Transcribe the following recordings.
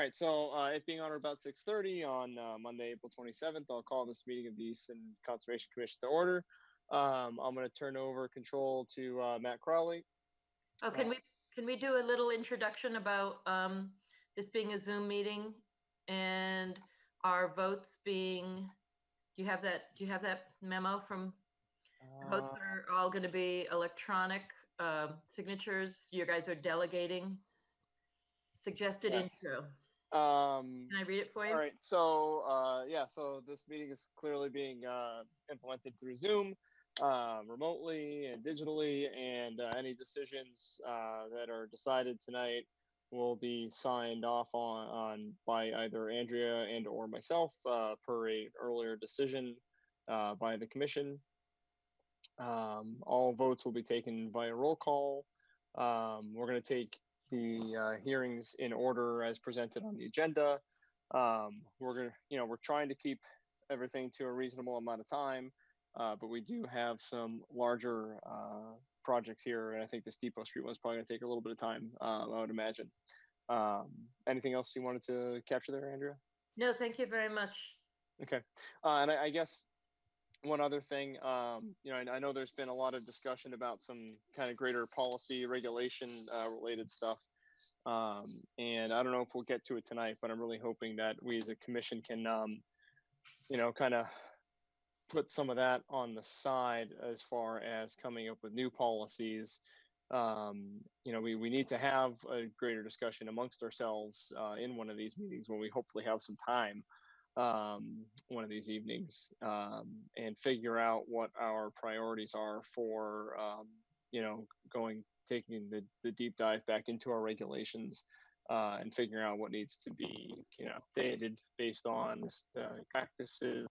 right, so it being on or about 6:30 on Monday, April 27th, I'll call this meeting of the Easton Conservation Commission to order. I'm going to turn over control to Matt Crowley. Oh, can we do a little introduction about this being a Zoom meeting and our votes being? Do you have that memo from? Votes are all going to be electronic signatures. You guys are delegating. Suggested intro. Can I read it for you? All right. So yeah. So this meeting is clearly being implemented through Zoom, remotely and digitally, and any decisions that are decided tonight will be signed off on by either Andrea and or myself per a earlier decision by the commission. All votes will be taken via roll call. We're going to take the hearings in order as presented on the agenda. We're trying to keep everything to a reasonable amount of time, but we do have some larger projects here, and I think this Depot Street one's probably going to take a little bit of time, I would imagine. Anything else you wanted to capture there, Andrea? No, thank you very much. Okay, and I guess one other thing, I know there's been a lot of discussion about some kind of greater policy regulation related stuff. And I don't know if we'll get to it tonight, but I'm really hoping that we as a commission can, kind of put some of that on the side as far as coming up with new policies. We need to have a greater discussion amongst ourselves in one of these meetings when we hopefully have some time. One of these evenings, and figure out what our priorities are for taking the deep dive back into our regulations, and figuring out what needs to be updated based on practices,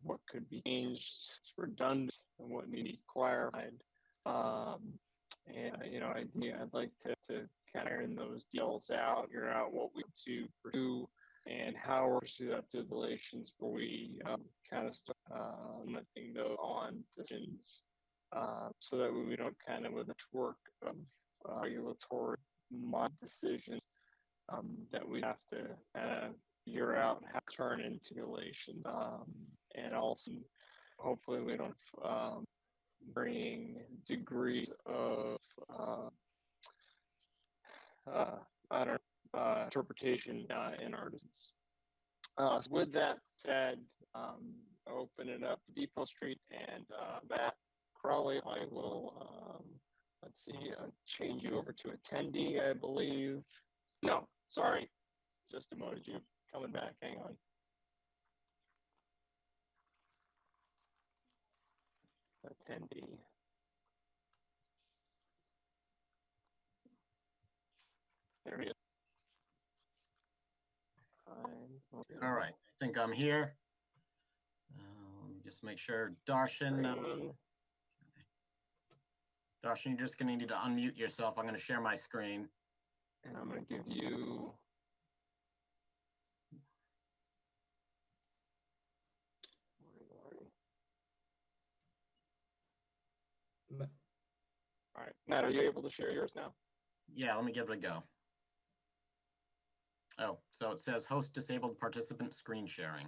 what could be changed, it's redundant, and what needs to be clarified. I'd like to kind of iron those deals out, figure out what we want to pursue and how we're pursue that to the relations where we kind of start letting those on decisions, so that we don't kind of with the work of regulatory mod decisions that we have to kind of figure out how to turn into relations, and also hopefully we don't bring degrees of interpretation in our business. So with that said, open it up to Depot Street and Matt Crowley. I will, change you over to attendee, I believe. No, sorry, just emoted you coming back. Hang on. Attendee. There he is. All right, I think I'm here. Let me just make sure. Darshan, you're just going to need to unmute yourself. I'm going to share my screen. And I'm going to give you... All right, Matt, are you able to share yours now? Yeah, let me give it a go. Oh, so it says host disabled participant screen sharing.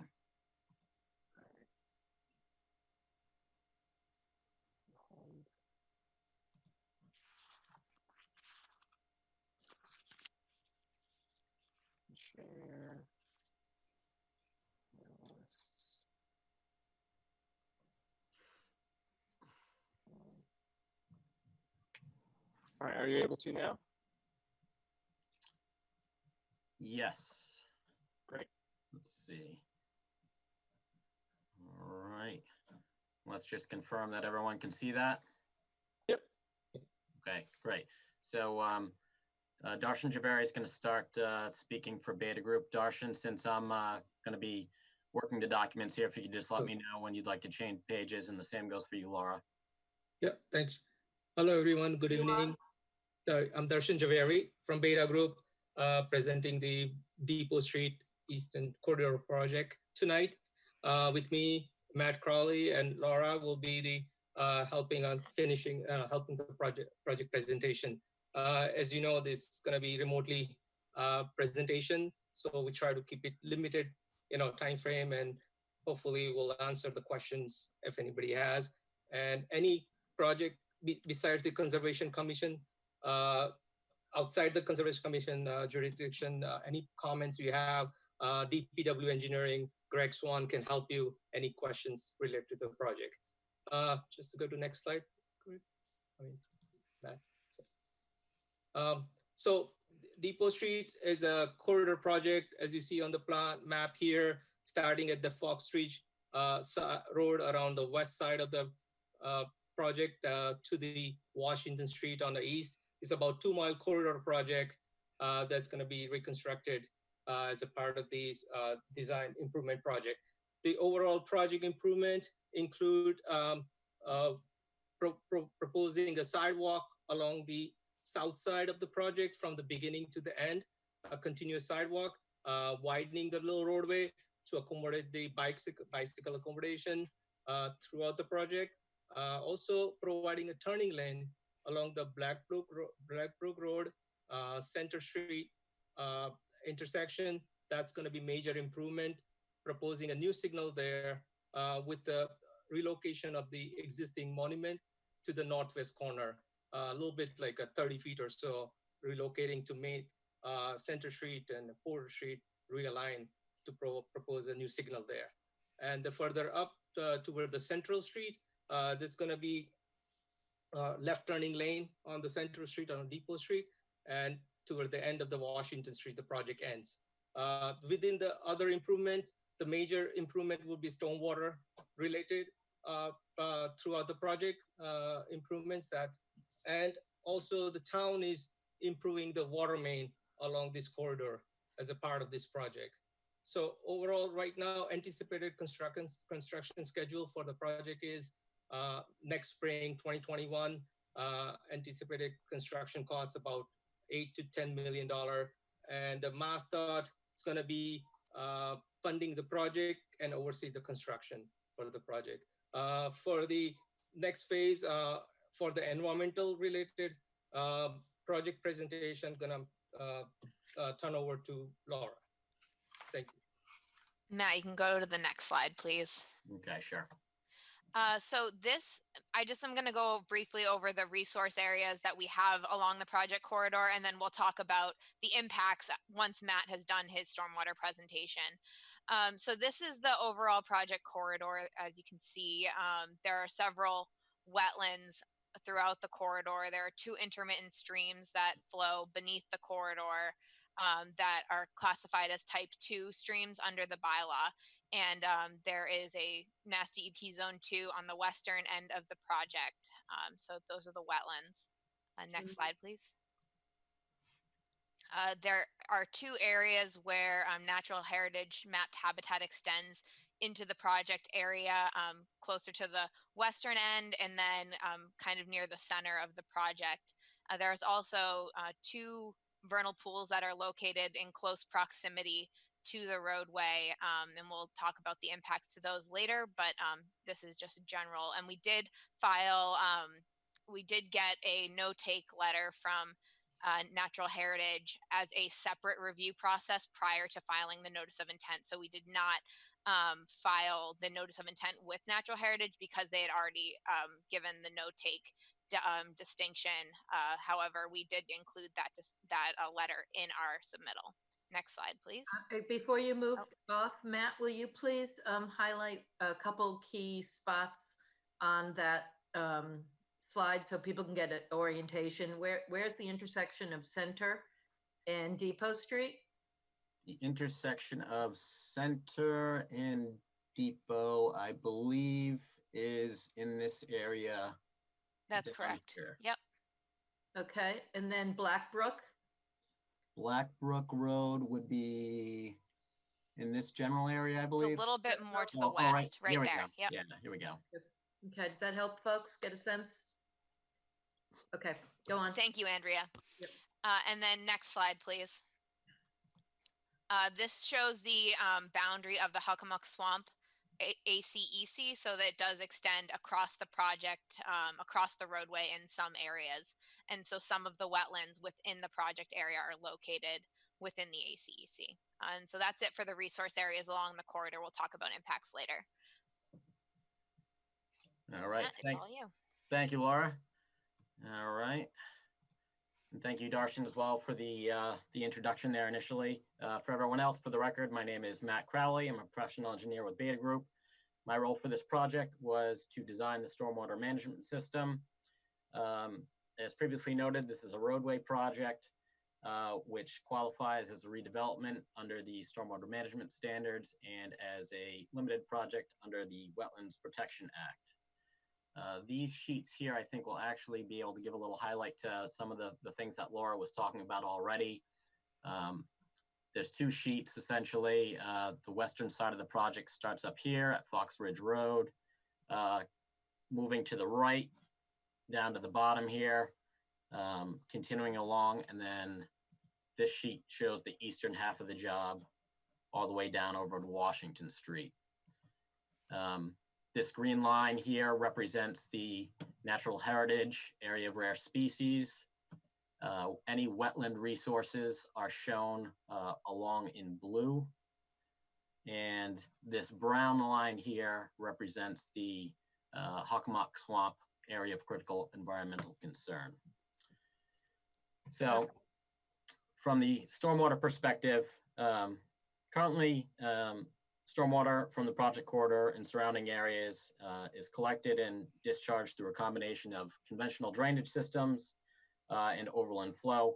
Share. All right, are you able to now? Yes. Great. Let's see. All right. Let's just confirm that everyone can see that. Yep. Okay, great. So Darshan Javeri is going to start speaking for Beta Group. Darshan, since I'm going to be working the documents here, if you could just let me know when you'd like to change pages, and the same goes for you, Laura. Yeah, thanks. Hello, everyone. Good evening. I'm Darshan Javeri from Beta Group, presenting the Depot Street Eastern Corridor project tonight. With me, Matt Crowley and Laura will be the helping on finishing, helping the project presentation. As you know, this is going to be remotely presentation. So we try to keep it limited, time frame, and hopefully we'll answer the questions if anybody has. And any project besides the Conservation Commission, outside the Conservation Commission jurisdiction, any comments you have, DPW engineering, Greg Swan can help you, any questions related to the project. Just to go to next slide. So Depot Street is a corridor project, as you see on the map here, starting at the Fox Ridge Road around the west side of the project to the Washington Street on the east. It's about 2-mile corridor project that's going to be reconstructed as a part of these design improvement project. The overall project improvement include proposing a sidewalk along the south side of the project from the beginning to the end, a continuous sidewalk, widening the little roadway to accommodate the bicycle accommodation throughout the project. Also providing a turning lane along the Blackbrook Road, Center Street intersection. That's going to be major improvement, proposing a new signal there with the relocation of the existing monument to the northwest corner, a little bit like a 30 feet or so, relocating to make Center Street and Porter Street realign to propose a new signal there. And the further up toward the Central Street, there's going to be left turning lane on the Central Street on Depot Street, and toward the end of the Washington Street, the project ends. Within the other improvements, the major improvement will be stormwater related throughout the project improvements and also the town is improving the water main along this corridor as a part of this project. So overall, right now, anticipated construction schedule for the project is next spring, 2021. Anticipated construction costs about $8 to $10 million. And the Mascot is going to be funding the project and oversee the construction for the project. For the next phase, for the environmental related project presentation, gonna turn over to Laura. Thank you. Matt, you can go to the next slide, please. Okay, sure. So this, I'm going to go briefly over the resource areas that we have along the project corridor, and then we'll talk about the impacts once Matt has done his stormwater presentation. So this is the overall project corridor. As you can see, there are several wetlands throughout the corridor. There are 2 intermittent streams that flow beneath the corridor that are classified as type 2 streams under the bylaw. And there is a Mass DEP Zone 2 on the western end of the project. So those are the wetlands. Next slide, please. There are 2 areas where natural heritage mapped habitat extends into the project area, closer to the western end and then kind of near the center of the project. There's also 2 vernal pools that are located in close proximity to the roadway, and we'll talk about the impacts to those later, but this is just general. And we did file, we did get a no-take letter from Natural Heritage as a separate review process prior to filing the notice of intent. So we did not file the notice of intent with Natural Heritage because they had already given the no-take distinction. However, we did include that letter in our submittal. Next slide, please. Before you move off, Matt, will you please highlight a couple key spots on that slide so people can get an orientation? Where's the intersection of Center and Depot Street? The intersection of Center and Depot, I believe, is in this area. That's correct. Here. Yep. Okay, and then Blackbrook? Blackbrook Road would be in this general area, I believe. It's a little bit more to the west, right there. Yep. Yeah, here we go. Okay, does that help folks get a sense? Okay, go on. Thank you, Andrea. Yep. And then next slide, please. This shows the boundary of the Hockomock Swamp, ACEC, so that it does extend across the project, across the roadway in some areas. And so some of the wetlands within the project area are located within the ACEC. And so that's it for the resource areas along the corridor. We'll talk about impacts later. All right. Matt, it's all you. Thank you, Laura. All right. And thank you, Darshan, as well for the introduction there initially. For everyone else, for the record, my name is Matt Crowley. I'm a professional engineer with Beta Group. My role for this project was to design the stormwater management system. As previously noted, this is a roadway project, which qualifies as a redevelopment under the stormwater management standards and as a limited project under the Wetlands Protection Act. These sheets here, I think, will actually be able to give a little highlight to some of the things that Laura was talking about already. There's two sheets, essentially. The western side of the project starts up here at Fox Ridge Road, moving to the right, down to the bottom here, continuing along, and then this sheet shows the eastern half of the job all the way down over to Washington Street. This green line here represents the natural heritage area of rare species. Any wetland resources are shown along in blue. And this brown line here represents the Hockomock Swamp area of critical environmental concern. So from the stormwater perspective, currently, stormwater from the project corridor and surrounding areas is collected and discharged through a combination of conventional drainage systems and overland flow.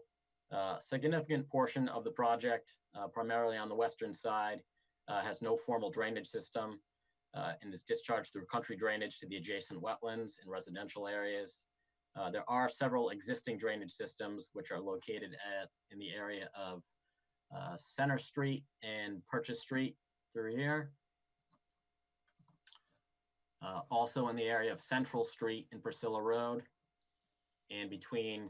A significant portion of the project, primarily on the western side, has no formal drainage system and is discharged through country drainage to the adjacent wetlands and residential areas. There are several existing drainage systems which are located in the area of Center Street and Purchase Street through here. Also in the area of Central Street and Priscilla Road, and between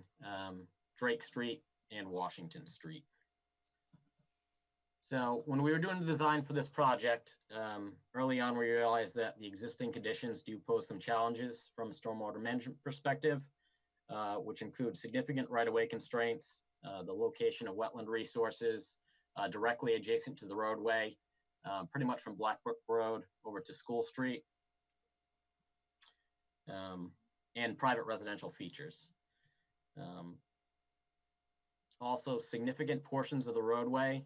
Drake Street and Washington Street. So when we were doing the design for this project, early on we realized that the existing conditions do pose some challenges from a stormwater management perspective, which include significant right-of-way constraints, the location of wetland resources directly adjacent to the roadway, pretty much from Blackbrook Road over to School Street, and private residential features. Also, significant portions of the roadway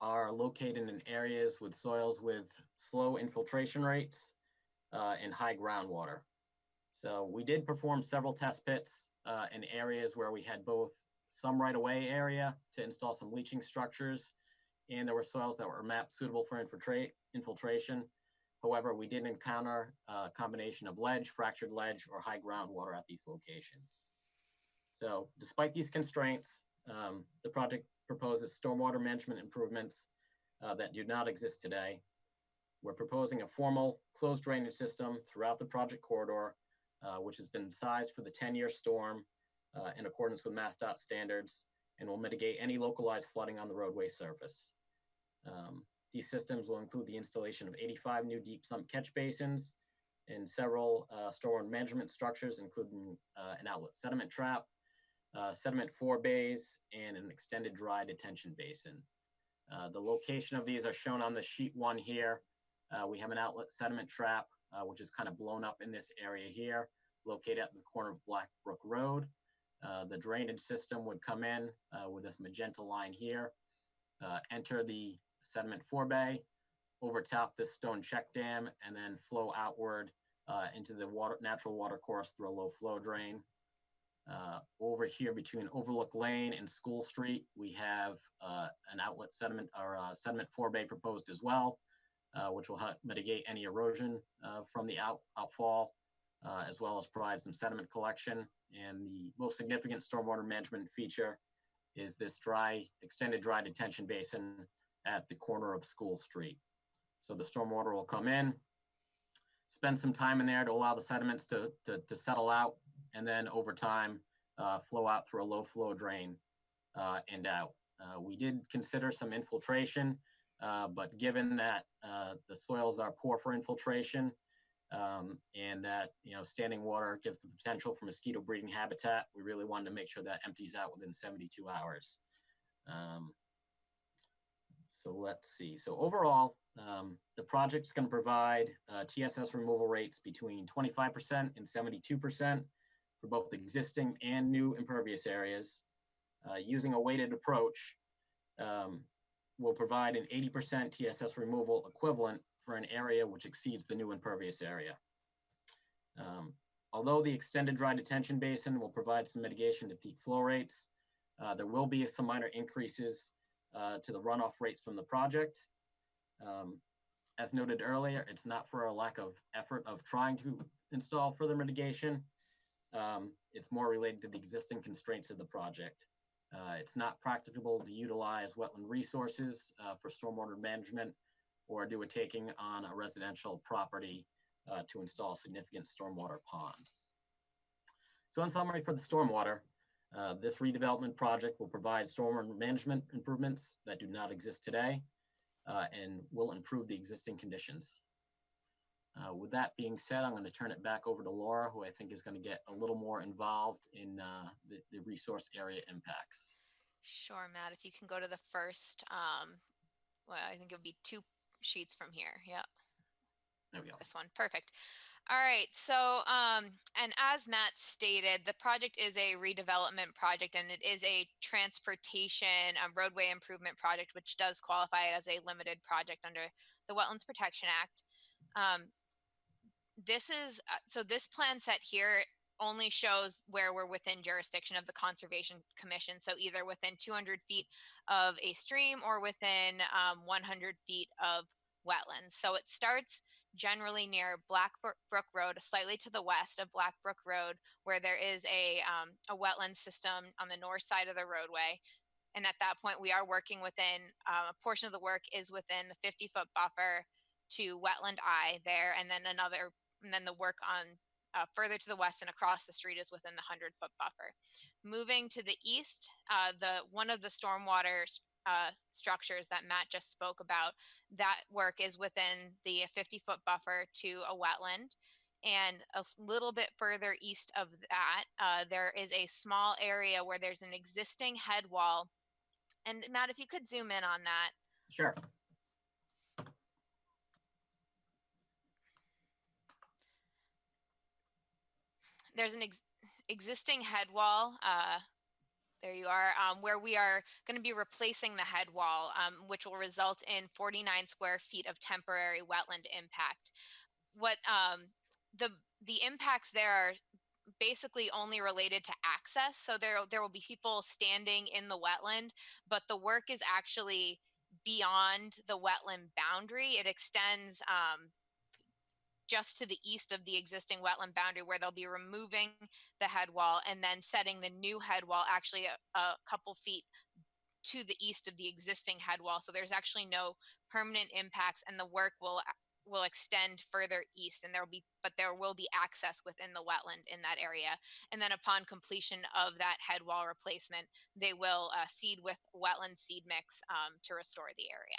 are located in areas with soils with slow infiltration rates and high groundwater. So we did perform several test pits in areas where we had both some right-of-way area to install some leaching structures, and there were soils that were mapped suitable for infiltration. However, we did encounter a combination of ledge, fractured ledge, or high groundwater at these locations. So despite these constraints, the project proposes stormwater management improvements that do not exist today. We're proposing a formal closed drainage system throughout the project corridor, which has been sized for the 10-year storm in accordance with Mascot standards, and will mitigate any localized flooding on the roadway surface. These systems will include the installation of 85 new deep sump catch basins and several stormwater management structures, including an outlet sediment trap, sediment forebays, and an extended dry detention basin. The location of these are shown on the sheet 1 here. We have an outlet sediment trap, which is kind of blown up in this area here, located at the corner of Blackbrook Road. The drainage system would come in with this magenta line here, enter the sediment forebay, overtop this stone check dam, and then flow outward into the natural water course through a low flow drain. Over here between Overlook Lane and School Street, we have an outlet sediment or sediment forebay proposed as well, which will help mitigate any erosion from the outfall, as well as provide some sediment collection. And the most significant stormwater management feature is this extended dry detention basin at the corner of School Street. So the stormwater will come in, spend some time in there to allow the sediments to settle out, and then over time flow out through a low flow drain and out. We did consider some infiltration, but given that the soils are poor for infiltration and that standing water gives the potential for mosquito breeding habitat, we really wanted to make sure that empties out within 72 hours. So let's see. So overall, the project is going to provide TSS removal rates between 25% and 72% for both existing and new impervious areas. Using a weighted approach, will provide an 80% TSS removal equivalent for an area which exceeds the new impervious area. Although the extended dry detention basin will provide some mitigation to peak flow rates, there will be some minor increases to the runoff rates from the project. As noted earlier, it's not for a lack of effort of trying to install further mitigation. It's more related to the existing constraints of the project. It's not practicable to utilize wetland resources for stormwater management or do a taking on a residential property to install a significant stormwater pond. So in summary for the stormwater, this redevelopment project will provide stormwater management improvements that do not exist today and will improve the existing conditions. With that being said, I'm going to turn it back over to Laura, who I think is going to get a little more involved in the resource area impacts. Sure, Matt, if you can go to the first, well, I think it would be 2 sheets from here. Yep. There we go. This one, perfect. All right, so, and as Matt stated, the project is a redevelopment project and it is a transportation roadway improvement project, which does qualify as a limited project under the Wetlands Protection Act. This is, so this plan set here only shows where we're within jurisdiction of the Conservation Commission. So either within 200 feet of a stream or within 100 feet of wetlands. So it starts generally near Blackbrook Road, slightly to the west of Blackbrook Road, where there is a wetland system on the north side of the roadway. And at that point, we are working within, a portion of the work is within the 50-foot buffer to Wetland I there, and then the work on further to the west and across the street is within the 100-foot buffer. Moving to the east, one of the stormwater structures that Matt just spoke about, that work is within the 50-foot buffer to a wetland. And a little bit further east of that, there is a small area where there's an existing head wall. And Matt, if you could zoom in on that. Sure. There's an existing head wall. There you are, where we are going to be replacing the head wall, which will result in 49 square feet of temporary wetland impact. What the impacts there are basically only related to access. So there will be people standing in the wetland, but the work is actually beyond the wetland boundary. It extends just to the east of the existing wetland boundary, where they'll be removing the head wall and then setting the new head wall actually a couple feet to the east of the existing head wall. So there's actually no permanent impacts, and the work will extend further east, and there will be access within the wetland in that area. And then upon completion of that head wall replacement, they will seed with wetland seed mix to restore the area.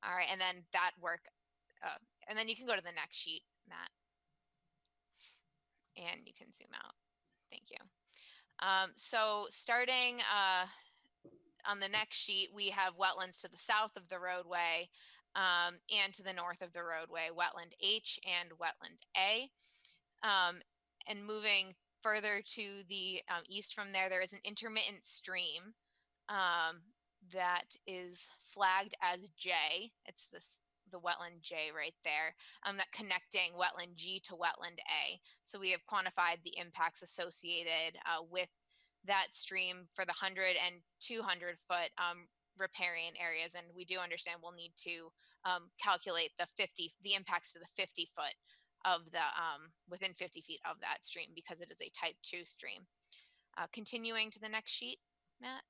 All right, and then that work, and then you can go to the next sheet, Matt, and you can zoom out. Thank you. So starting on the next sheet, we have wetlands to the south of the roadway and to the north of the roadway, Wetland H and Wetland A. And moving further to the east from there, there is an intermittent stream that is flagged as J. It's the wetland J right there, that connecting wetland G to wetland A. So we have quantified the impacts associated with that stream for the 100 and 200 foot riparian areas. And we do understand we'll need to calculate the impacts to the 50 foot of the, within 50 feet of that stream, because it is a type 2 stream. Continuing to the next sheet, Matt.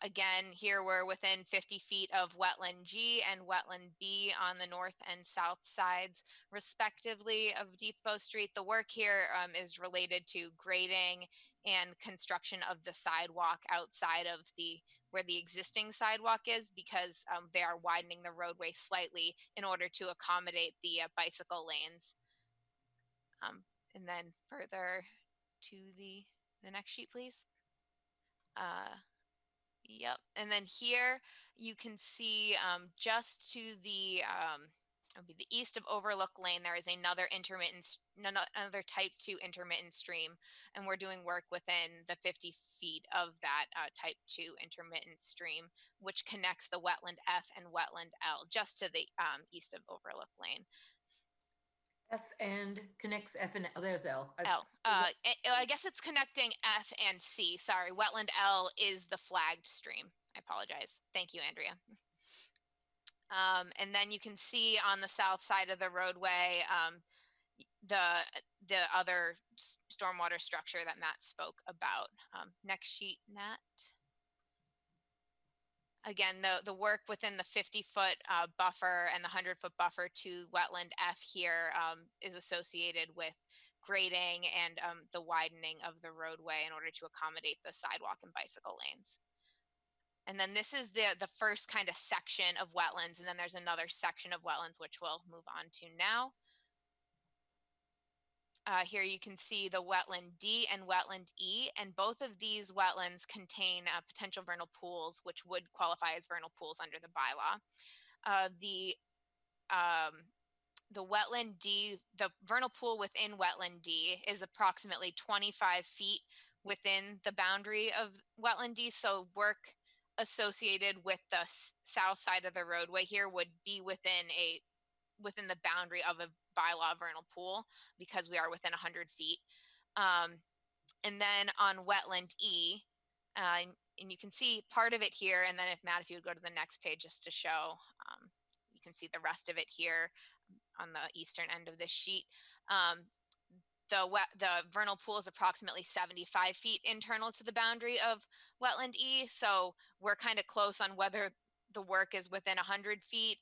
Again, here we're within 50 feet of wetland G and wetland B on the north and south sides, respectively, of Depot Street. The work here is related to grading and construction of the sidewalk outside of where the existing sidewalk is, because they are widening the roadway slightly in order to accommodate the bicycle lanes. And then further to the next sheet, please. Yep. And then here you can see just to the it'll be the east of Overlook Lane, there is another another type 2 intermittent stream, and we're doing work within the 50 feet of that type 2 intermittent stream, which connects the wetland F and wetland L just to the east of Overlook Lane. F and connects F and oh, there's L. L. I guess it's connecting F and C. Sorry, wetland L is the flagged stream. I apologize. Thank you, Andrea. And then you can see on the south side of the roadway the other stormwater structure that Matt spoke about. Next sheet, Matt. Again, the work within the 50-foot buffer and the 100-foot buffer to wetland F here is associated with grading and the widening of the roadway in order to accommodate the sidewalk and bicycle lanes. And then this is the first kind of section of wetlands, and then there's another section of wetlands, which we'll move on to now. Here you can see the wetland D and wetland E, and both of these wetlands contain potential vernal pools, which would qualify as vernal pools under the bylaw. The wetland D, the vernal pool within wetland D is approximately 25 feet within the boundary of wetland D, so work associated with the south side of the roadway here would be within the boundary of a bylaw vernal pool because we are within 100 feet. And then on wetland E, and you can see part of it here, and then Matt, if you would go to the next page just to show, you can see the rest of it here on the eastern end of this sheet. The vernal pool is approximately 75 feet internal to the boundary of wetland E, so we're kind of close on whether the work is within 100 feet,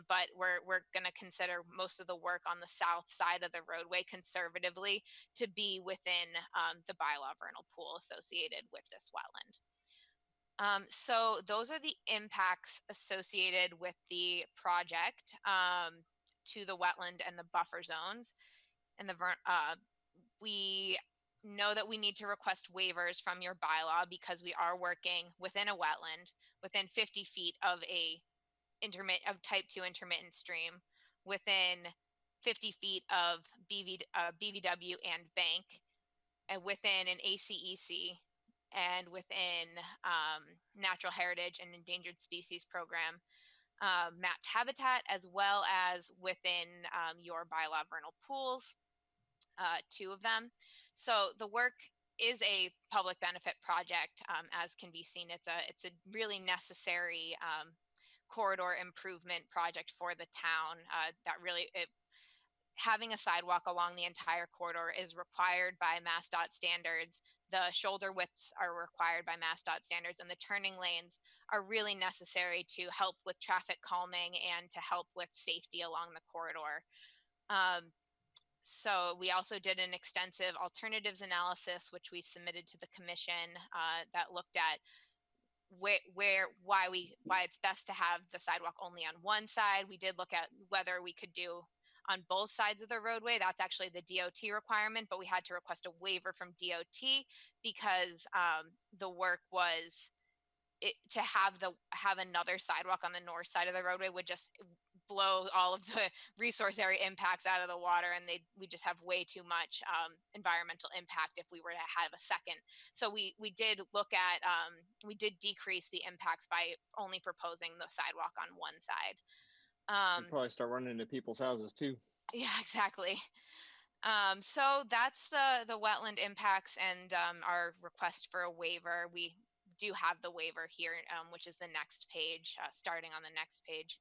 but we're going to consider most of the work on the south side of the roadway conservatively to be within the bylaw vernal pool associated with this wetland. So those are the impacts associated with the project to the wetland and the buffer zones. And we know that we need to request waivers from your bylaw because we are working within a wetland within 50 feet of type 2 intermittent stream, within 50 feet of BVW and bank, and within an ACEC, and within natural heritage and endangered species program mapped habitat, as well as within your bylaw vernal pools, 2 of them. So the work is a public benefit project, as can be seen. It's a really necessary corridor improvement project for the town. Having a sidewalk along the entire corridor is required by MassDOT standards. The shoulder widths are required by MassDOT standards, and the turning lanes are really necessary to help with traffic calming and to help with safety along the corridor. So we also did an extensive alternatives analysis, which we submitted to the commission that looked at why it's best to have the sidewalk only on one side. We did look at whether we could do on both sides of the roadway. That's actually the DOT requirement, but we had to request a waiver from DOT because the work was to have another sidewalk on the north side of the roadway would just blow all of the resource area impacts out of the water, and we just have way too much environmental impact if we were to have a second. So we did look at we did decrease the impacts by only proposing the sidewalk on one side. You'd probably start running into people's houses too. Yeah, exactly. So that's the wetland impacts and our request for a waiver. We do have the waiver here, which is the next page, starting on the next page.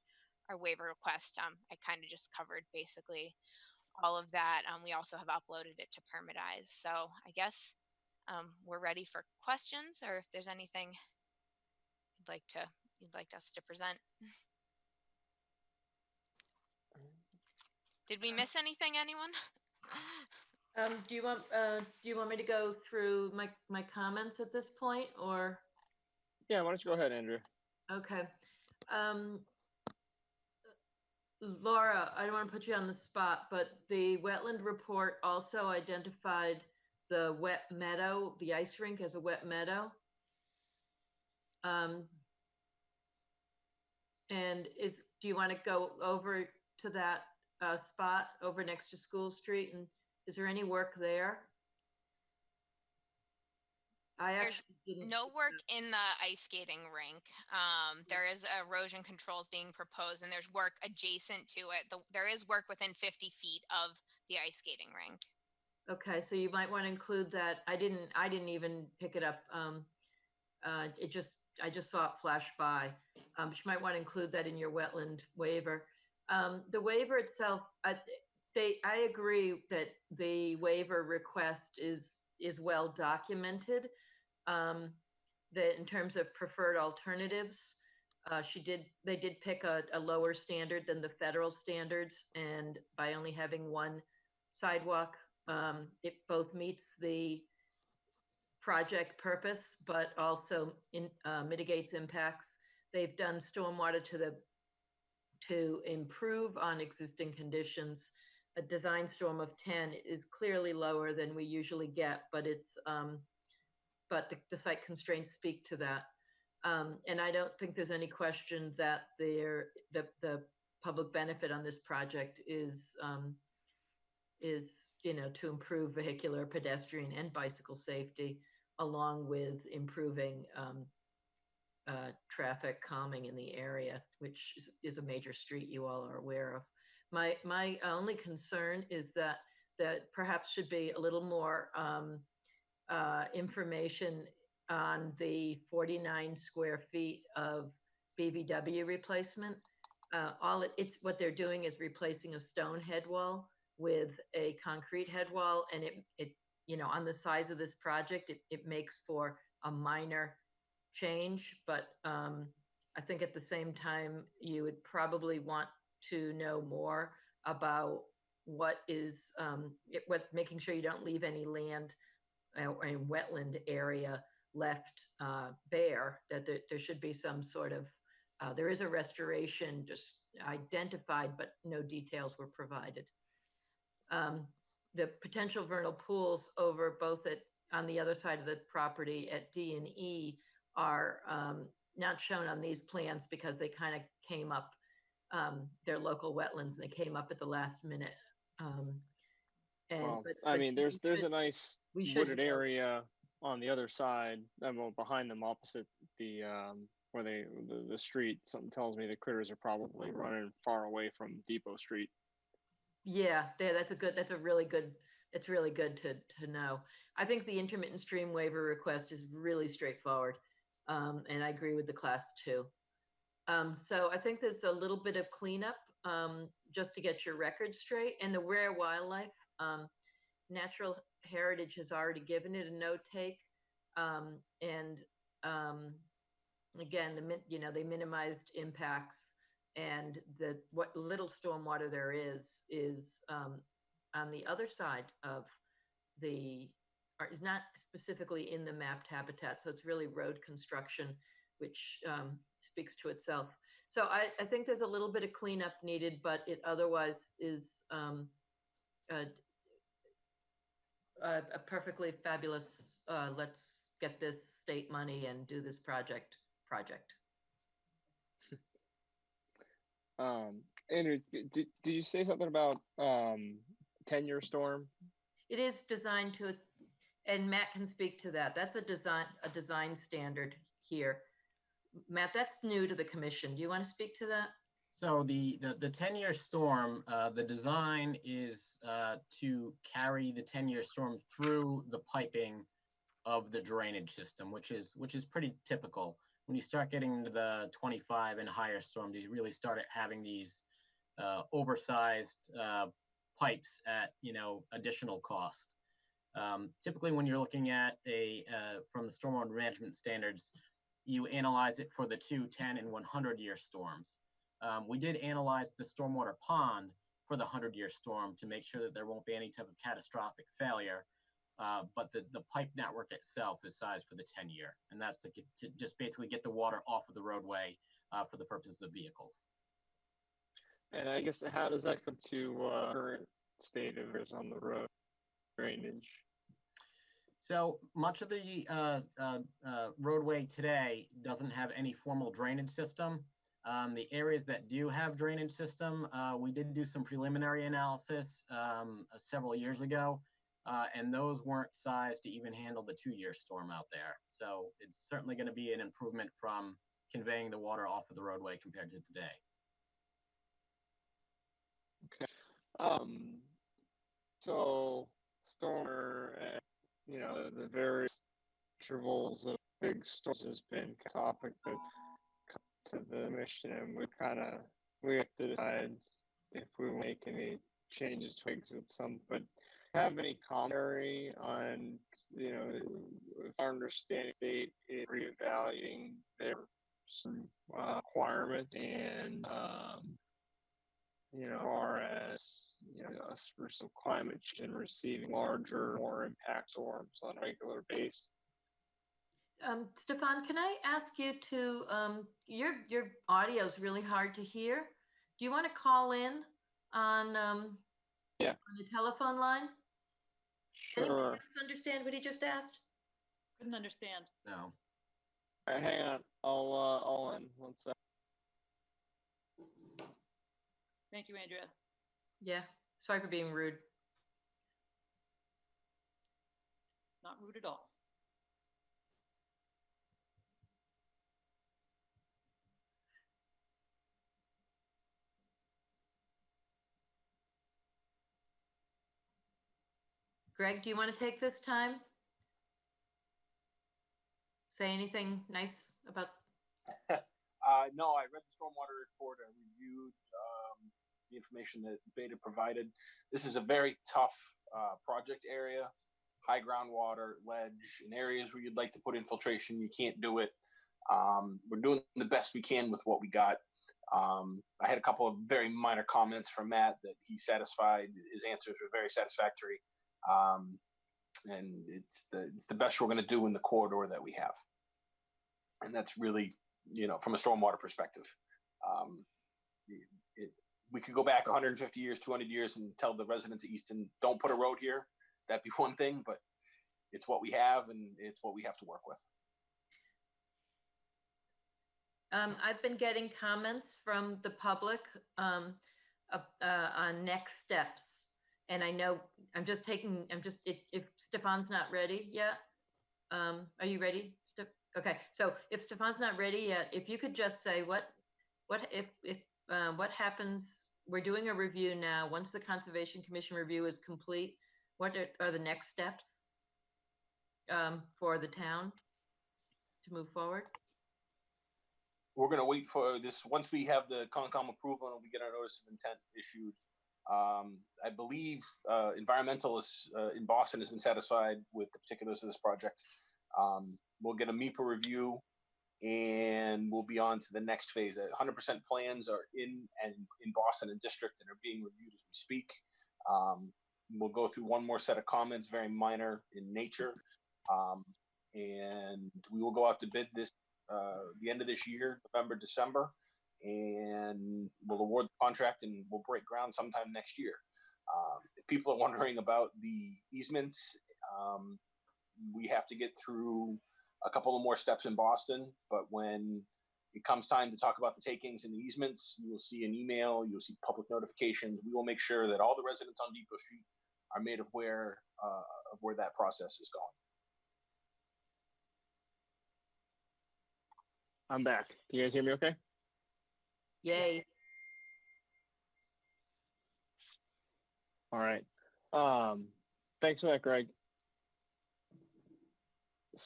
Our waiver request, I kind of just covered basically all of that. We also have uploaded it to Permitize. So I guess we're ready for questions, or if there's anything you'd like us to present. Did we miss anything, anyone? Do you want me to go through my comments at this point, or? Yeah, why don't you go ahead, Andrea? Okay. Laura, I don't want to put you on the spot, but the wetland report also identified the wet meadow, the ice rink, as a wet meadow. And do you want to go over to that spot over next to School Street? And is there any work there? There's no work in the ice skating rink. There is erosion controls being proposed, and there's work adjacent to it. There is work within 50 feet of the ice skating rink. Okay, so you might want to include that. I didn't even pick it up. I just saw it flash by. You might want to include that in your wetland waiver. The waiver itself, I agree that the waiver request is well documented. That in terms of preferred alternatives, they did pick a lower standard than the federal standards, and by only having one sidewalk, it both meets the project purpose, but also mitigates impacts. They've done stormwater to improve on existing conditions. A design storm of 10 is clearly lower than we usually get, but but the site constraints speak to that. And I don't think there's any question that the public benefit on this project is to improve vehicular, pedestrian, and bicycle safety, along with improving traffic calming in the area, which is a major street you all are aware of. My only concern is that perhaps should be a little more information on the 49 square feet of BVW replacement. What they're doing is replacing a stone head wall with a concrete head wall, and it on the size of this project, it makes for a minor change, but I think at the same time you would probably want to know more about making sure you don't leave any land a wetland area left bare, that there should be some sort of, there is a restoration just identified, but no details were provided. The potential vernal pools over both on the other side of the property at D and E are not shown on these plans because they kind of came up, they're local wetlands, and they came up at the last minute. There's a nice wooded area on the other side, behind them, opposite the the street. Something tells me the critters are probably running far away from Depot Street. Yeah, that's really good to know. I think the intermittent stream waiver request is really straightforward, and I agree with the class 2. So I think there's a little bit of cleanup just to get your record straight. And the rare wildlife, natural heritage has already given it a no take, and again, they minimized impacts, and what little stormwater there is on the other side of is not specifically in the mapped habitat, so it's really road construction, which speaks to itself. So I think there's a little bit of cleanup needed, but it otherwise is a perfectly fabulous, let's get this state money and do this project. Andrew, did you say something about 10-year storm? It is designed to, and Matt can speak to that. That's a design standard here. Matt, that's new to the commission. Do you want to speak to that? So the 10-year storm, the design is to carry the 10-year storm through the piping of the drainage system, which is pretty typical. When you start getting into the 25 and higher storms, you really start having these oversized pipes at additional cost. Typically, when you're looking at from the stormwater management standards, you analyze it for the 2, 10, and 100-year storms. We did analyze the stormwater pond for the 100-year storm to make sure that there won't be any type of catastrophic failure. But the pipe network itself is sized for the 10-year, and that's to just basically get the water off of the roadway for the purposes of vehicles. And I guess, how does that come to current state of on the road drainage? So much of the roadway today doesn't have any formal drainage system. The areas that do have drainage system, we did do some preliminary analysis several years ago, and those weren't sized to even handle the 2-year storm out there. So it's certainly going to be an improvement from conveying the water off of the roadway compared to today. Okay. So stormer and the various intervals of big storms has been a topic that comes to the mission, and we have to decide if we make any changes to exit some. But have any commentary on if our understanding state is reevaluating their requirement and or as us for some climate change and receiving larger, more impact storms on a regular basis. Stefan, can I ask you to, your audio is really hard to hear. Do you want to call in on, on the telephone line? Sure. Understand what he just asked? Couldn't understand. No. All right, hang on. I'll in 1 sec. Thank you, Andrea. Yeah, sorry for being rude. Not rude at all. Greg, do you want to take this time? Say anything nice about? No, I read the stormwater report. I reviewed the information that Beta provided. This is a very tough project area, high groundwater, ledge, in areas where you'd like to put infiltration, you can't do it. We're doing the best we can with what we got. I had a couple of very minor comments from Matt that he's satisfied. His answers were very satisfactory. And it's the best we're going to do in the corridor that we have. And that's really, from a stormwater perspective. We could go back 150 years, 200 years and tell the residents of Easton, don't put a road here. That'd be one thing, but it's what we have and it's what we have to work with. I've been getting comments from the public on next steps. And I know if Stefan's not ready yet, are you ready? Okay, so if Stefan's not ready yet, if you could just say what happens, we're doing a review now. Once the Conservation Commission review is complete, what are the next steps for the town to move forward? We're going to wait for this. Once we have the Concom approval and we get our notice of intent issued, I believe environmentalists in Boston has been satisfied with the particulars of this project. We'll get a MEPA review and we'll be on to the next phase. 100% plans are in Boston and district and are being reviewed as we speak. We'll go through one more set of comments, very minor in nature. And we will go out to bid this the end of this year, November, December, and we'll award the contract and we'll break ground sometime next year. If people are wondering about the easements, we have to get through a couple of more steps in Boston, but when it comes time to talk about the takings and the easements, you will see an email, you'll see public notifications. We will make sure that all the residents on Depot Street are made aware of where that process is going. I'm back. Can you guys hear me okay? Yay. All right. Thanks for that, Greg.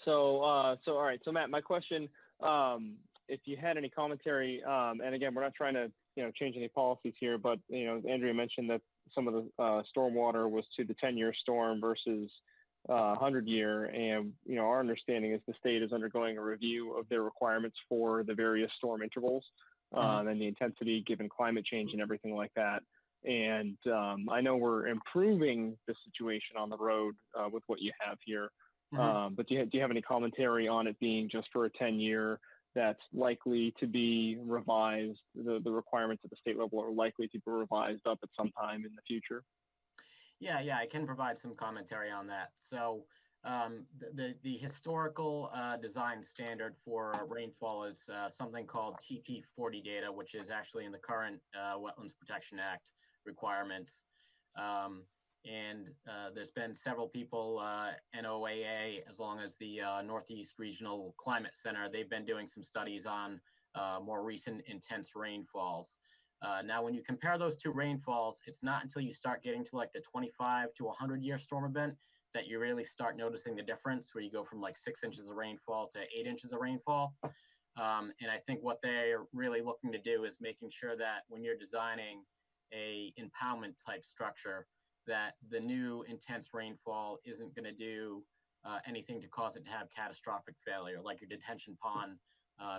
So all right. So Matt, my question, if you had any commentary, and again, we're not trying to, change any policies here, but, Andrea mentioned that some of the stormwater was to the 10-year storm versus 100-year. And, our understanding is the state is undergoing a review of their requirements for the various storm intervals and the intensity given climate change and everything like that. And I know we're improving the situation on the road with what you have here. But do you have any commentary on it being just for a 10-year that's likely to be revised? The requirements at the state level are likely to be revised up at some time in the future? Yeah, I can provide some commentary on that. So the historical design standard for rainfall is something called TP40 data, which is actually in the current Wetlands Protection Act requirements. And there's been several people, NOAA, as long as the Northeast Regional Climate Center, they've been doing some studies on more recent intense rainfalls. Now, when you compare those two rainfalls, it's not until you start getting to like the 25 to 100-year storm event that you really start noticing the difference, where you go from like 6 inches of rainfall to 8 inches of rainfall. And I think what they're really looking to do is making sure that when you're designing a impoundment type structure, that the new intense rainfall isn't going to do anything to cause it to have catastrophic failure, like your detention pond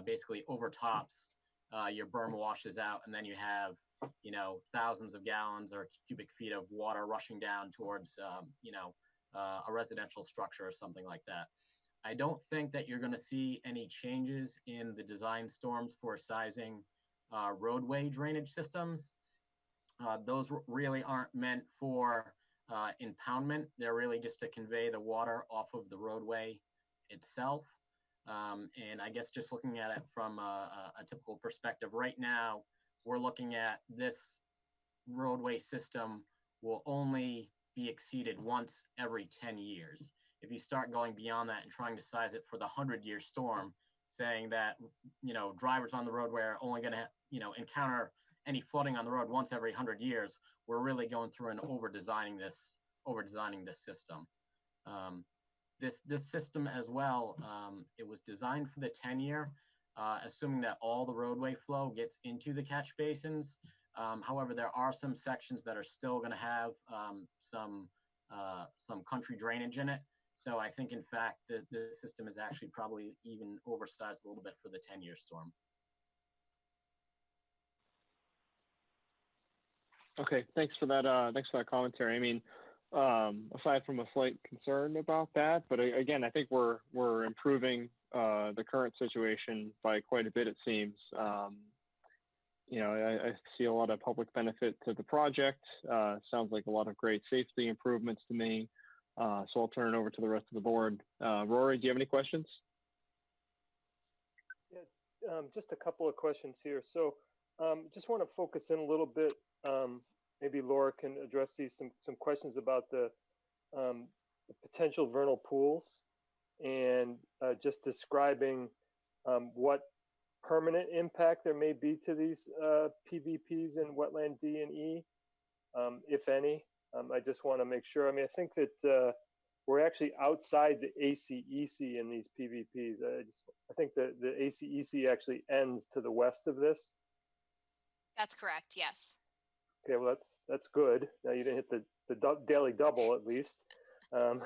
basically overtops, your berm washes out, and then you have, you know, thousands of gallons or cubic feet of water rushing down towards, you know, a residential structure or something like that. I don't think that you're going to see any changes in the design storms for sizing roadway drainage systems. Those really aren't meant for impoundment. They're really just to convey the water off of the roadway itself. And I guess just looking at it from a typical perspective right now, we're looking at this roadway system will only be exceeded once every 10 years. If you start going beyond that and trying to size it for the 100-year storm, saying that, you know, drivers on the roadway are only going to, you know, encounter any flooding on the road once every 100 years, we're really going through and over-designing this system. This system as well, it was designed for the 10-year, assuming that all the roadway flow gets into the catch basins. However, there are some sections that are still going to have some country drainage in it. So I think, in fact, the system is actually probably even oversized a little bit for the 10-year storm. Okay, thanks for that. Thanks for that commentary. I mean, aside from a slight concern about that, but again, I think we're improving the current situation by quite a bit, it seems. You know, I see a lot of public benefit to the project. Sounds like a lot of great safety improvements to me. So I'll turn it over to the rest of the board. Rory, do you have any questions? Yeah, just a couple of questions here. So just want to focus in a little bit. Maybe Laura can address these some questions about the potential vernal pools and just describing what permanent impact there may be to these PVPs in wetland D and E, if any. I just want to make sure. I mean, I think that we're actually outside the ACEC in these PVPs. I think the ACEC actually ends to the west of this. That's correct, yes. Okay, well, that's good. Now you didn't hit the daily double at least. But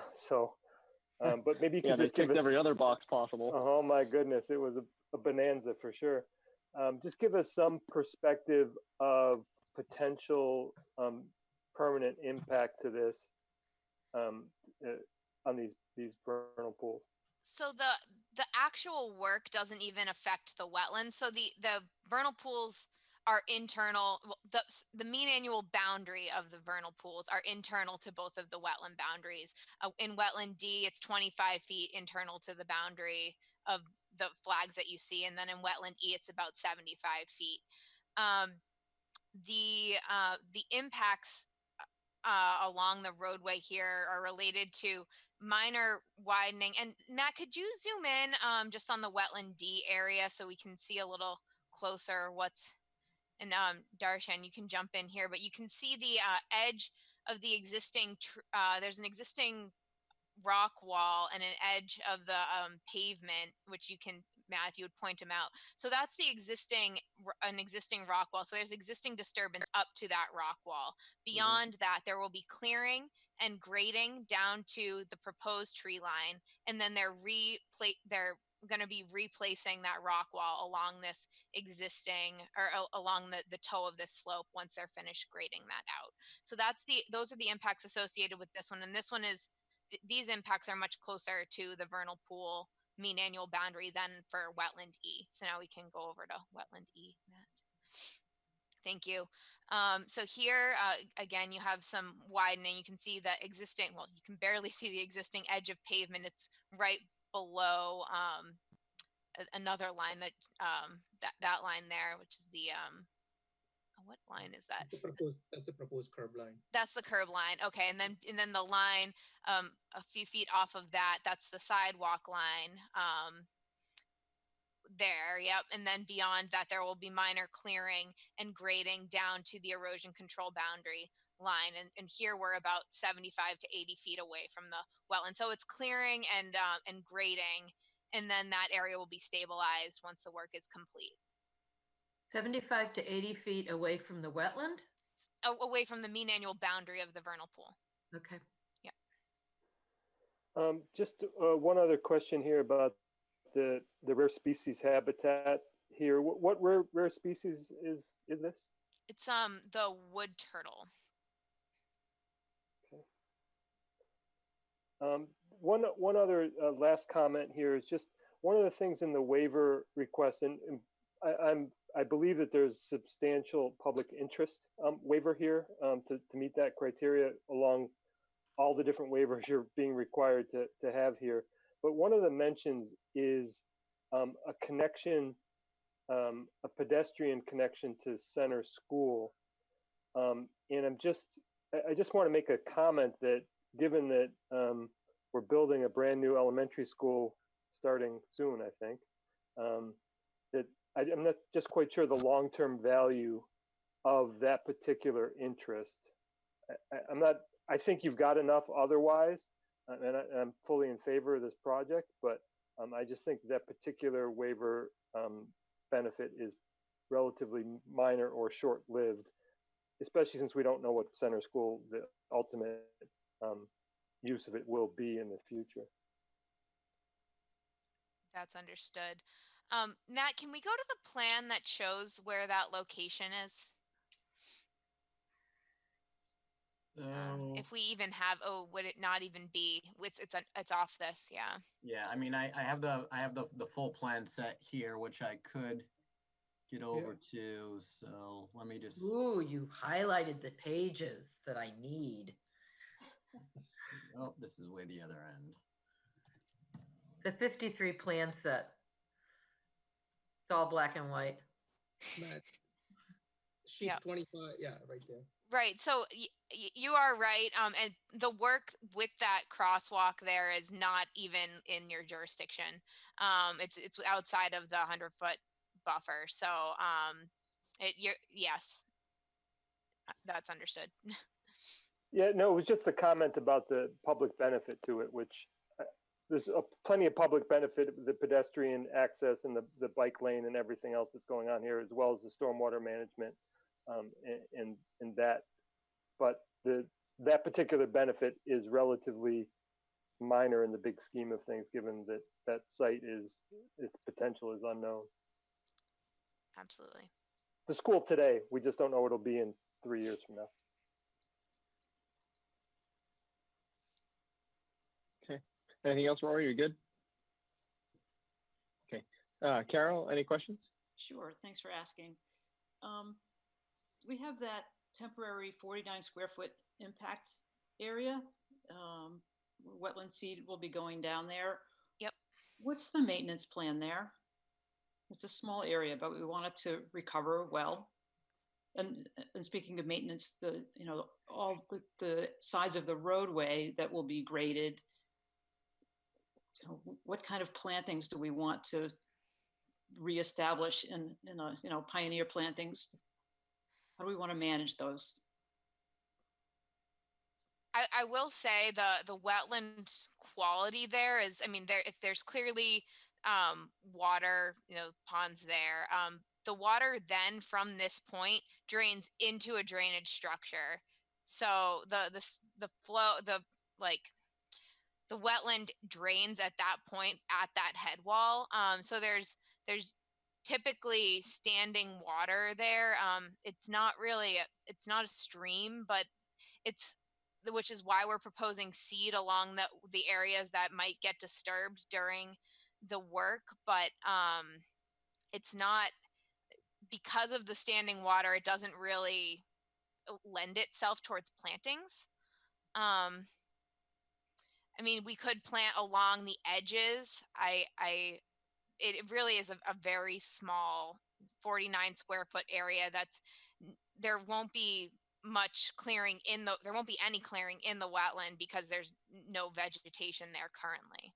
maybe you can just give us every other box possible. Oh my goodness, it was a bonanza for sure. Just give us some perspective of potential permanent impact to this on these vernal pools. So the actual work doesn't even affect the wetlands. So the vernal pools are internal. The mean annual boundary of the vernal pools are internal to both of the wetland boundaries. In wetland D, it's 25 feet internal to the boundary of the flags that you see, and then in wetland E, it's about 75 feet. The impacts along the roadway here are related to minor widening. And Matt, could you zoom in just on the wetland D area so we can see a little closer what's, and Darshan, you can jump in here, but you can see the edge of the existing, there's an existing rock wall and an edge of the pavement, which you can, Matt, if you would point them out. So that's the an existing rock wall. So there's existing disturbance up to that rock wall. Beyond that, there will be clearing and grading down to the proposed tree line, and then they're going to be replacing that rock wall along this existing, or along the toe of this slope once they're finished grading that out. So those are the impacts associated with this one. And this one is, these impacts are much closer to the vernal pool mean annual boundary than for wetland E. So now we can go over to wetland E, Matt. Thank you. So here, again, you have some widening. You can see the existing, well, you can barely see the existing edge of pavement. It's right below another line that line there, which is the, what line is that? That's the proposed curb line. That's the curb line. Okay, and then the line a few feet off of that, that's the sidewalk line. There, yep. And then beyond that, there will be minor clearing and grading down to the erosion control boundary line. And here we're about 75 to 80 feet away from the wetland. So it's clearing and grading, and then that area will be stabilized once the work is complete. 75 to 80 feet away from the wetland? Away from the mean annual boundary of the vernal pool. Okay. Yeah. Just one other question here about the rare species habitat here. What rare species is this? It's the wood turtle. Okay. One other last comment here is just one of the things in the waiver request, and I believe that there's substantial public interest waiver here to meet that criteria along all the different waivers you're being required to have here. But one of the mentions is a connection, a pedestrian connection to Center School. And I just want to make a comment that given that we're building a brand new elementary school starting soon, I think, that I'm not just quite sure the long-term value of that particular interest. I think you've got enough otherwise, and I'm fully in favor of this project, but I just think that particular waiver benefit is relatively minor or short-lived, especially since we don't know what Center School, the ultimate use of it will be in the future. That's understood. Matt, can we go to the plan that shows where that location is? If we even have, would it not even be? It's off this, yeah. Yeah, I mean, I have the full plan set here, which I could get over to. So let me just. Ooh, you highlighted the pages that I need. Oh, this is way the other end. The 53 plan set. It's all black and white. Sheet Yeah. 25, yeah, right there. Right. So you are right. And the work with that crosswalk there is not even in your jurisdiction. It's outside of the 100-foot buffer. So yes, that's understood. Yeah, no, it was just a comment about the public benefit to it, which there's plenty of public benefit, the pedestrian access and the bike lane and everything else that's going on here, as well as the stormwater management and that. But that particular benefit is relatively minor in the big scheme of things, given that that site its potential is unknown. Absolutely. The school today, we just don't know what it'll be in 3 years from now. Anything else, Rory? You're good? Okay. Carol, any questions? Sure, thanks for asking. We have that temporary 49 square foot impact area. Wetland seed will be going down there. Yep. What's the maintenance plan there? It's a small area, but we want it to recover well. And speaking of maintenance, all the sides of the roadway that will be graded, what kind of plantings do we want to reestablish in pioneer plantings? How do we want to manage those? I will say the wetland quality there is, I mean, there's clearly water, ponds there. The water then from this point drains into a drainage structure. So the flow, the wetland drains at that point at that head wall. So there's typically standing water there. It's not a stream, but which is why we're proposing seed along the areas that might get disturbed during the work. But it's not, because of the standing water, it doesn't really lend itself towards plantings. I mean, we could plant along the edges. It really is a very small 49 square foot area. There won't be much clearing there won't be any clearing in the wetland because there's no vegetation there currently.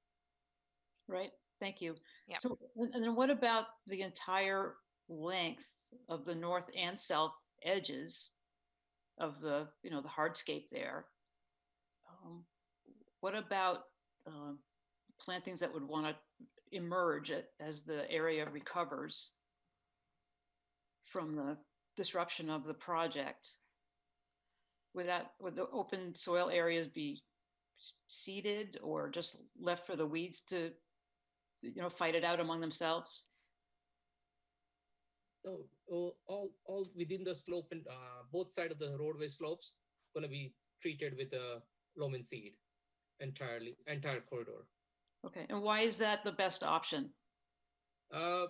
Right, thank you. Yep. So, and then what about the entire length of the north and south edges of the, you know, the hardscape there? What about plantings that would want to emerge as the area recovers from the disruption of the project? Would the open soil areas be seeded or just left for the weeds to, you know, fight it out among themselves? All within the slope and both sides of the roadway slopes going to be treated with a loam and seed entire corridor. Okay, and why is that the best option? The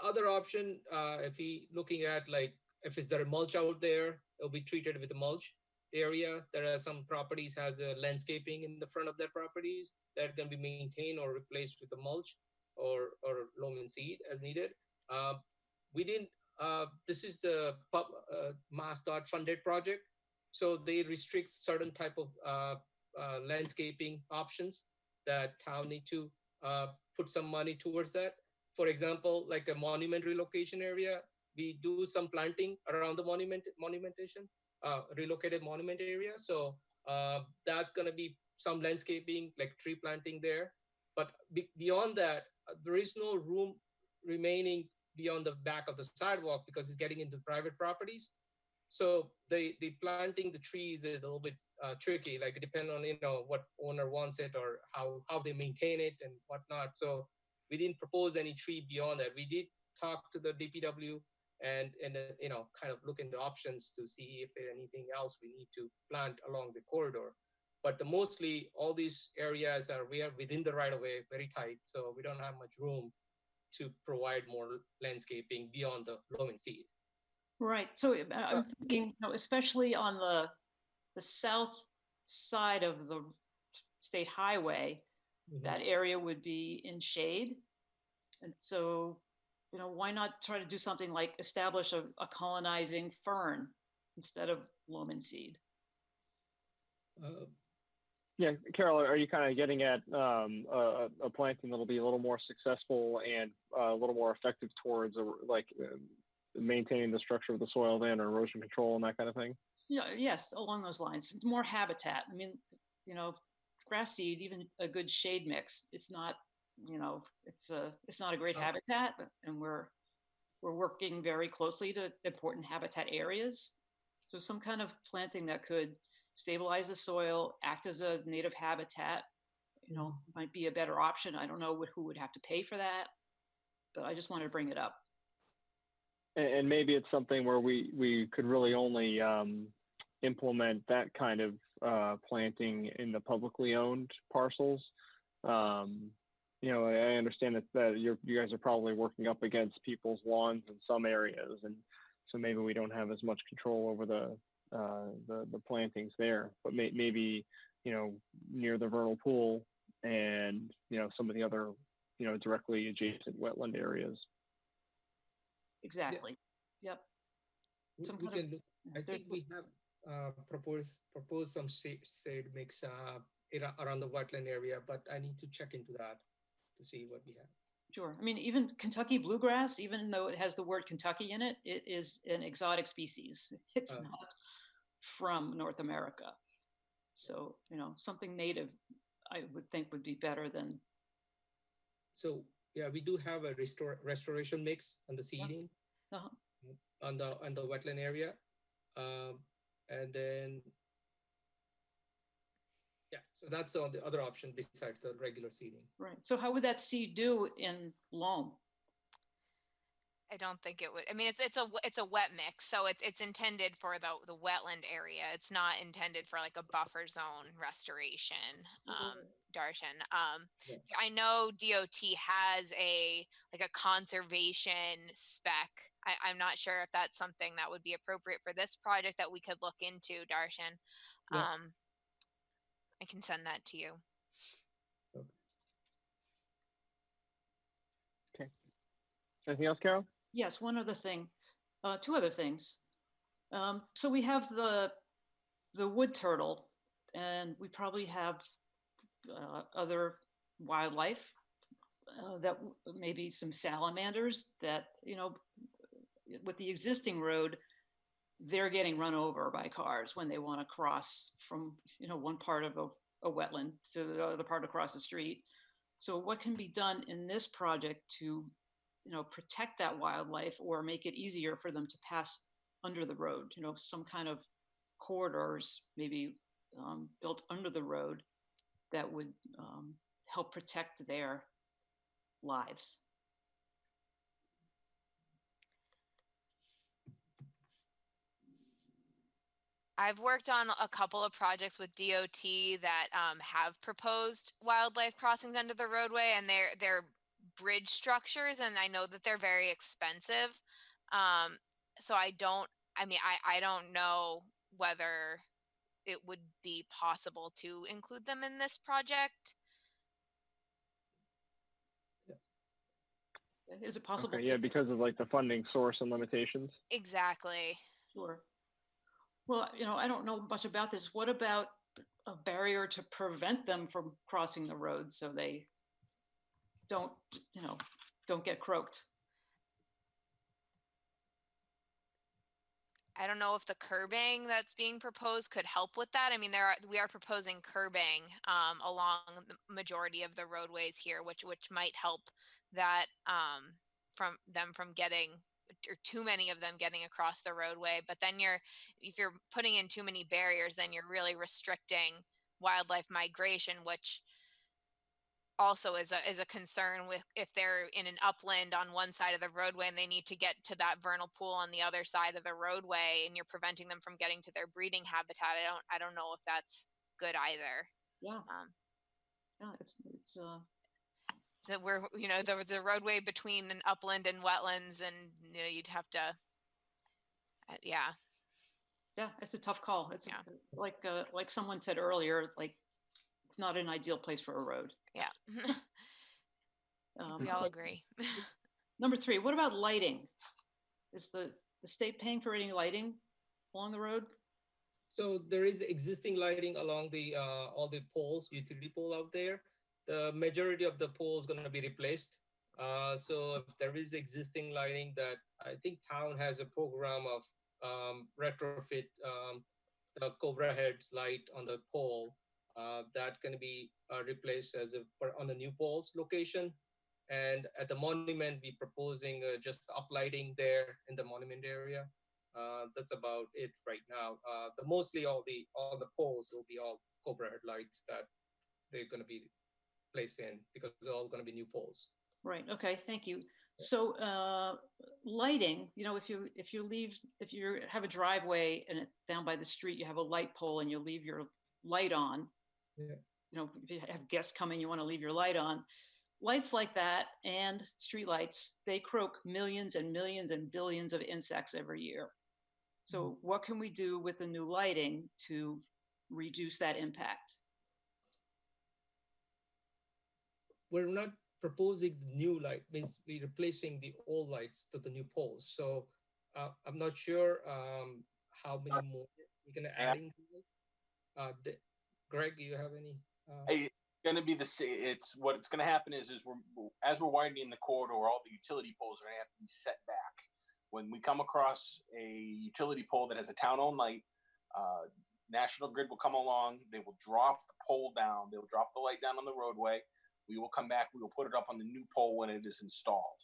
other option, if we looking at like if there a mulch out there, it'll be treated with a mulch area. There are some properties has a landscaping in the front of their properties that can be maintained or replaced with a mulch or loam and seed as needed. We didn't. This is the Mascot funded project, so they restrict certain type of landscaping options that town need to put some money towards that. For example, like a monument relocation area, we do some planting around the monumentation, relocated monument area. So that's going to be some landscaping, like tree planting there. But beyond that, there is no room remaining beyond the back of the sidewalk because it's getting into private properties. So the planting the trees is a little bit tricky, like it depends on, you know, what owner wants it or how they maintain it and whatnot. So we didn't propose any tree beyond that. We did talk to the DPW and you know, kind of look into options to see if there's anything else we need to plant along the corridor. But mostly all these areas we are within the right of way, very tight. So we don't have much room to provide more landscaping beyond the loam and seed. Right. So I'm thinking, you know, especially on the south side of the state highway, that area would be in shade. And so, you know, why not try to do something like establish a colonizing fern instead of loam and seed? Yeah, Carol, are you kind of getting at a planting that'll be a little more successful and a little more effective towards maintaining the structure of the soil then, or erosion control and that kind of thing? Yeah, yes, along those lines. More habitat. I mean, you know, grass seed, even a good shade mix, it's not, you know, it's not a great habitat, and we're working very closely to important habitat areas. So some kind of planting that could stabilize the soil, act as a native habitat, you know, might be a better option. I don't know who would have to pay for that, but I just wanted to bring it up. And maybe it's something where we could really only implement that kind of planting in the publicly owned parcels. You know, I understand that you guys are probably working up against people's lawns in some areas, and so maybe we don't have as much control over the plantings there. But maybe, you know, near the vernal pool and, you know, some of the other, you know, directly adjacent wetland areas. Exactly. Yep. I think we have proposed some shade mix around the wetland area, but I need to check into that to see what we have. Sure. I mean, even Kentucky bluegrass, even though it has the word Kentucky in it, it is an exotic species. It's not from North America. So, you know, something native, I would think would be better than. So yeah, we do have a restoration mix on the seeding on the wetland area, and then yeah, so that's on the other option besides the regular seeding. Right. So how would that seed do in loam? I don't think it would. I mean, it's a wet mix, so it's intended for the wetland area. It's not intended for like a buffer zone restoration. Darshan, I know DOT has a conservation spec I'm not sure if that's something that would be appropriate for this project that we could look into, Darshan. Yeah. I can send that to you. Okay. Anything else, Carol? Yes, one other thing, two other things. So we have the wood turtle, and we probably have other wildlife, that maybe some salamanders that, you know, with the existing road, they're getting run over by cars when they want to cross from, you know, one part of a wetland to the other part across the street. So what can be done in this project to, you know, protect that wildlife or make it easier for them to pass under the road? You know, some kind of corridors maybe built under the road that would help protect their lives. I've worked on a couple of projects with DOT that have proposed wildlife crossings under the roadway, and they're bridge structures, and I know that they're very expensive. So I don't know whether it would be possible to include them in this project. Is it possible? Okay, yeah, because of like the funding source and limitations. Exactly. Sure. Well, you know, I don't know much about this. What about a barrier to prevent them from crossing the road so they don't, you know, don't get croaked? I don't know if the curbing that's being proposed could help with that. I mean, we are proposing curbing along the majority of the roadways here, which might help that from getting, or too many of them getting across the roadway. But then if you're putting in too many barriers, then you're really restricting wildlife migration, which also is a concern with if they're in an upland on one side of the roadway and they need to get to that vernal pool on the other side of the roadway, and you're preventing them from getting to their breeding habitat. I don't know if that's good either. Yeah. Yeah, it's so we're, you know, there was a roadway between an upland and wetlands, and you know, you'd have to yeah, it's a tough call. It's yeah. Like someone said earlier, like it's not an ideal place for a road. Yeah. We all agree. Number 3, what about lighting? Is the state paying for any lighting along the road? So there is existing lighting along the all the poles, utility pole out there. The majority of the poles going to be replaced. So if there is existing lighting, that I think town has a program of retrofit the Cobra heads light on the pole that can be replaced on the new poles location. And at the monument, we proposing just uplighting there in the monument area. That's about it right now. Mostly all the poles will be all Cobra headlights that they're going to be placed in, because they're all going to be new poles. Right. Okay. Thank you. So lighting, you know, if you have a driveway and down by the street, you have a light pole and you leave your light on. Yeah. You know, if you have guests coming, you want to leave your light on. Lights like that and street lights, they croak millions and millions and billions of insects every year. So what can we do with the new lighting to reduce that impact? We're not proposing new light, means we're replacing the old lights to the new poles. So I'm not sure how many more we're going to add in. Greg, do you have any? It's going to be the same. What's going to happen is as we're widening the corridor, all the utility poles are going to have to be set back. When we come across a utility pole that has a town-owned light, National Grid will come along. They will drop the pole down. They will drop the light down on the roadway. We will come back. We will put it up on the new pole when it is installed.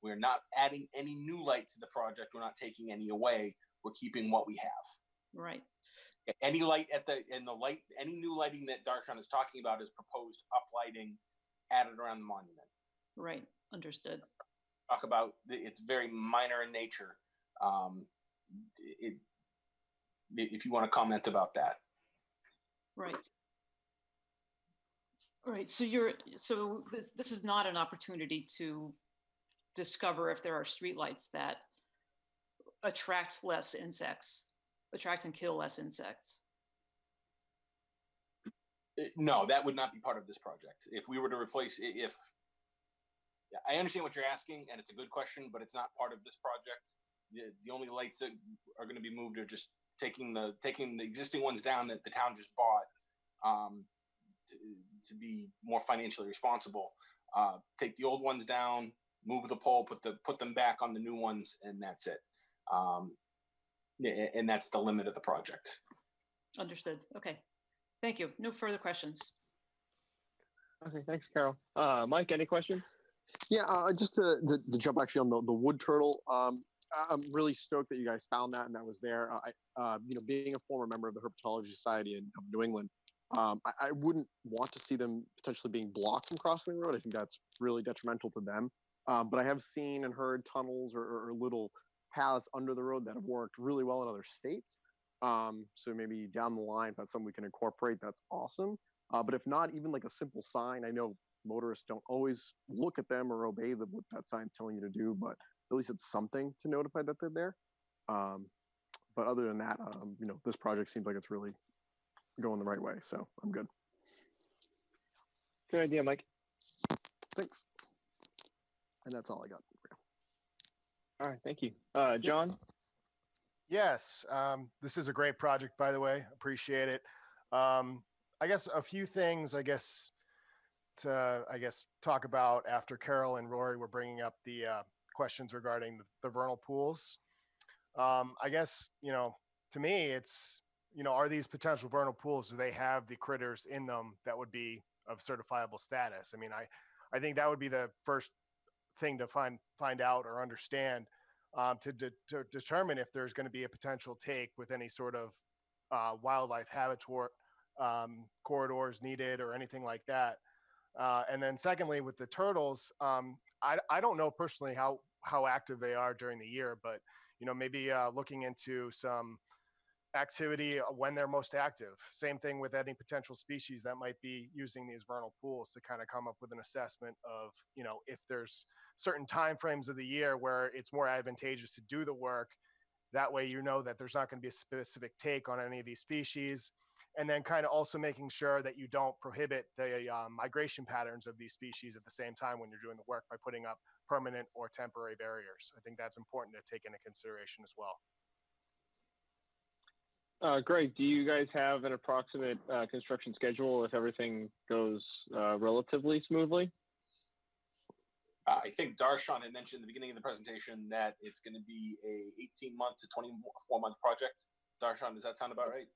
We're not adding any new light to the project. We're not taking any away. We're keeping what we have. Right. Any light any new lighting that Darshan is talking about is proposed uplighting added around the monument. Right. Understood. Talk about it's very minor in nature. If you want to comment about that. Right. All right. So this is not an opportunity to discover if there are streetlights that attract less insects, attract and kill less insects? No, that would not be part of this project. If we were to replace, if yeah, I understand what you're asking, and it's a good question, but it's not part of this project. The only lights that are going to be moved are just taking the existing ones down that the town just bought to be more financially responsible. Take the old ones down, move the pole, put them back on the new ones, and that's it. And that's the limit of the project. Understood. Okay. Thank you. No further questions. Okay, thanks, Carol. Mike, any questions? Yeah, just to jump actually on the wood turtle. I'm really stoked that you guys found that and that was there. Being a former member of the Herpetology Society of New England, I wouldn't want to see them potentially being blocked from crossing the road. I think that's really detrimental to them. But I have seen and heard tunnels or little paths under the road that have worked really well in other states. So maybe down the line, if that's something we can incorporate, that's awesome. But if not, even like a simple sign, I know motorists don't always look at them or obey what that sign's telling you to do, but at least it's something to notify that they're there. But other than that, this project seems like it's really going the right way, so I'm good. Good idea, Mike. Thanks. And that's all I got. All right, thank you. John? Yes, this is a great project, by the way. Appreciate it. I guess a few things, to talk about after Carol and Rory were bringing up the questions regarding the vernal pools. I guess, to me, it's, are these potential vernal pools, do they have the critters in them that would be of certifiable status? I mean, I think that would be the first thing to find out or understand to determine if there's going to be a potential take with any sort of wildlife habitat corridors needed or anything like that. And then secondly, with the turtles, I don't know personally how active they are during the year, but maybe looking into some activity when they're most active. Same thing with any potential species that might be using these vernal pools to kind of come up with an assessment of, if there's certain time frames of the year where it's more advantageous to do the work. That way, that there's not going to be a specific take on any of these species. And then kind of also making sure that you don't prohibit the migration patterns of these species at the same time when you're doing the work by putting up permanent or temporary barriers. I think that's important to take into consideration as well. Greg, do you guys have an approximate construction schedule if everything goes relatively smoothly? I think Darshan had mentioned at the beginning of the presentation that it's going to be a 18-month to 24-month project. Darshan, does that sound about right?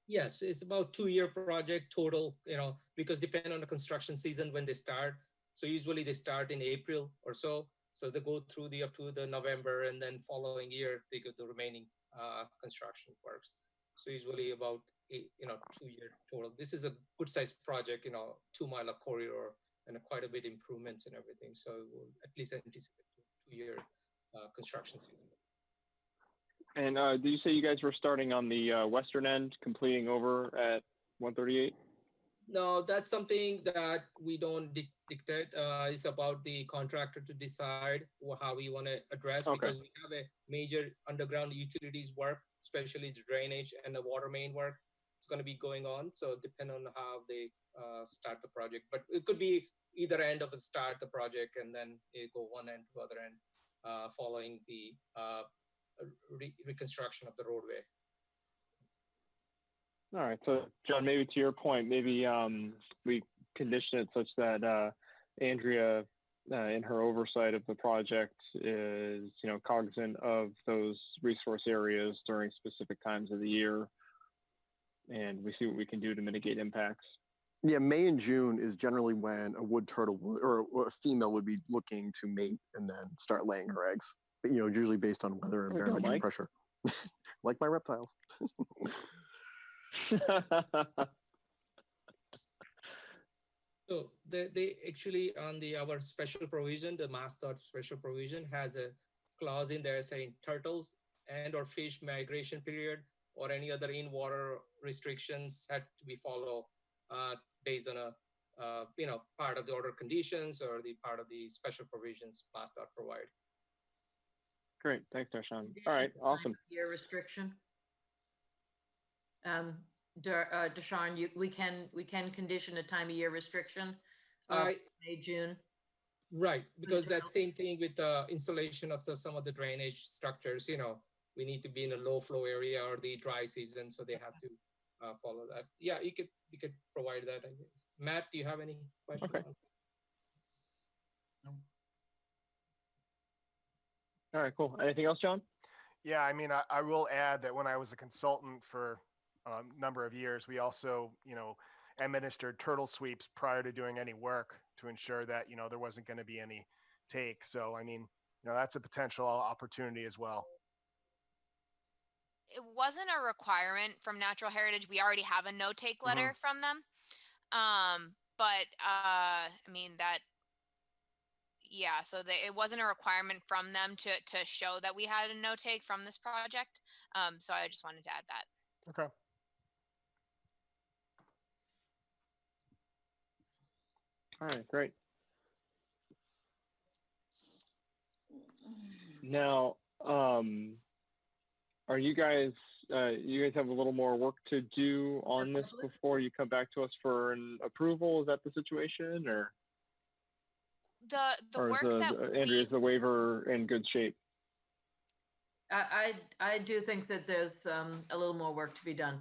Yes, it's about 2-year project total, because depending on the construction season when they start. So usually they start in April or so. So they go through up to the November, and then following year, they go the remaining construction works. So usually about 2-year total. This is a good sized project, 2-mile corridor and quite a bit improvements and everything. So we'll at least anticipate 2-year construction season. And did you say you guys were starting on the western end, completing over at 138? No, that's something that we don't dictate. It's about the contractor to decide how we want to address, Okay. Because we have a major underground utilities work, especially the drainage and the water main work. It's going to be going on. So depend on how they start the project. But it could be either end of it, start the project and then it go one end to other end following the reconstruction of the roadway. All right. So, John, maybe to your point, maybe we condition it such that Andrea, in her oversight of the project, is cognizant of those resource areas during specific times of the year, and we see what we can do to mitigate impacts. Yeah, May and June is generally when a wood turtle or a female would be looking to mate and then start laying her eggs. Usually based on weather and barometric pressure, like my reptiles. So they actually on our special provision, the Mascot special provision has a clause in there saying turtles and or fish migration period or any other in-water restrictions had to be followed based on a part of the order conditions or the part of the special provisions Mascot provide. Great. Thanks, Darshan. All right. Awesome. Year restriction. Darshan, we can condition a time of year restriction. May, June. Right, because that same thing with the installation of some of the drainage structures, we need to be in a low flow area or the dry season, so they have to follow that. Yeah, you could provide that, I guess. Matt, do you have any questions? Okay. All right, cool. Anything else, John? Yeah, I mean, I will add that when I was a consultant for a number of years, we also, administered turtle sweeps prior to doing any work to ensure that, there wasn't going to be any take. So, I mean, that's a potential opportunity as well. It wasn't a requirement from Natural Heritage. We already have a no-take letter from them. I mean, so it wasn't a requirement from them to show that we had a no-take from this project. So I just wanted to add that. Okay. All right, great. Now, are you guys have a little more work to do on this before you come back to us for an approval? Is that the situation, or the work that Andrea, is the waiver in good shape? I do think that there's a little more work to be done.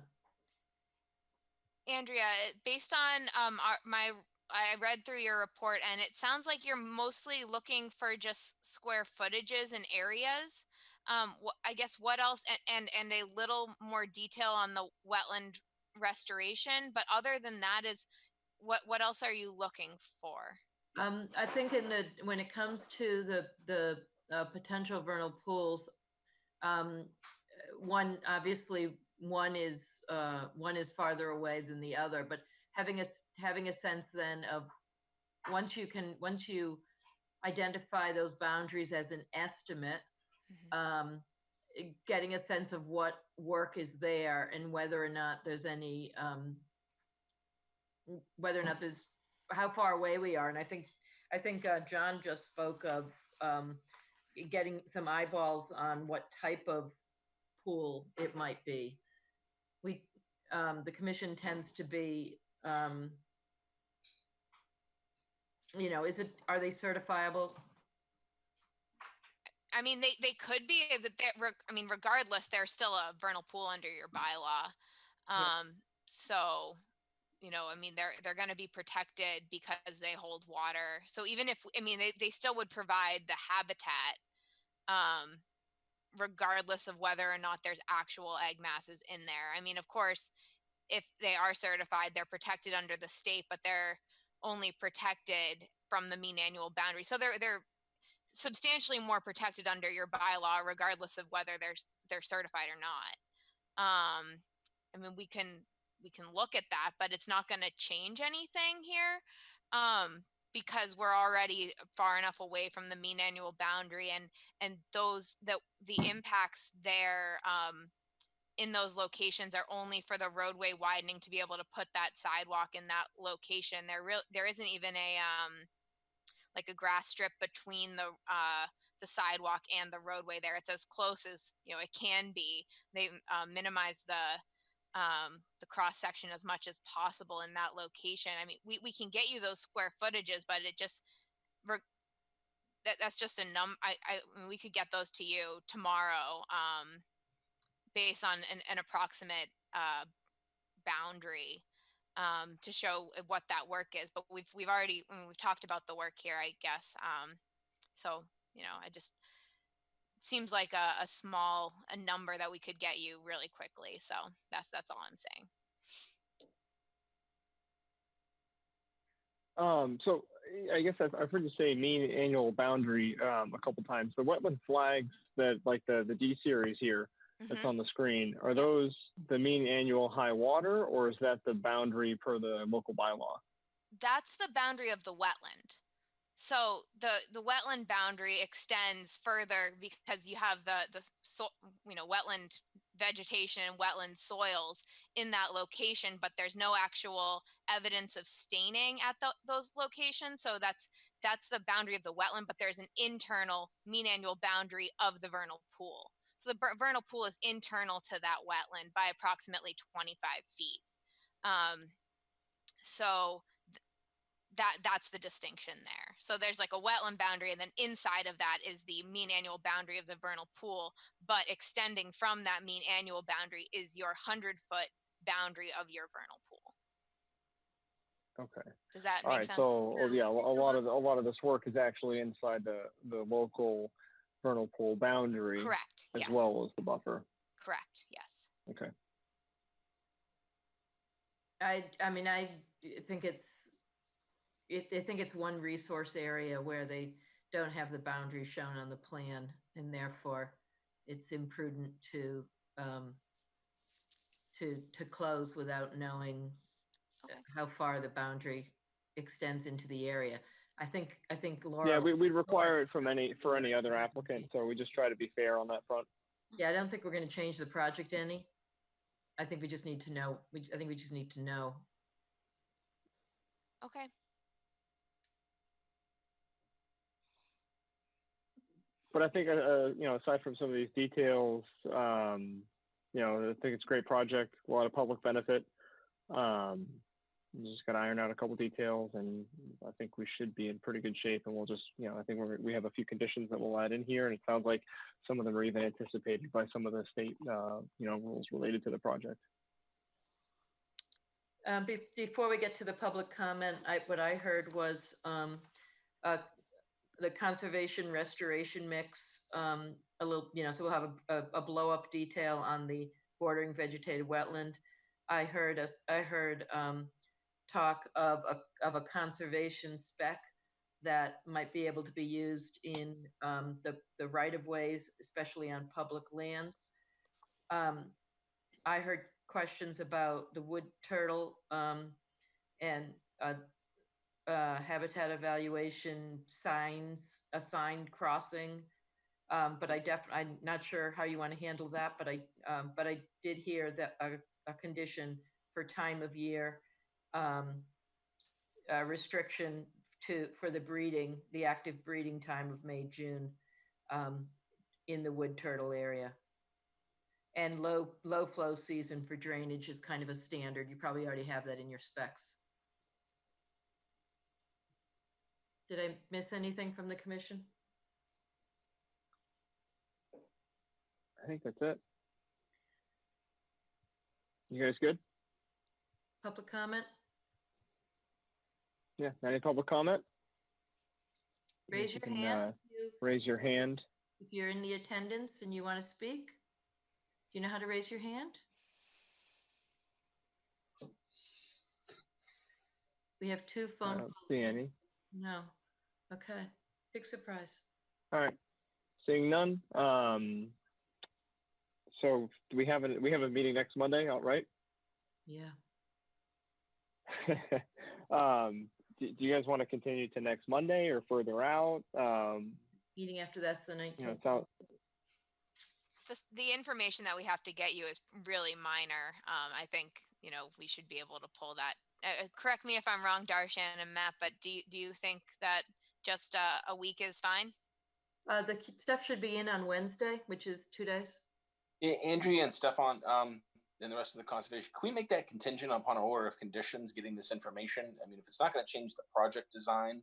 Andrea, based on I read through your report, and it sounds like you're mostly looking for just square footages and areas. I guess what else, and a little more detail on the wetland restoration. But other than that, is what else are you looking for? I think when it comes to the potential vernal pools, one is farther away than the other, but having a sense then of once you identify those boundaries as an estimate, getting a sense of what work is there and whether or not there's any how far away we are. And I think John just spoke of getting some eyeballs on what type of pool it might be. The commission tends to be, are they certifiable? I mean, they could be, I mean, regardless, they're still a vernal pool under your bylaw. So, I mean, they're going to be protected because they hold water. So even if, I mean, they still would provide the habitat, regardless of whether or not there's actual egg masses in there. I mean, of course, if they are certified, they're protected under the state, but they're only protected from the mean annual boundary. So they're substantially more protected under your bylaw, regardless of whether they're certified or not. I mean, we can look at that, but it's not going to change anything here, because we're already far enough away from the mean annual boundary, and the impacts there in those locations are only for the roadway widening to be able to put that sidewalk in that location. There isn't even like a grass strip between the sidewalk and the roadway there. It's as close as it can be. They minimize the cross section as much as possible in that location. I mean, we can get you those square footages, but it just that's just a I mean, we could get those to you tomorrow, based on an approximate boundary, to show what that work is. But we've already, I mean, we've talked about the work here, I guess. So I just seems like a number that we could get you really quickly. So that's all I'm saying. So I guess I've heard you say mean annual boundary a couple times. The wetland flags that, like the D series here that's on the screen, are those the mean annual high water, or is that the boundary per the local bylaw? That's the boundary of the wetland. So the wetland boundary extends further because you have the wetland vegetation and wetland soils in that location, but there's no actual evidence of staining at those locations. So that's that's the boundary of the wetland, but there's an internal mean annual boundary of the vernal pool. So the vernal pool is internal to that wetland by approximately 25 feet. So that's the distinction there. So there's like a wetland boundary, and then inside of that is the mean annual boundary of the vernal pool, but extending from that mean annual boundary is your 100-foot boundary of your vernal pool. Okay. Does that All make right. sense? So yeah, a lot of this work is actually inside the local vernal pool boundary, Correct. as Yes. well as the buffer. Correct. Yes. Okay. I mean, I think it's one resource area where they don't have the boundary shown on the plan, and therefore it's imprudent to close without knowing how far the boundary extends into the area. I think Laura. Yeah, we'd require it for any other applicant, so we just try to be fair on that front. Yeah, I don't think we're going to change the project any. I think we just need to know. I think we just need to know. Okay. But I think, aside from some of these details, I think it's a great project, a lot of public benefit. We just got to iron out a couple details, and I think we should be in pretty good shape. And we'll just, I think we have a few conditions that we'll add in here, and it sounds like some of them are even anticipated by some of the state, rules related to the project. Before we get to the public comment, what I heard was the conservation restoration mix, a little, so we'll have a blow up detail on the bordering vegetated wetland. I heard talk of a conservation spec that might be able to be used in the right of ways, especially on public lands. I heard questions about the wood turtle and habitat evaluation signs, assigned crossing. But I'm not sure how you want to handle that, but I did hear that a condition for time of year restriction for the active breeding time of May, June in the wood turtle area. And low flow season for drainage is kind of a standard. You probably already have that in your specs. Did I miss anything from the commission? I think that's it. You guys good? Public comment? Yeah, any public comment? Raise your hand. Raise your hand. If you're in the attendance and you want to speak. Do you know how to raise your hand? We have 2 phone calls. I don't see any. No. Okay. Big surprise. All right. Seeing none. So do we have a meeting next Monday, all right? Yeah. Do you guys want to continue to next Monday or further out? Meeting after that's the 19th. The information that we have to get you is really minor. I think, we should be able to pull that. Correct me if I'm wrong, Darshan and Matt, but do you think that just a week is fine? The stuff should be in on Wednesday, which is 2 days. Andrea and Stefan, and the rest of the conservation, can we make that contingent upon an order of conditions getting this information? I mean, if it's not going to change the project design,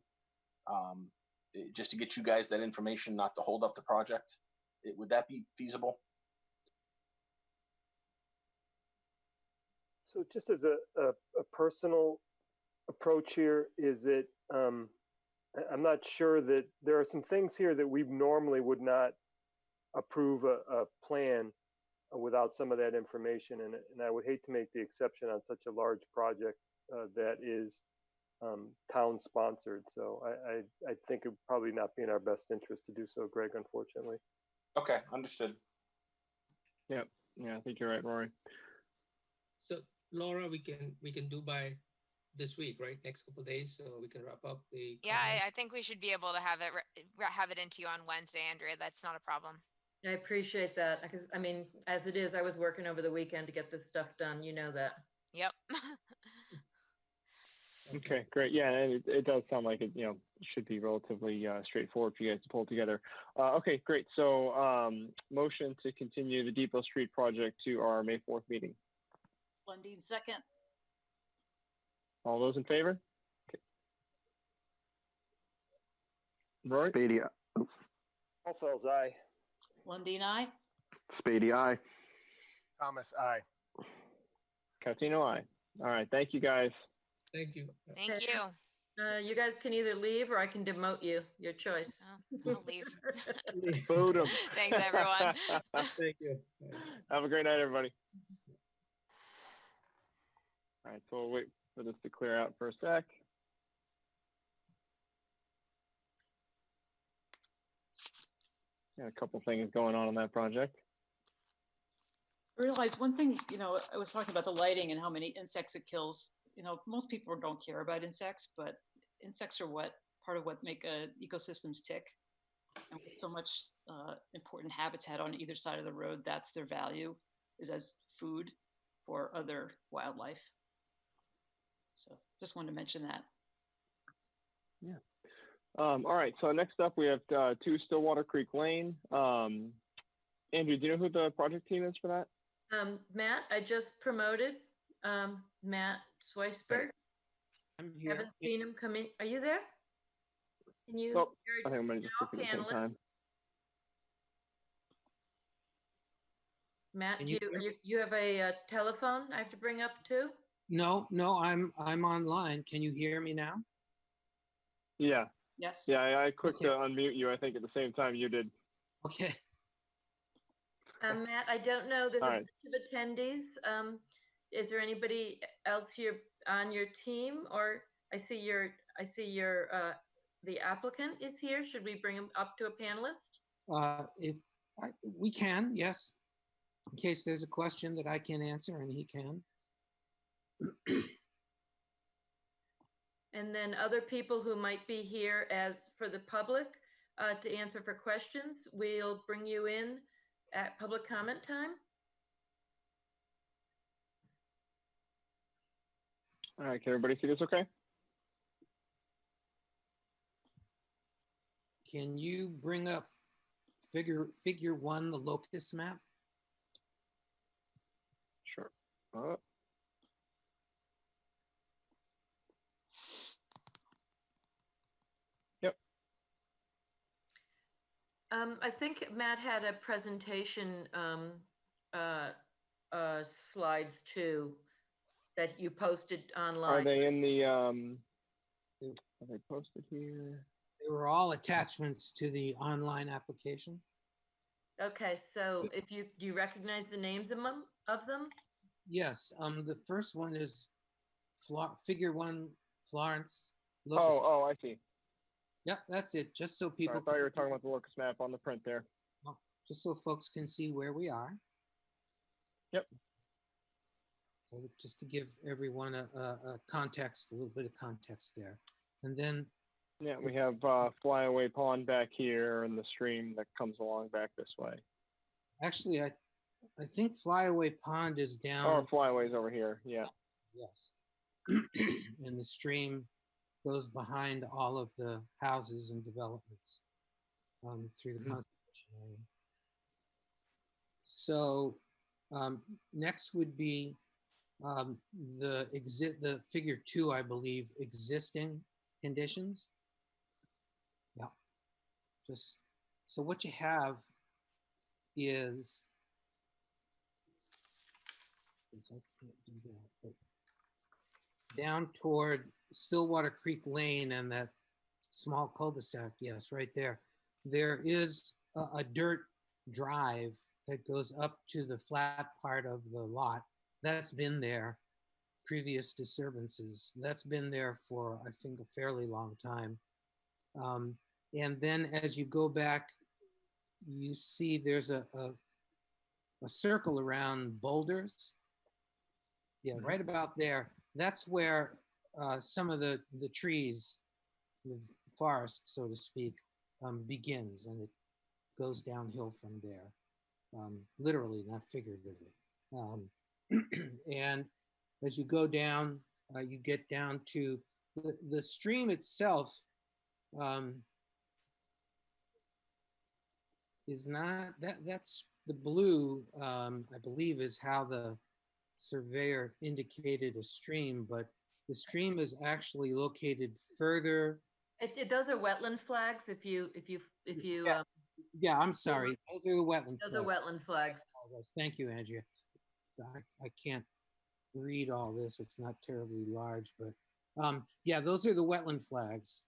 just to get you guys that information, not to hold up the project, would that be feasible? So just as a personal approach here, is it, I'm not sure that there are some things here that we normally would not approve a plan without some of that information. And I would hate to make the exception on such a large project that is town sponsored. So I think it would probably not be in our best interest to do so, Greg, unfortunately. Okay, understood. Yeah, I think you're right, Rory. So Laura, we can do by this week, right? Next couple of days, so we can wrap up the. Yeah, I think we should be able to have it into you on Wednesday, Andrea. That's not a problem. I appreciate that because I mean, as it is, I was working over the weekend to get this stuff done. You know that. Yep. Okay, great. Yeah, and it does sound like it, should be relatively straightforward for you guys to pull together. Okay, great. So motion to continue the Depot Street project to our May 4th meeting. Lundin, second. All those in favor? Okay. Rory? Spady, Hallfeld's aye. Lundin, aye. Spady, aye. Thomas, aye. Catino, aye. All right, thank you guys. Thank you. Thank Okay. you. You guys can either leave or I can demote you. Your choice. Oh, I'll leave. Boot 'em. Thanks, everyone. Thank you. Have a great night, everybody. All right, so we'll wait for this to clear out for a sec. Got a couple things going on that project. I realized one thing, I was talking about the lighting and how many insects it kills. Most people don't care about insects, but insects are part of what make ecosystems tick. And with so much important habitat on either side of the road, that's their value, is as food for other wildlife. So just wanted to mention that. Yeah. All right, so next up we have 2 Stillwater Creek Lane. Andrew, do you know who the project team is for that? Matt, I just promoted Matt Sweisberg. I'm here. Haven't seen him come in. Are you there? Can you? Oh, I think I'm going to just click at the same panelist. time. Matt, Can do you have a telephone I have to bring up too? No, I'm online. Can you hear me now? Yeah. Yes. Yeah, I clicked Okay. to unmute you, I think, at the same time you did. Okay. Matt, I don't know. There's All a right. bunch of attendees. Is there anybody else here on your team? Or I see the applicant is here. Should we bring him up to a panelist? We can, yes. In case there's a question that I can answer, and he can. And then other people who might be here as for the public to answer for questions, we'll bring you in at public comment time. All right, can everybody see this okay? Can you bring up figure 1, the locus map? Sure. Yep. I think Matt had a presentation slides too that you posted online. Are they in the, are they posted here? They were all attachments to the online application. Okay, so do you recognize the names of them? Yes, the first one is figure 1, Florence. Locus. Oh, I see. Yep, that's it. Just so Sorry, people. I thought you were talking about the locus map on the print there. Just so folks can see where we are. Yep. So just to give everyone a context, a little bit of context there. And then. Yeah, we have Flyaway Pond back here and the stream that comes along back this way. Actually, I think Flyaway Pond is down. Oh, Flyaway's over here, yeah. Yes. And the stream goes behind all of the houses and developments through the conservation area. So next would be the figure 2, I believe, existing conditions. Yeah. Just so what you have is. I can't do that. But down toward Stillwater Creek Lane and that small cul-de-sac, yes, right there. There is a dirt drive that goes up to the flat part of the lot. That's been there, previous disturbances. That's been there for, I think, a fairly long time. And then as you go back, you see there's a circle around boulders. Yeah, right about there. That's where some of the trees, the forest, so to speak, begins, and it goes downhill from there. Literally, not figuratively. And as you go down, you get down to the stream itself is not, that's the blue, I believe is how the surveyor indicated a stream, but the stream is actually located further. Those are wetland flags. If you, Yeah. Yeah, I'm sorry. Those are the wetland those flags. are wetland flags. Thank you, Andrea. I can't read all this. It's not terribly large, but yeah, those are the wetland flags.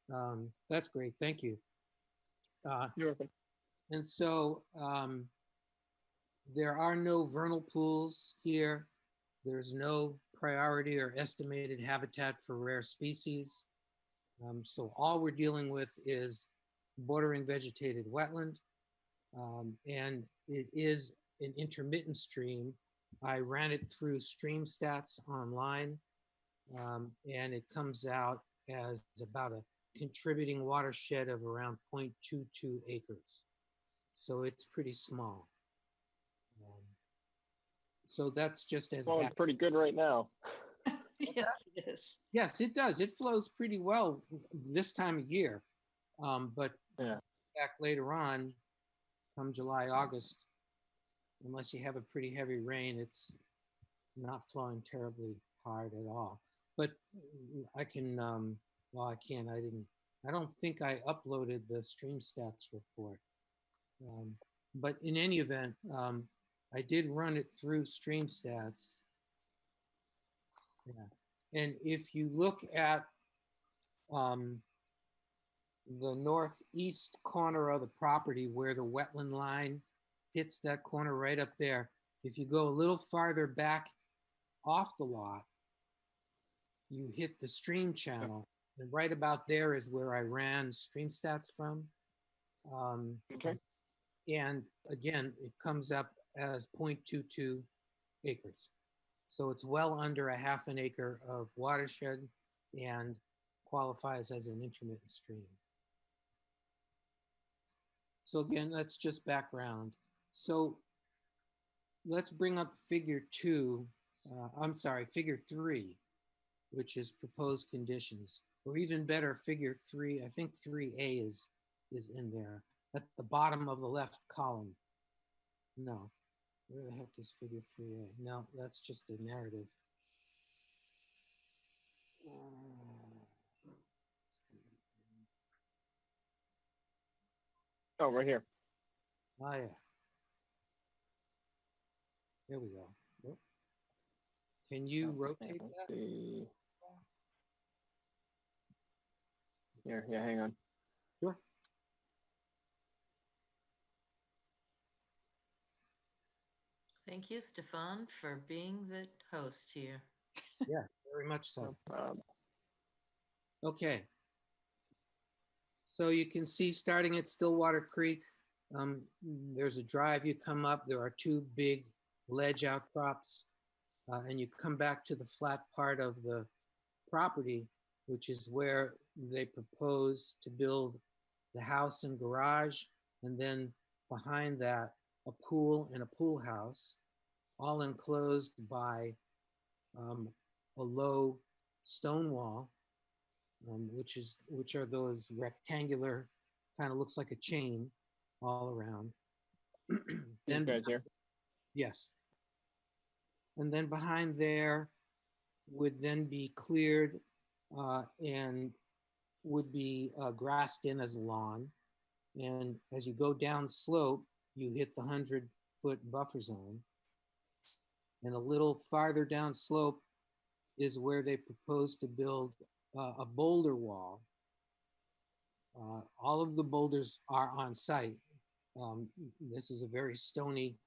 That's great. Thank you. You're welcome. And so there are no vernal pools here. There's no priority or estimated habitat for rare species. So all we're dealing with is bordering vegetated wetland. And it is an intermittent stream. I ran it through Stream Stats online, and it comes out as about a contributing watershed of around 0.22 acres. So it's pretty small. So that's just as Well, it's pretty good right now. Yeah, it is. Yes, it does. It flows pretty well this time of year. But Yeah. back later on, come July, August, unless you have a pretty heavy rain, it's not flowing terribly hard at all. But I can, well, I don't think I uploaded the Stream Stats report. But in any event, I did run it through Stream Stats. Yeah. And if you look at the northeast corner of the property where the wetland line hits that corner right up there, if you go a little farther back off the lot, you hit the stream channel. And right about there is where I ran Stream Stats from. Okay. And again, it comes up as 0.22 acres. So it's well under a half an acre of watershed and qualifies as an intermittent stream. So again, that's just background. So let's bring up figure three, which is proposed conditions, or even better, figure 3. I think 3A is in there at the bottom of the left column. No, where the heck is figure 3A? No, that's just a narrative. Oh, right here. Oh yeah. There we go. Whoop. Can you rotate that? Here, yeah, hang on. Sure. Thank you, Stefan, for being the host here. Yeah, very much so. No problem. Okay. So you can see starting at Stillwater Creek, there's a drive you come up. There are 2 big ledge outcrops, and you come back to the flat part of the property, which is where they propose to build the house and garage, and then behind that, a pool and a pool house, all enclosed by a low stone wall, which are those rectangular, kind of looks like a chain all around. These guys here. Yes. And then behind there would then be cleared and would be grassed in as a lawn. And as you go down slope, you hit the 100-foot buffer zone. And a little farther down slope is where they propose to build a boulder wall. All of the boulders are on site. This is a very stony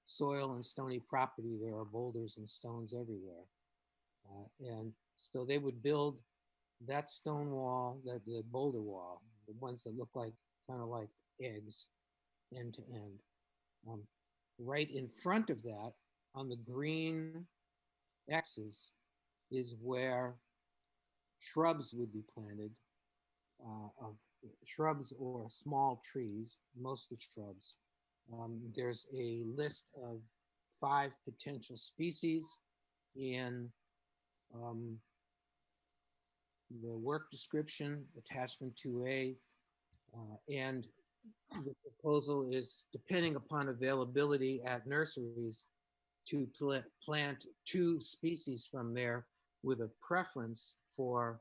soil and stony property. There are boulders and stones everywhere. And so they would build that stone wall, the boulder wall, the ones that look like kind of like eggs, end to end. Right in front of that, on the green X's, is where shrubs would be planted, of shrubs or small trees, mostly shrubs. There's a list of 5 potential species in the work description, attachment 2A, and the proposal is, depending upon availability at nurseries, to plant 2 species from there with a preference for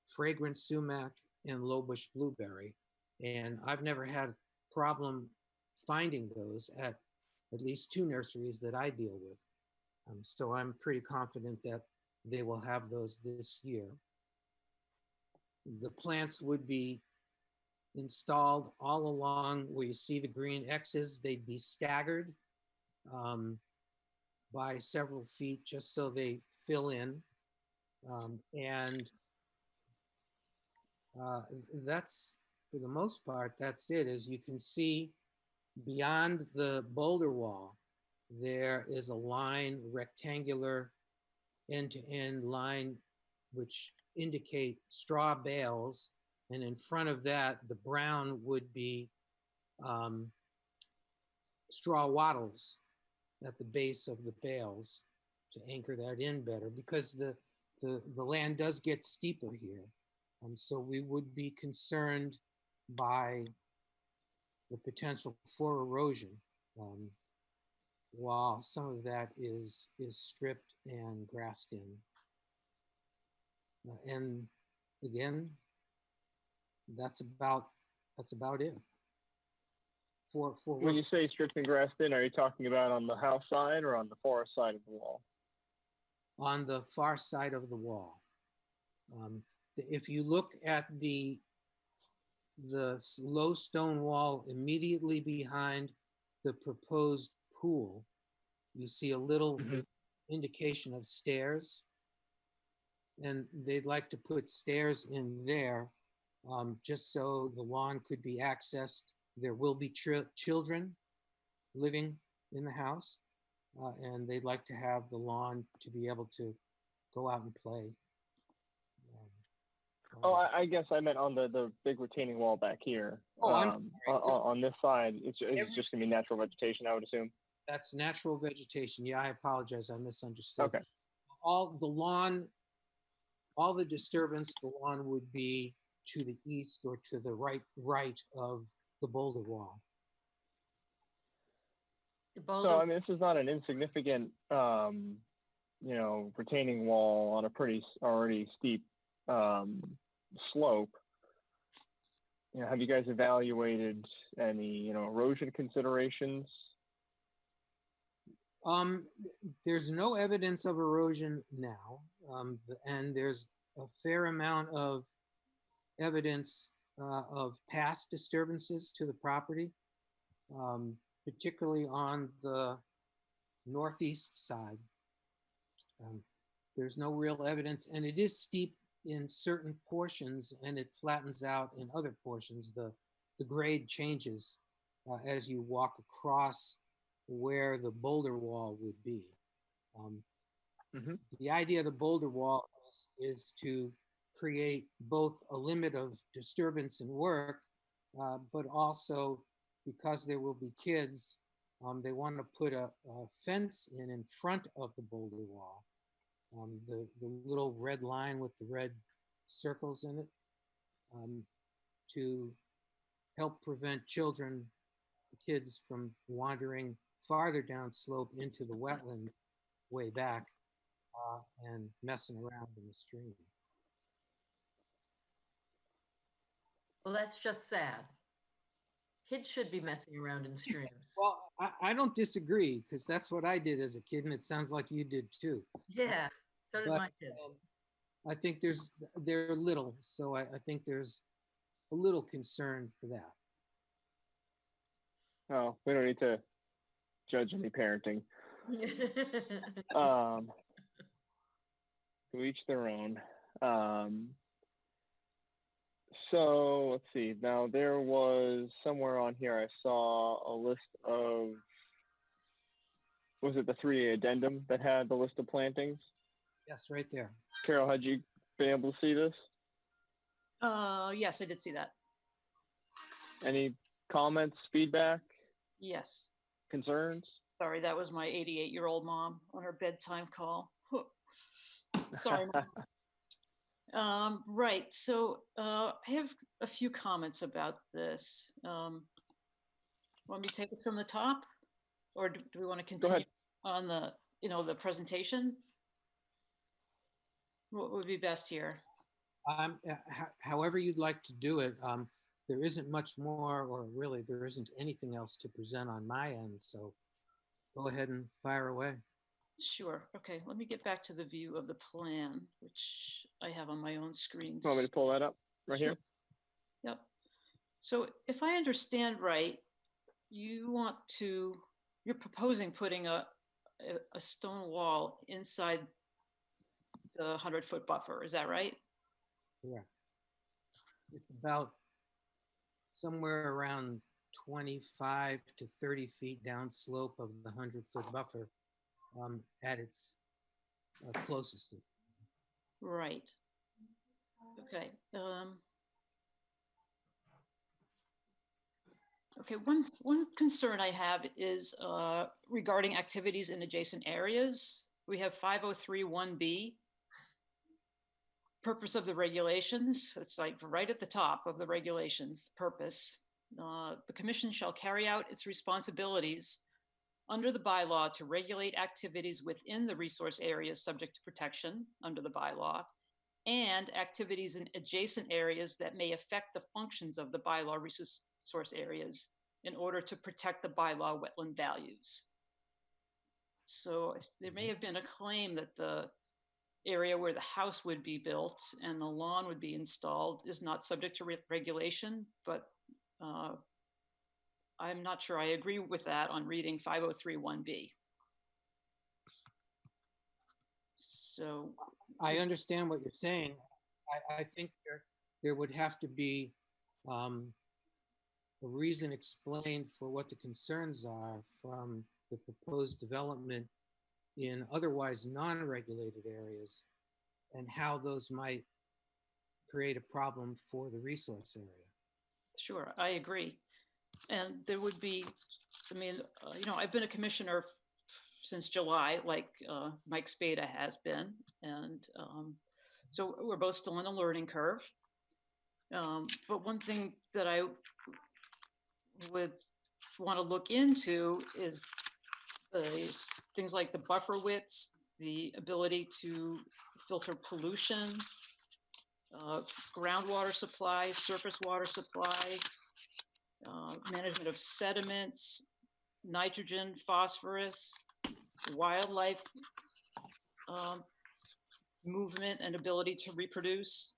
fragrant sumac and lowbush blueberry. And I've never had a problem finding those at least 2 nurseries that I deal with. So I'm pretty confident that they will have those this year. The plants would be installed all along where you see the green X's. They'd be staggered by several feet just so they fill in. That's, for the most part, that's it. As you can see, beyond the boulder wall, there is a line, rectangular end-to-end line, which indicate straw bales. And in front of that, the brown would be straw wattles at the base of the bales to anchor that in better, because the land does get steeper here. So we would be concerned by the potential for erosion, while some of that is stripped and grassed in. And again, that's about it. For when you say stripped and grassed in, are you talking about on the house side or on the forest side of the wall? On the far side of the wall. If you look at the low stone wall immediately behind the proposed pool, you see a little indication of stairs. And they'd like to put stairs in there just so the lawn could be accessed. There will be children living in the house, and they'd like to have the lawn to be able to go out and play. Oh, I guess I meant on the big retaining wall back here. Oh, on this side, it's just gonna be natural vegetation, I would assume. That's natural vegetation. Yeah, I apologize. I misunderstood. Okay. All the lawn, all the disturbance, the lawn would be to the east or to the right of the boulder wall. So, I mean, this is not an insignificant, retaining wall on a pretty already steep slope. Have you guys evaluated any, erosion considerations? There's no evidence of erosion now, and there's a fair amount of evidence of past disturbances to the property, particularly on the northeast side. There's no real evidence, and it is steep in certain portions and it flattens out in other portions. The grade changes as you walk across where the boulder wall would be. The idea of the boulder wall is to create both a limit of disturbance and work, but also, because there will be kids, they want to put a fence in front of the boulder wall. The little red line with the red circles in it, to help prevent kids from wandering farther down slope into the wetland way back and messing around in the stream. Well, that's just sad. Kids should be messing around in streams. Well, I don't disagree, because that's what I did as a kid, and it sounds like you did too. Yeah, so did my kids. I think they're little, so I think there's a little concern for that. Oh, we don't need to judge any parenting. To each their own. So let's see. Now there was somewhere on here I saw a list of, was it the 3A addendum that had the list of plantings? Yes, right there. Carol, had you been able to see this? Yes, I did see that. Any comments, feedback, Yes. concerns? Sorry, that was my 88-year-old mom on her bedtime call. Sorry, Mom. Right. So I have a few comments about this. Want me to take it from the top, or do we want to continue ahead. on the, the presentation? What would be best here? However you'd like to do it. There isn't much more, or really there isn't anything else to present on my end. So go ahead and fire away. Sure. Okay. Let me get back to the view of the plan, which I have on my own screen. Want me to pull that up right here? Yep. So if I understand right, you're proposing putting a stone wall inside the 100-foot buffer. Is that right? Yeah. It's about somewhere around 25 to 30 feet down slope of the 100-foot buffer at its closest. Right. Okay. Okay, one concern I have is regarding activities in adjacent areas. We have 5031B, purpose of the regulations. It's like right at the top of the regulations, the purpose. The commission shall carry out its responsibilities under the bylaw to regulate activities within the resource areas subject to protection under the bylaw, and activities in adjacent areas that may affect the functions of the bylaw resource areas in order to protect the bylaw wetland values. So there may have been a claim that the area where the house would be built and the lawn would be installed is not subject to regulation, but I'm not sure I agree with that on reading 5031B. So I understand what you're saying. I think there would have to be a reason explained for what the concerns are from the proposed development in otherwise non-regulated areas and how those might create a problem for the resource area. Sure, I agree. And there would be, I mean, I've been a commissioner since July, like Mike Spada has been. And so we're both still on a learning curve. But one thing that I would want to look into is things like the buffer widths, the ability to filter pollution, groundwater supply, surface water supply, management of sediments, nitrogen, phosphorus, wildlife movement and ability to reproduce,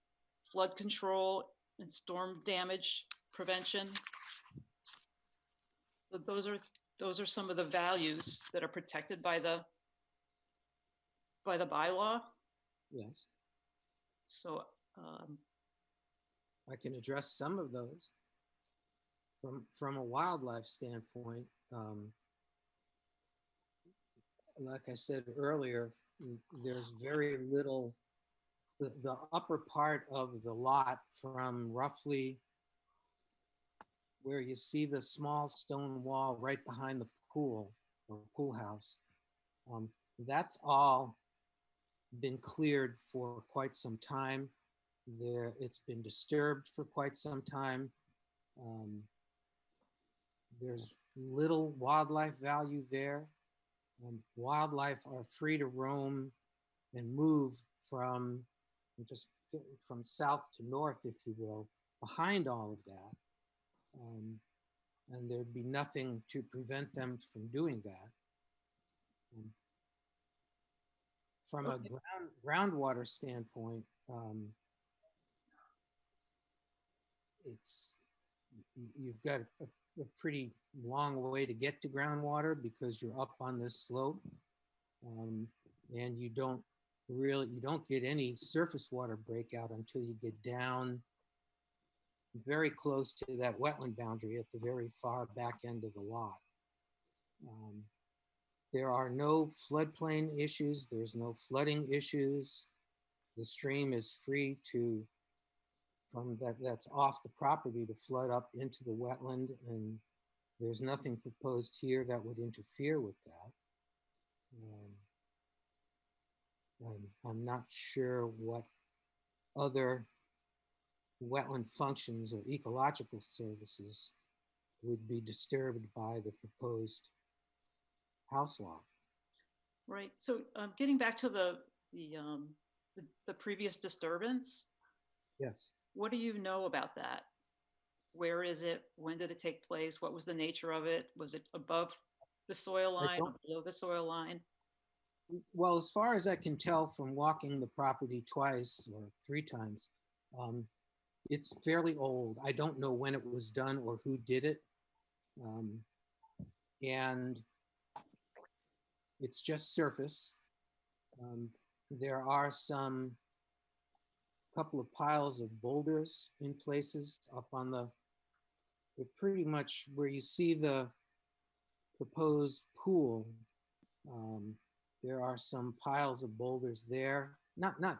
flood control and storm damage prevention. So those are some of the values that are protected by the bylaw. Yes. So I can address some of those. From a wildlife standpoint, like I said earlier, there's very little, the upper part of the lot from roughly where you see the small stone wall right behind the pool or pool house, that's all been cleared for quite some time. It's been disturbed for quite some time. There's little wildlife value there. Wildlife are free to roam and move from south to north, if you will, behind all of that. And there'd be nothing to prevent them from doing that. From a groundwater standpoint, you've got a pretty long way to get to groundwater because you're up on this slope, and you don't get any surface water breakout until you get down very close to that wetland boundary at the very far back end of the lot. There are no floodplain issues. There's no flooding issues. The stream is free that's off the property to flood up into the wetland, and there's nothing proposed here that would interfere with that. I'm not sure what other wetland functions or ecological services would be disturbed by the proposed house lot. Right. So getting back to the previous disturbance, Yes. what do you know about that? Where is it? When did it take place? What was the nature of it? Was it above the soil line or below the soil line? Well, as far as I can tell from walking the property twice or 3 times, it's fairly old. I don't know when it was done or who did it. And it's just surface. There are some couple of piles of boulders in places up on they're pretty much where you see the proposed pool. There are some piles of boulders there. They're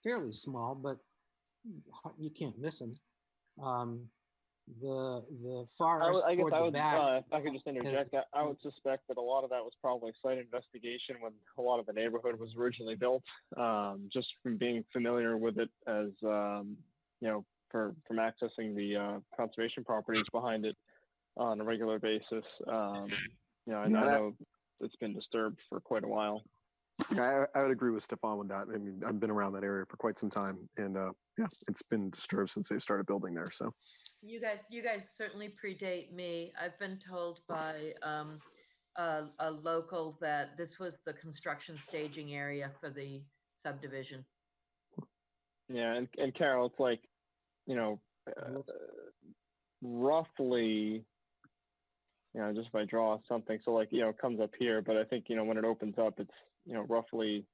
fairly small, but you can't miss them. The forest I guess toward I the would, back. if I could just interject that, I would suspect that a lot of that was probably site investigation when a lot of the neighborhood was originally built, just from being familiar with it as, you know, from accessing the conservation properties behind it on a regular basis. You know, I know it's been disturbed for quite a while. Yeah, I would agree with Stefan with that. I mean, I've been around that area for quite some time, and yeah, it's been disturbed since they started building there. So, You guys certainly predate me. I've been told by a local that this was the construction staging area for the subdivision. Yeah, and Carol, it's like, you know, roughly, you know, just if I draw something, so like, you know, it comes up here, but I think, you know, when it opens up, it's, you know, roughly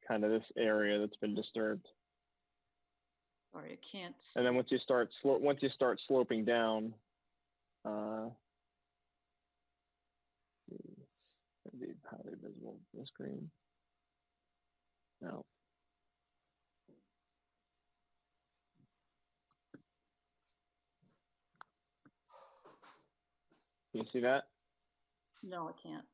kind of this area that's been disturbed. Sorry, I can't. And then once you start sloping down, it'd be highly visible on the screen. No. Can you see that? No, I can't.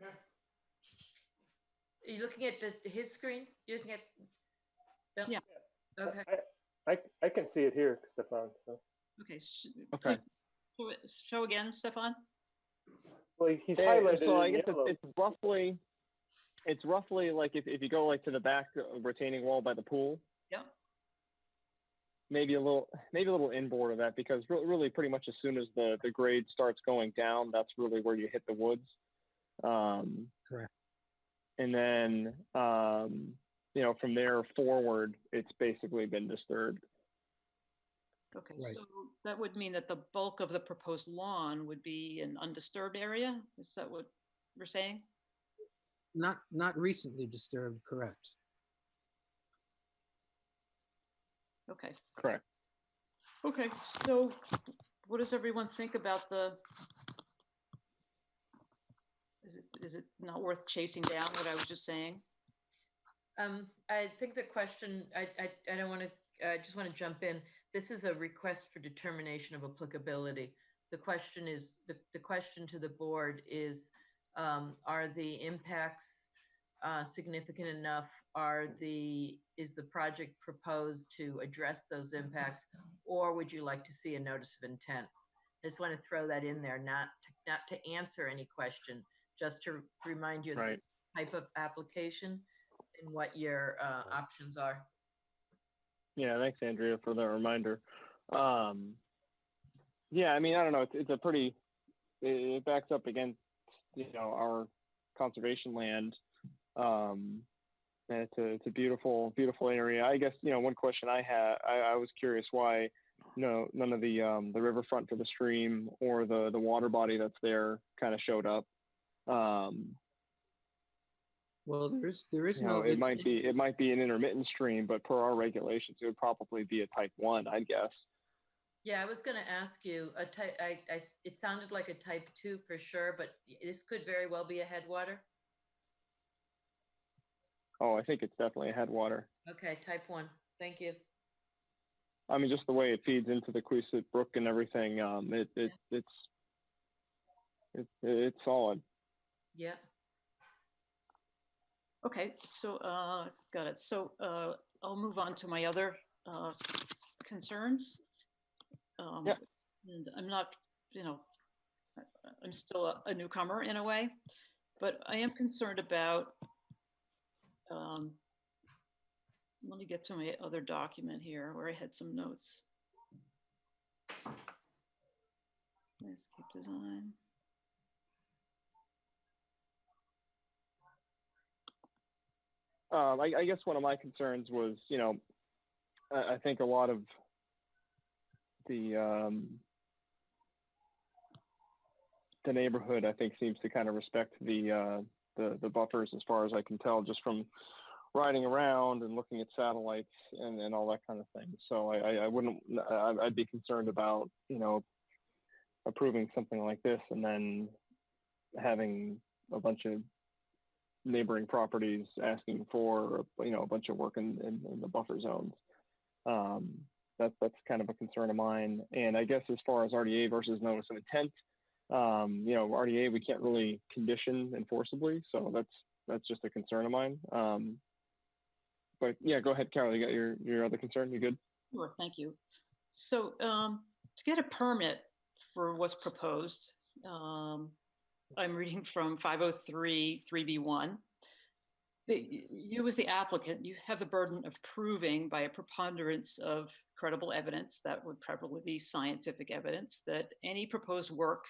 Are you looking at his screen? You're looking at? Bill? Yeah. Okay. I can see it here, Stefan. So. Okay. Okay. Show again, Stefan. Well, he's highlighted. So I guess it's roughly like if you go like to the back retaining wall by the pool. Yeah. Maybe a little inboard of that, because really pretty much as soon as the grade starts going down, that's really where you hit the woods. Correct. And then, you know, from there forward, it's basically been disturbed. Okay, Right. so that would mean that the bulk of the proposed lawn would be an undisturbed area? Is that what we're saying? Not recently disturbed, correct. Okay. Correct. Okay, so what does everyone think about is it not worth chasing down what I was just saying? I think the question, I don't want to, I just want to jump in. This is a request for determination of applicability. The question is, the question to the board is, are the impacts significant enough? Is the project proposed to address those impacts, or would you like to see a notice of intent? I just want to throw that in there, not to answer any question, just to remind you of the type of application and what your options are. Yeah, thanks, Andrea, for that reminder. Yeah, I mean, I don't know. It's a pretty. It backs up against, you know, our conservation land. And it's a beautiful area. I guess, you know, one question I had, I was curious why, you know, none of the riverfront for the stream or the water body that's there kind of showed up. Well, there is no. It might be an intermittent stream, but per our regulations, it would probably be a type 1, I guess. Yeah, I was going to ask you a type. It sounded like a type 2 for sure, but this could very well be a headwater. Oh, I think it's definitely a headwater. Okay, type 1. Thank you. I mean, just the way it feeds into the Queesit Brook and everything, it's solid. Yeah. Okay, so got it. So I'll move on to my other concerns. Yeah. And I'm not, I'm still a newcomer in a way, but I am concerned about, let me get to my other document here where I had some notes. Landscape design. I guess one of my concerns was, I think a lot of the neighborhood, I think, seems to kind of respect the buffers, as far as I can tell, just from riding around and looking at satellites and all that kind of thing. So I'd be concerned about, approving something like this and then having a bunch of neighboring properties asking for, a bunch of work in the buffer zones. That's kind of a concern of mine. And I guess as far as RDA versus notice of intent, RDA, we can't really condition enforceably. So that's just a concern of mine. But yeah, go ahead, Carol, you got your other concern? You good? Sure, thank you. So to get a permit for what's proposed, I'm reading from 503 3B1. You as the applicant, you have the burden of proving by a preponderance of credible evidence, that would probably be scientific evidence, that any proposed work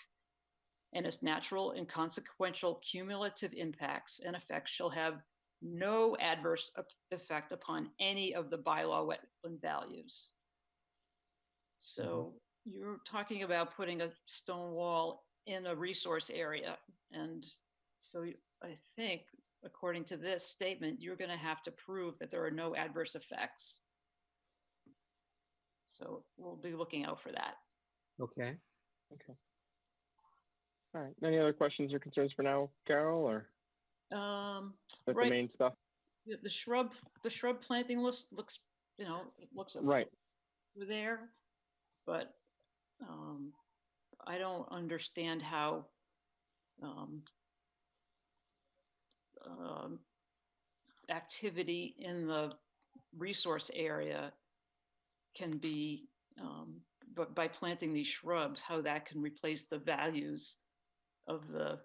and its natural and consequential cumulative impacts and effects shall have no adverse effect upon any of the bylaw wetland values. So you're talking about putting a stone wall in a resource area. And so I think, according to this statement, you're going to have to prove that there are no adverse effects. So we'll be looking out for that. Okay. Okay. All right. Any other questions or concerns for now, Carol, or that's right. the main stuff? The shrub planting looks, it looks right there, but I don't understand how activity in the resource area can be, but by planting these shrubs, how that can replace the values of the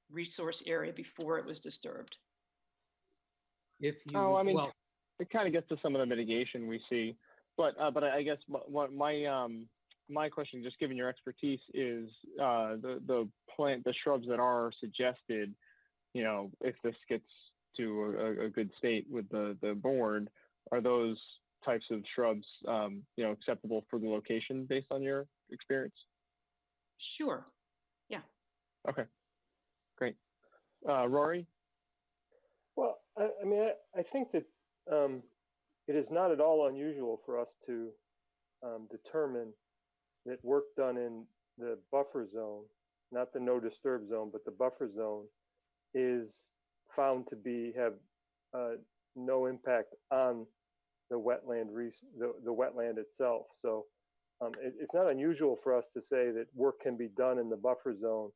resource area before it was disturbed. If you, well, it kind of gets to some of the mitigation we see, but I guess what my question, just given your expertise, is the shrubs that are suggested. If this gets to a good state with the board, are those types of shrubs, acceptable for the location based on your experience? Sure. Yeah. Okay. Great. Rory? Well, I think that it is not at all unusual for us to determine that work done in the buffer zone, not the no disturb zone, but the buffer zone, is found to have no impact on the wetland the wetland itself. So it's not unusual for us to say that work can be done in the buffer zone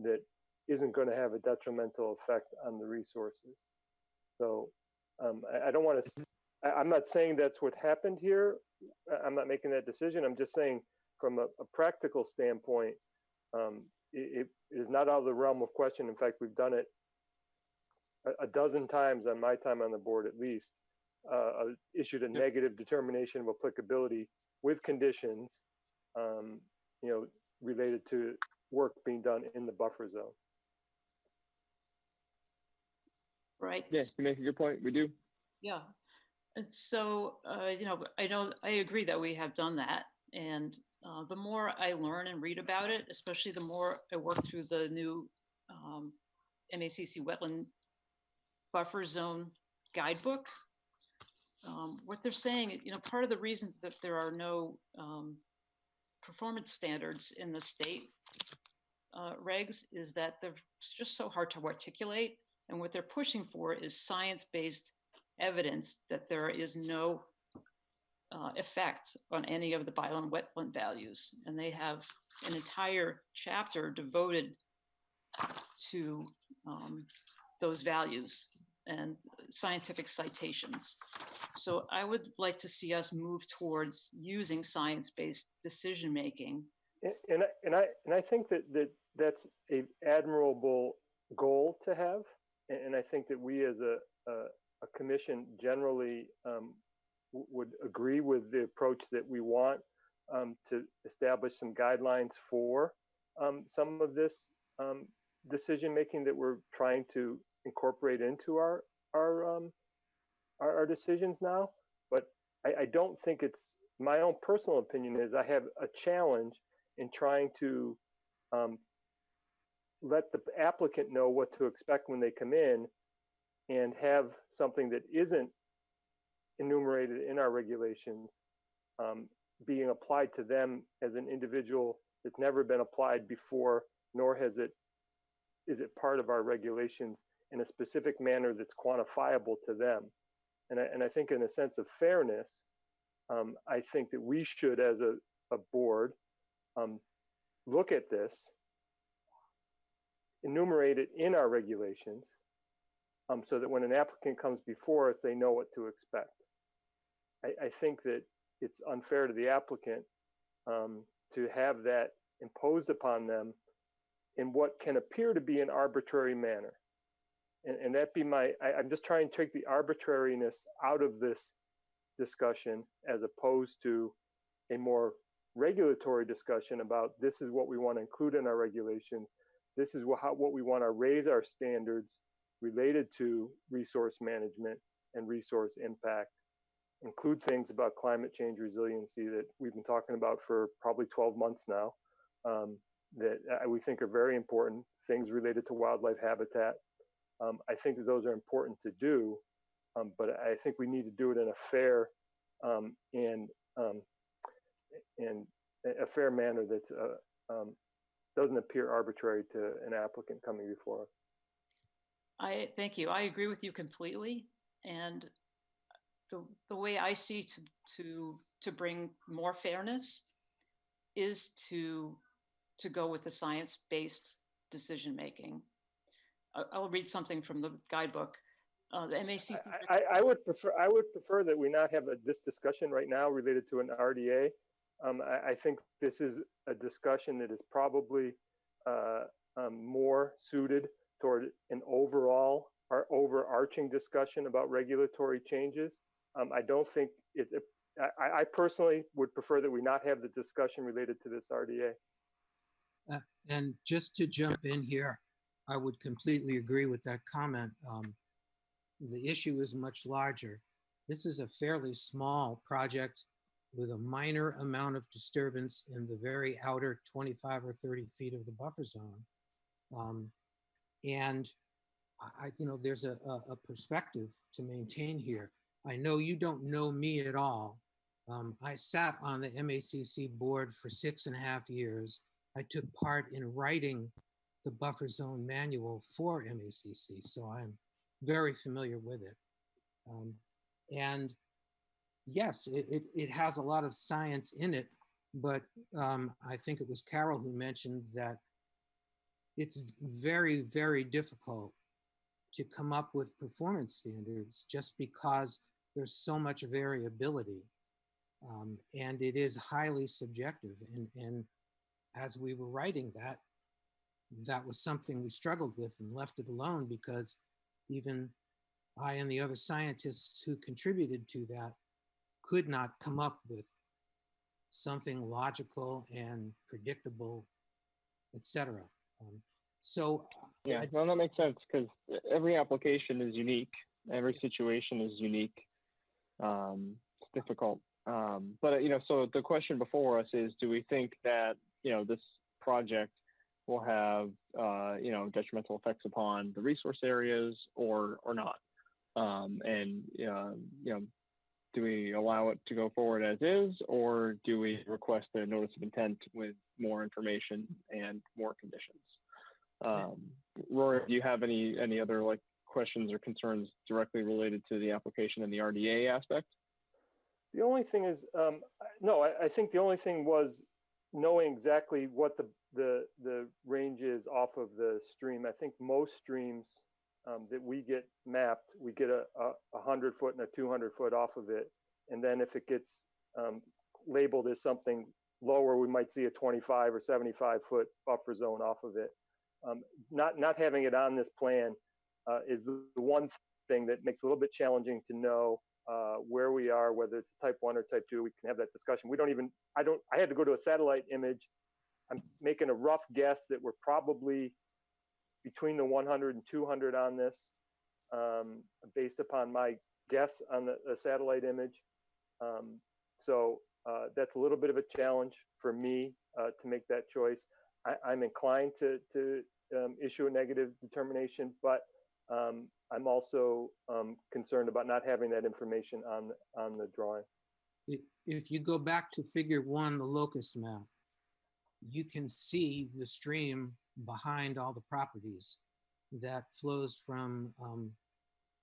that isn't going to have a detrimental effect on the resources. So I don't want to, I'm not saying that's what happened here. I'm not making that decision. I'm just saying from a practical standpoint, it is not out of the realm of question. In fact, we've done it a dozen times on my time on the board, at least, issued a negative determination of applicability with conditions, related to work being done in the buffer zone. Right. Yes, you make a good point. We do. Yeah. And so, I agree that we have done that. And the more I learn and read about it, especially the more I work through the new MACC wetland buffer zone guidebook, what they're saying, part of the reason that there are no performance standards in the state regs is that they're just so hard to articulate. And what they're pushing for is science-based evidence that there is no effect on any of the bylaw wetland values. And they have an entire chapter devoted to those values and scientific citations. So I would like to see us move towards using science-based decision-making. And I think that's an admirable goal to have. And I think that we as a commission generally would agree with the approach that we want to establish some guidelines for some of this decision-making that we're trying to incorporate into our decisions now. But I don't think it's, my own personal opinion is I have a challenge in trying to let the applicant know what to expect when they come in and have something that isn't enumerated in our regulations being applied to them as an individual that's never been applied before, nor is it part of our regulations in a specific manner that's quantifiable to them. And I think in a sense of fairness, I think that we should, as a board, look at this, enumerate it in our regulations, so that when an applicant comes before us, they know what to expect. I think that it's unfair to the applicant to have that imposed upon them in what can appear to be an arbitrary manner. And that be I'm just trying to take the arbitrariness out of this discussion as opposed to a more regulatory discussion about this is what we want to include in our regulations. This is what we want to raise our standards related to resource management and resource impact. Include things about climate change resiliency that we've been talking about for probably 12 months now, that we think are very important, things related to wildlife habitat. I think that those are important to do, but I think we need to do it in a fair and a fair manner that doesn't appear arbitrary to an applicant coming before us. Thank you. I agree with you completely. And the way I see to bring more fairness is to go with the science-based decision-making. I'll read something from the guidebook. The MAC. I would prefer that we not have this discussion right now related to an RDA. I think this is a discussion that is probably more suited toward an overall or overarching discussion about regulatory changes. I don't think I personally would prefer that we not have the discussion related to this RDA. And just to jump in here, I would completely agree with that comment. The issue is much larger. This is a fairly small project with a minor amount of disturbance in the very outer 25 or 30 feet of the buffer zone. And there's a perspective to maintain here. I know you don't know me at all. I sat on the MACC board for 6.5 years. I took part in writing the buffer zone manual for MACC, so I'm very familiar with it. And yes, it has a lot of science in it, but I think it was Carol who mentioned that it's very, very difficult to come up with performance standards just because there's so much variability. And it is highly subjective. And as we were writing that was something we struggled with and left it alone because even I and the other scientists who contributed to that could not come up with something logical and predictable, etc. So yeah, no, that makes sense because every application is unique. Every situation is unique. It's difficult. But so the question before us is, do we think that this project will have detrimental effects upon the resource areas or not? And do we allow it to go forward as is, or do we request a notice of intent with more information and more conditions? Rory, do you have any other questions or concerns directly related to the application and the RDA aspect? The only thing is, no, I think the only thing was knowing exactly what the range is off of the stream. I think most streams that we get mapped, we get a 100-foot and a 200-foot off of it. And then if it gets labeled as something lower, we might see a 25 or 75-foot buffer zone off of it. Not having it on this plan is the one thing that makes it a little bit challenging to know where we are, whether it's type 1 or type 2. We can have that discussion. I had to go to a satellite image. I'm making a rough guess that we're probably between the 100 and 200 on this, based upon my guess on the satellite image. So that's a little bit of a challenge for me to make that choice. I'm inclined to issue a negative determination, but I'm also concerned about not having that information on the drawing. If you go back to figure 1, the locust map, you can see the stream behind all the properties that flows from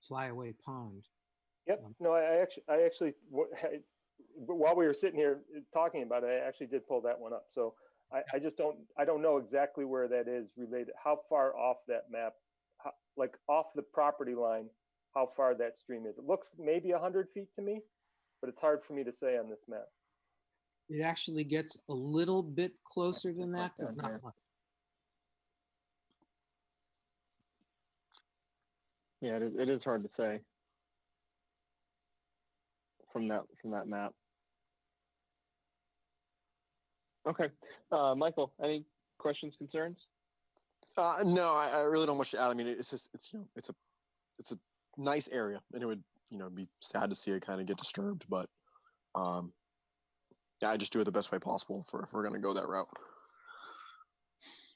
Flyaway Pond. Yep. No, I actually, while we were sitting here talking about it, I actually did pull that one up. So I just don't know exactly where that is related, how far off that map, like off the property line, how far that stream is. It looks maybe 100 feet to me, but it's hard for me to say on this map. It actually gets a little bit closer than that, but not much. Yeah, it is hard to say from that map. Okay, Michael, any questions, concerns? No, I really don't much to add. I mean, it's just it's a nice area, and it would be sad to see it kind of get disturbed, but yeah, I just do it the best way possible if we're going to go that route.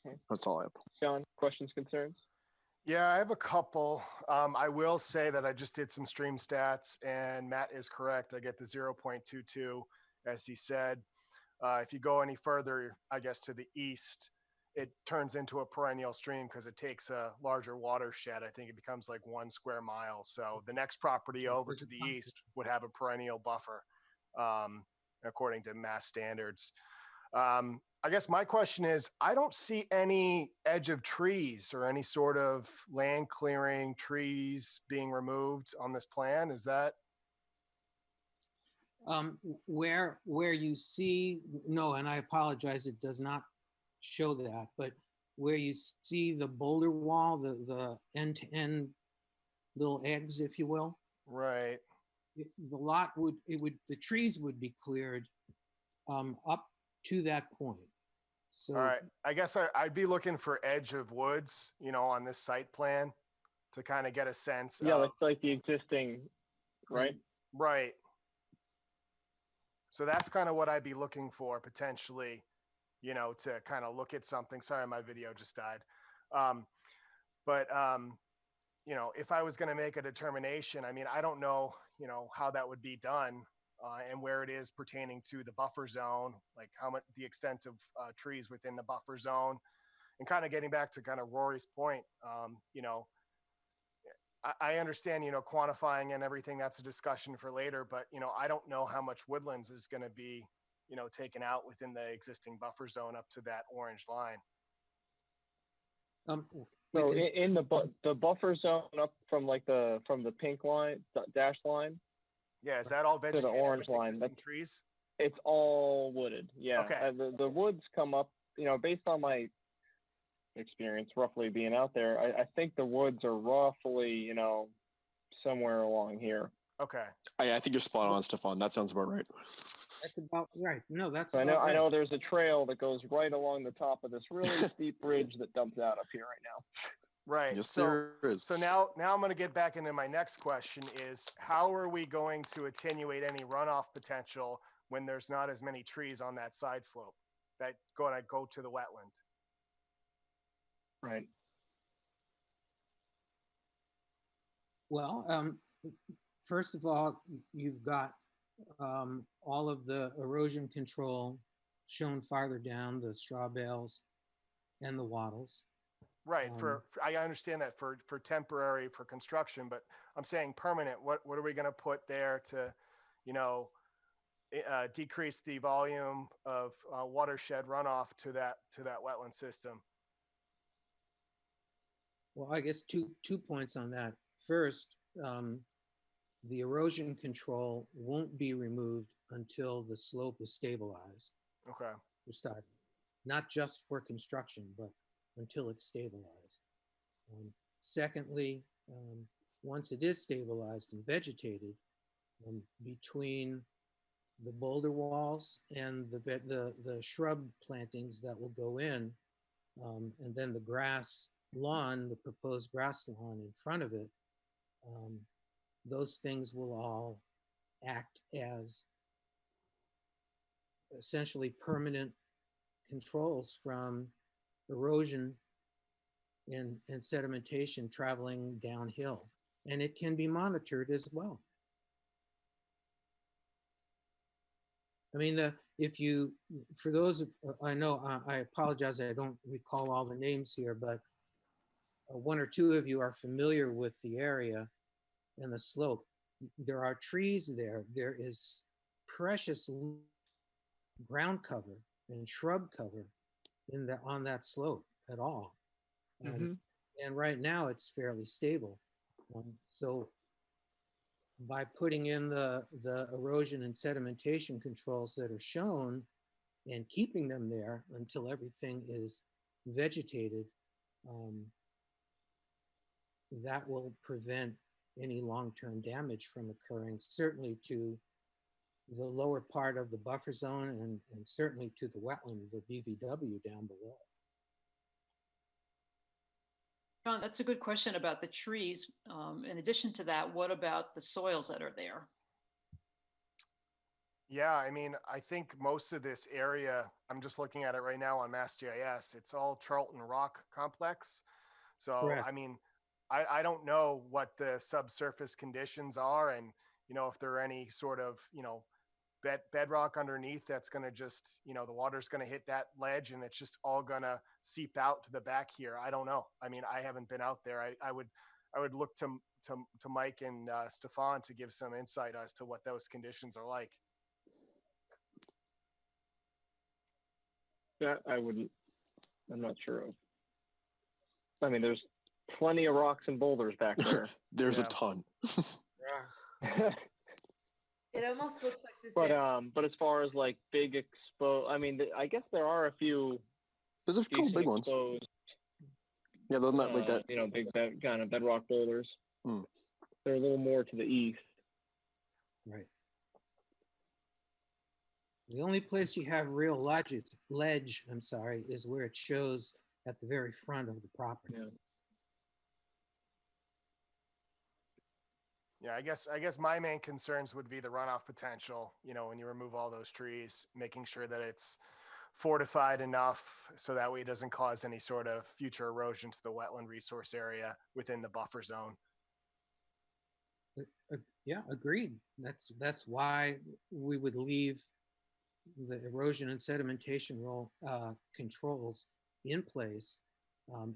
Okay. That's all I have. John, questions, concerns? Yeah, I have a couple. I will say that I just did some stream stats, and Matt is correct. I get the 0.22, as he said. If you go any further, I guess to the east, it turns into a perennial stream because it takes a larger watershed. I think it becomes like 1 square mile. So the next property over to the east would have a perennial buffer, according to Mass standards. I guess my question is, I don't see any edge of trees or any sort of land clearing, trees being removed on this plan. Is that? Where you see, no, and I apologize, it does not show that, but where you see the Boulder Wall, the end-to-end little eggs, if you will. Right. The lot the trees would be cleared up to that point. So, all right, I guess I'd be looking for edge of woods, on this site plan to kind of get a sense. Yeah, of, like the existing, right? Right. So that's kind of what I'd be looking for potentially, to kind of look at something. Sorry, my video just died. But if I was going to make a determination, I mean, I don't know, how that would be done and where it is pertaining to the buffer zone, like how much the extent of trees within the buffer zone, and kind of getting back to kind of Rory's point, I understand, quantifying and everything, that's a discussion for later, but, I don't know how much woodlands is going to be, taken out within the existing buffer zone up to that orange line. So in the buffer zone up from the pink line, dash line. Yeah, is that all vegetated to the orange line? That's trees. It's all wooded. Yeah. Okay. The woods come up, based on my experience roughly being out there, I think the woods are roughly, somewhere along here. Okay. I think you're spot on, Stefan. That sounds about right. That's about right. No, that's so about I know there's a trail that goes right along the top of this really steep bridge that dumps out up here right now. Right. Yes, so, there is. So now I'm going to get back into my next question is, how are we going to attenuate any runoff potential when there's not as many trees on that side slope that go to the wetland? Right. Well, first of all, you've got all of the erosion control shown farther down, the straw bales and the wattles. Right. I understand that for temporary, for construction, but I'm saying permanent. What are we going to put there to, decrease the volume of watershed runoff to that wetland system? Well, I guess two points on that. First, the erosion control won't be removed until the slope is stabilized. Okay. To start, not just for construction, but until it's stabilized. Secondly, once it is stabilized and vegetated, between the boulder walls and the shrub plantings that will go in, and then the grass lawn, the proposed grass lawn in front of it, those things will all act as essentially permanent controls from erosion and sedimentation traveling downhill. And it can be monitored as well. I mean, for those, I know, I apologize, I don't recall all the names here, but one or two of you are familiar with the area and the slope. There are trees there. There is precious ground cover and shrub cover on that slope at all. And right now it's fairly stable. So by putting in the erosion and sedimentation controls that are shown and keeping them there until everything is vegetated, that will prevent any long-term damage from occurring, certainly to the lower part of the buffer zone and certainly to the wetland, the BVW down below. John, that's a good question about the trees. In addition to that, what about the soils that are there? Yeah, I mean, I think most of this area, I'm just looking at it right now on MassGIS, it's all Charlton Rock Complex. So, Correct. I mean, I don't know what the subsurface conditions are and, you know, if there are any sort of, you know, bedrock underneath that's going to just, you know, the water's going to hit that ledge and it's just all going to seep out to the back here. I don't know. I mean, I haven't been out there. I would look to Mike and Stefan to give some insight as to what those conditions are like. That I'm not sure of. I mean, there's plenty of rocks and boulders back there. There's a ton. It almost looks like this. But as far as like big I mean, I guess there are a few. There's a couple big ones. Yeah, they're not like that. You know, big kind of bedrock boulders. They're a little more to the east. Right. The only place you have real ledge, I'm sorry, is where it shows at the very front of the property. Yeah, I guess my main concerns would be the runoff potential, you know, when you remove all those trees, making sure that it's fortified enough so that way it doesn't cause any sort of future erosion to the wetland resource area within the buffer zone. Yeah, agreed. That's why we would leave the erosion and sedimentation controls in place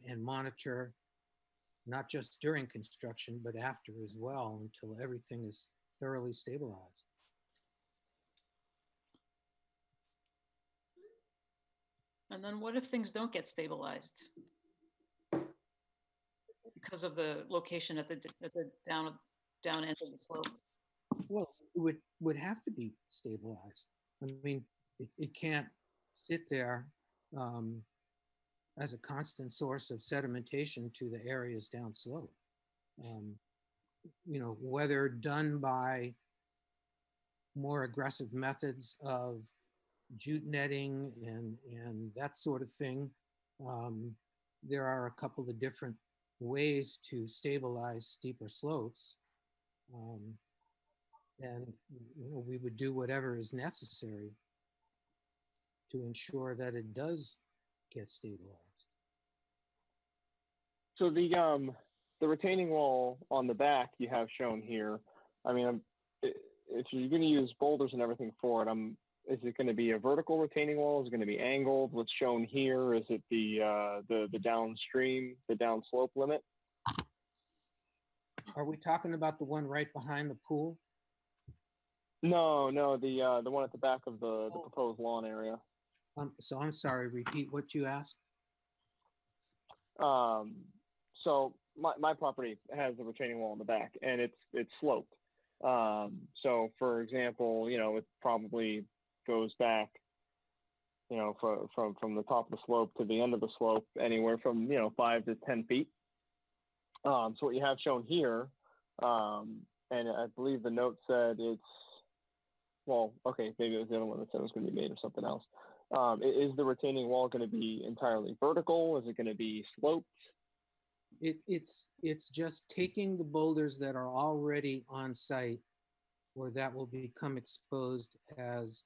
and monitor not just during construction, but after as well until everything is thoroughly stabilized. And then what if things don't get stabilized? Because of the location at the down end of the slope? Well, it would have to be stabilized. I mean, it can't sit there as a constant source of sedimentation to the areas downslope. You know, whether done by more aggressive methods of jute netting and that sort of thing, there are a couple of different ways to stabilize steeper slopes. And you know, we would do whatever is necessary to ensure that it does get stabilized. So the retaining wall on the back you have shown here. I mean, if you're going to use boulders and everything for it, is it going to be a vertical retaining wall? Is it going to be angled? What's shown here, is it the downstream, the downslope limit? Are we talking about the one right behind the pool? No, the one at the back of the proposed lawn area. So I'm sorry, repeat what you asked. So my property has a retaining wall in the back, and it's sloped. So for example, it probably goes back, from the top of the slope to the end of the slope, anywhere from 5 to 10 feet. So what you have shown here, and I believe the note said maybe it was the other one that said it was going to be made of something else. Is the retaining wall going to be entirely vertical? Is it going to be sloped? It's just taking the boulders that are already on site, where that will become exposed as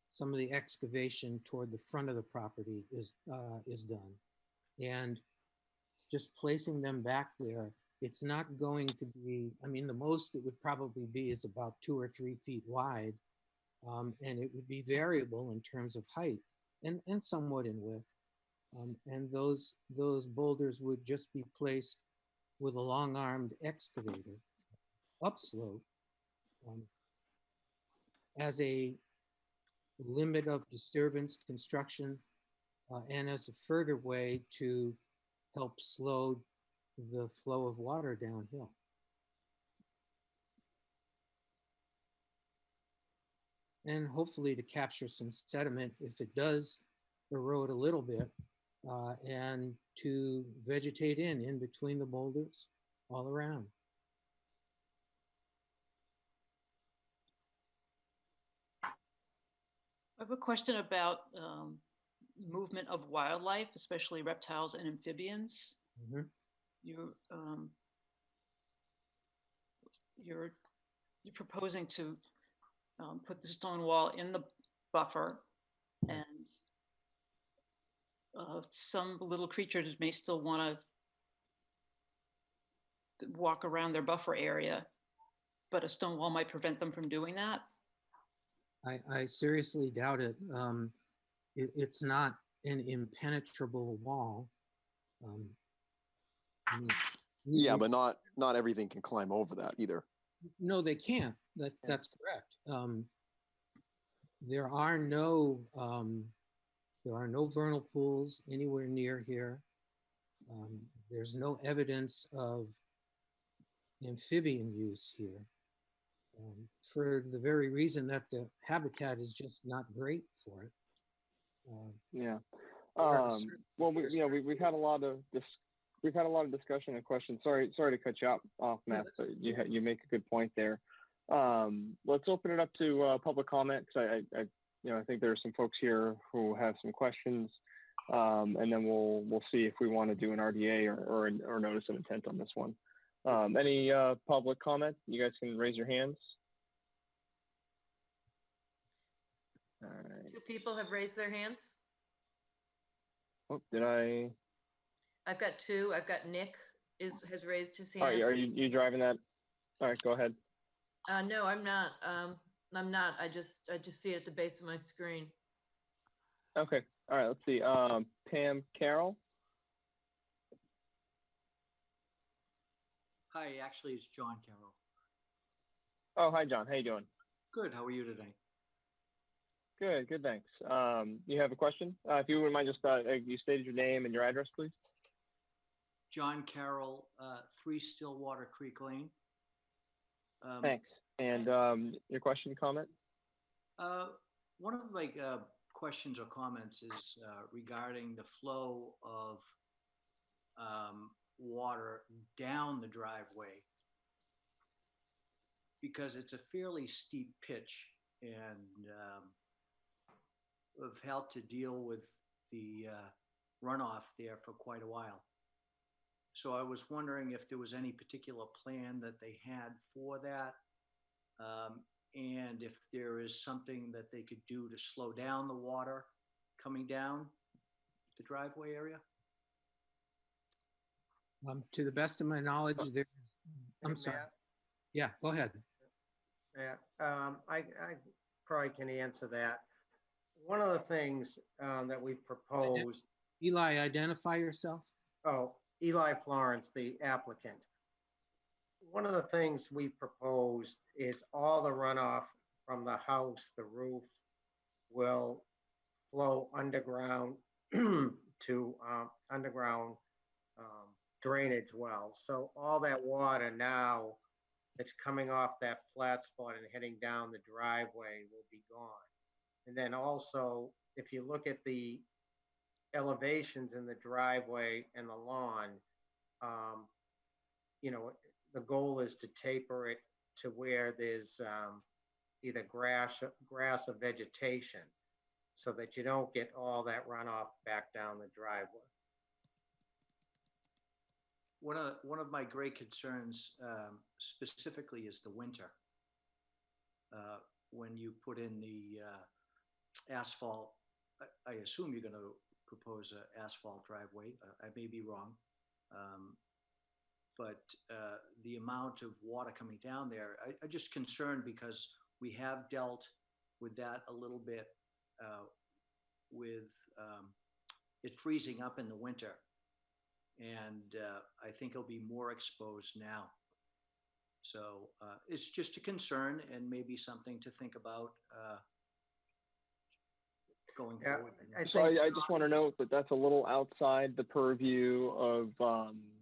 some of the excavation toward the front of the property is done, and just placing them back there. It's not going to be, the most it would probably be is about 2 or 3 feet wide, and it would be variable in terms of height and somewhat in width. And those boulders would just be placed with a long-armed excavator upslope as a limit of disturbance construction and as a further way to help slow the flow of water downhill. And hopefully to capture some sediment if it does erode a little bit, and to vegetate in between the boulders all around. I have a question about movement of wildlife, especially reptiles and amphibians. Mm-hmm. You're proposing to put the stone wall in the buffer, and some little creatures may still want to walk around their buffer area, but a stone wall might prevent them from doing that. I seriously doubt it. It's not an impenetrable wall. Yeah, but not everything can climb over that either. No, they can't. That's correct. There are no vernal pools anywhere near here. There's no evidence of amphibian use here, for the very reason that the habitat is just not great for it. Yeah. Well, we've had a lot of discussion and questions. Sorry to cut you off, Matt, but you make a good point there. Let's open it up to public comment, because I think there are some folks here who have some questions, and then we'll see if we want to do an RDA or notice of intent on this one. Any public comment? You guys can raise your hands. All right. 2 people have raised their hands. Oh, did I? I've got 2. I've got Nick has raised his hand. All right, are you driving that? All right, go ahead. No, I'm not. I'm not. I just see it at the base of my screen. Okay. All right. Let's see. Pam Carroll. Hi, actually, it's John Carroll. Oh, hi, John. How you doing? Good. How are you today? Good. Thanks. You have a question? If you wouldn't mind, just you stated your name and your address, please. John Carroll, 3 Stillwater Creek Lane. Thanks. And your question, comment? One of my questions or comments is regarding the flow of water down the driveway, because it's a fairly steep pitch, and we've had to deal with the runoff there for quite a while. So I was wondering if there was any particular plan that they had for that, and if there is something that they could do to slow down the water coming down the driveway area. To the best of my knowledge, there. I'm sorry. Matt? Yeah, go ahead. Matt, I probably can answer that. One of the things that we've proposed. Eli, identify yourself. Oh, Eli Florence, the applicant. One of the things we proposed is all the runoff from the house, the roof, will flow underground to underground drainage wells. So all that water now that's coming off that flat spot and heading down the driveway will be gone. And then also, if you look at the elevations in the driveway and the lawn, you know, the goal is to taper it to where there's either grass or vegetation, so that you don't get all that runoff back down the driveway. One of my great concerns specifically is the winter. When you put in the asphalt, I assume you're going to propose an asphalt driveway. I may be wrong. But the amount of water coming down there, I'm just concerned because we have dealt with that a little bit with it freezing up in the winter. And I think it'll be more exposed now. So it's just a concern and maybe something to think about going forward. I just want to note that that's a little outside the purview of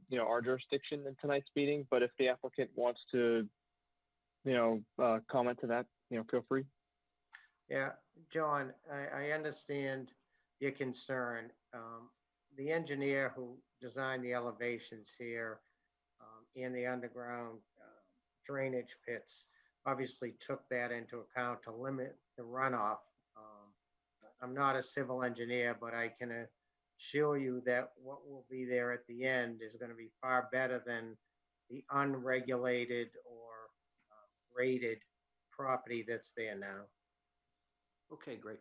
you know, our jurisdiction in tonight's meeting. But if the applicant wants to, you know, comment to that, you know, feel free. Yeah, John, I understand your concern. The engineer who designed the elevations here and the underground drainage pits obviously took that into account to limit the runoff. I'm not a civil engineer, but I can assure you that what will be there at the end is going to be far better than the unregulated or rated property that's there now. Okay, great.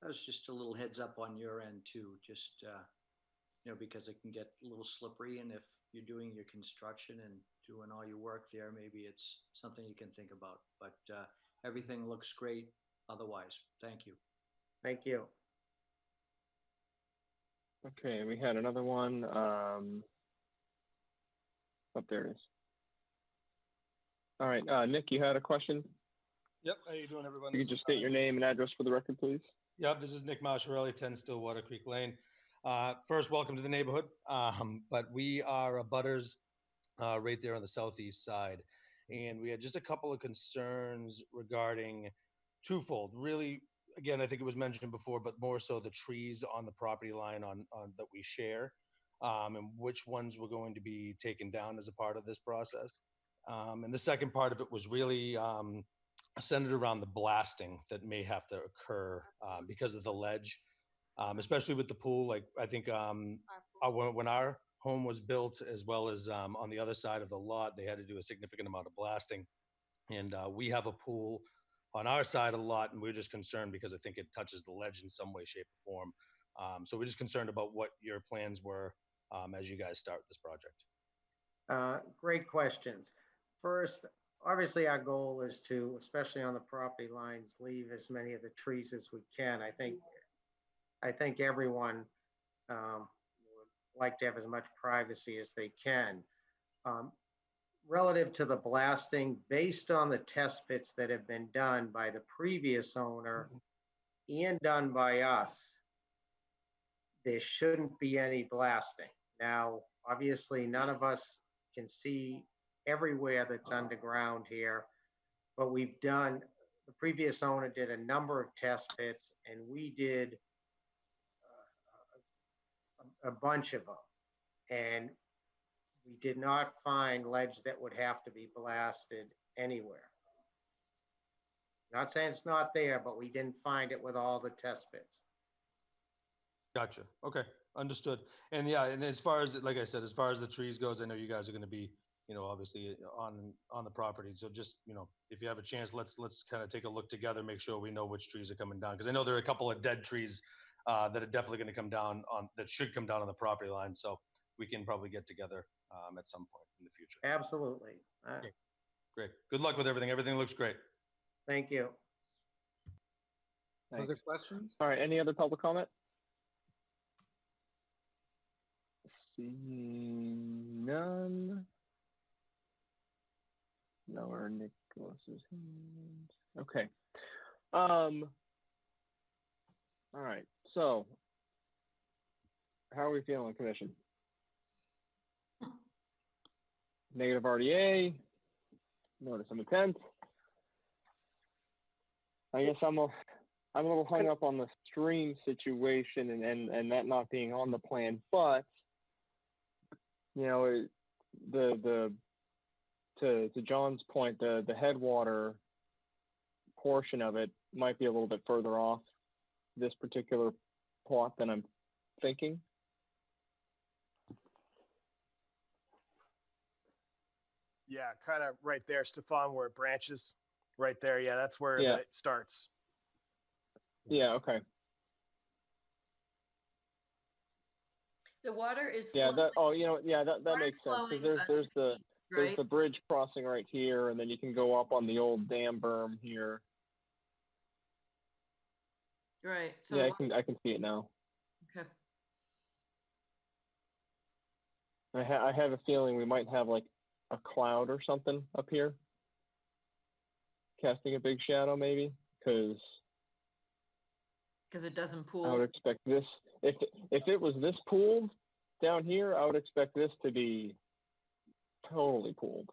That was just a little heads up on your end too, just, you know, because it can get a little slippery, and if you're doing your construction and doing all your work there, maybe it's something you can think about, but everything looks great otherwise. Thank you. Thank you. Okay, we had another one. Oh, there it is. All right, Nick, you had a question? Yep, how you doing, everyone? You could just state your name and address for the record, please. Yep, this is Nick Masciarelli, 10 Stillwater Creek Lane. First, welcome to the neighborhood. But we are abutters right there on the southeast side. And we had just a couple of concerns regarding twofold. Really, again, I think it was mentioned before, but more so the trees on the property line on that we share, and which ones were going to be taken down as a part of this process. And the second part of it was really centered around the blasting that may have to occur because of the ledge, especially with the pool. Like I think when our home was built, as well as on the other side of the lot, they had to do a significant amount of blasting. And we have a pool on our side of the lot, and we're just concerned because I think it touches the ledge in some way, shape, or form. So we're just concerned about what your plans were as you guys start this project. Great questions. First, obviously our goal is to, especially on the property lines, leave as many of the trees as we can. I think everyone would like to have as much privacy as they can. Relative to the blasting, based on the test pits that have been done by the previous owner and done by us, there shouldn't be any blasting. Now, obviously, none of us can see everywhere that's underground here, but we've done, the previous owner did a number of test pits, and we did a bunch of them. And we did not find ledge that would have to be blasted anywhere. Not saying it's not there, but we didn't find it with all the test pits. Gotcha. Okay, understood. And yeah, and as far as, like I said, as far as the trees goes, I know you guys are going to be, you know, obviously on the property. So just, you know, if you have a chance, let's kind of take a look together, make sure we know which trees are coming down, because I know there are a couple of dead trees that are definitely going to come down that should come down on the property line. So we can probably get together at some point in the future. Absolutely. Okay. Great. Good luck with everything. Everything looks great. Thank you. Thanks. Other questions? All right, any other public comment? Seeing none. Lower Nicholas's hand. Okay. All right, so how are we feeling, Commission? negative RDA, notice of intent. I guess I'm a little hung up on the stream situation and that not being on the plan, but you know, to John's point, the headwater portion of it might be a little bit further off this particular plot than I'm thinking. Yeah, kind of right there, Stefan, where it branches. Right there, yeah, that's where it starts. Yeah, okay. The water is Yeah, flowing, that makes sense. flowing, Because there's right? the bridge crossing right here, and then you can go up on the old dam berm here. Right. So Yeah, I can see it now. Okay. I have a feeling we might have like a cloud or something up here, casting a big shadow maybe, because it doesn't I would pool. expect this. If it was this pooled down here, I would expect this to be totally pooled.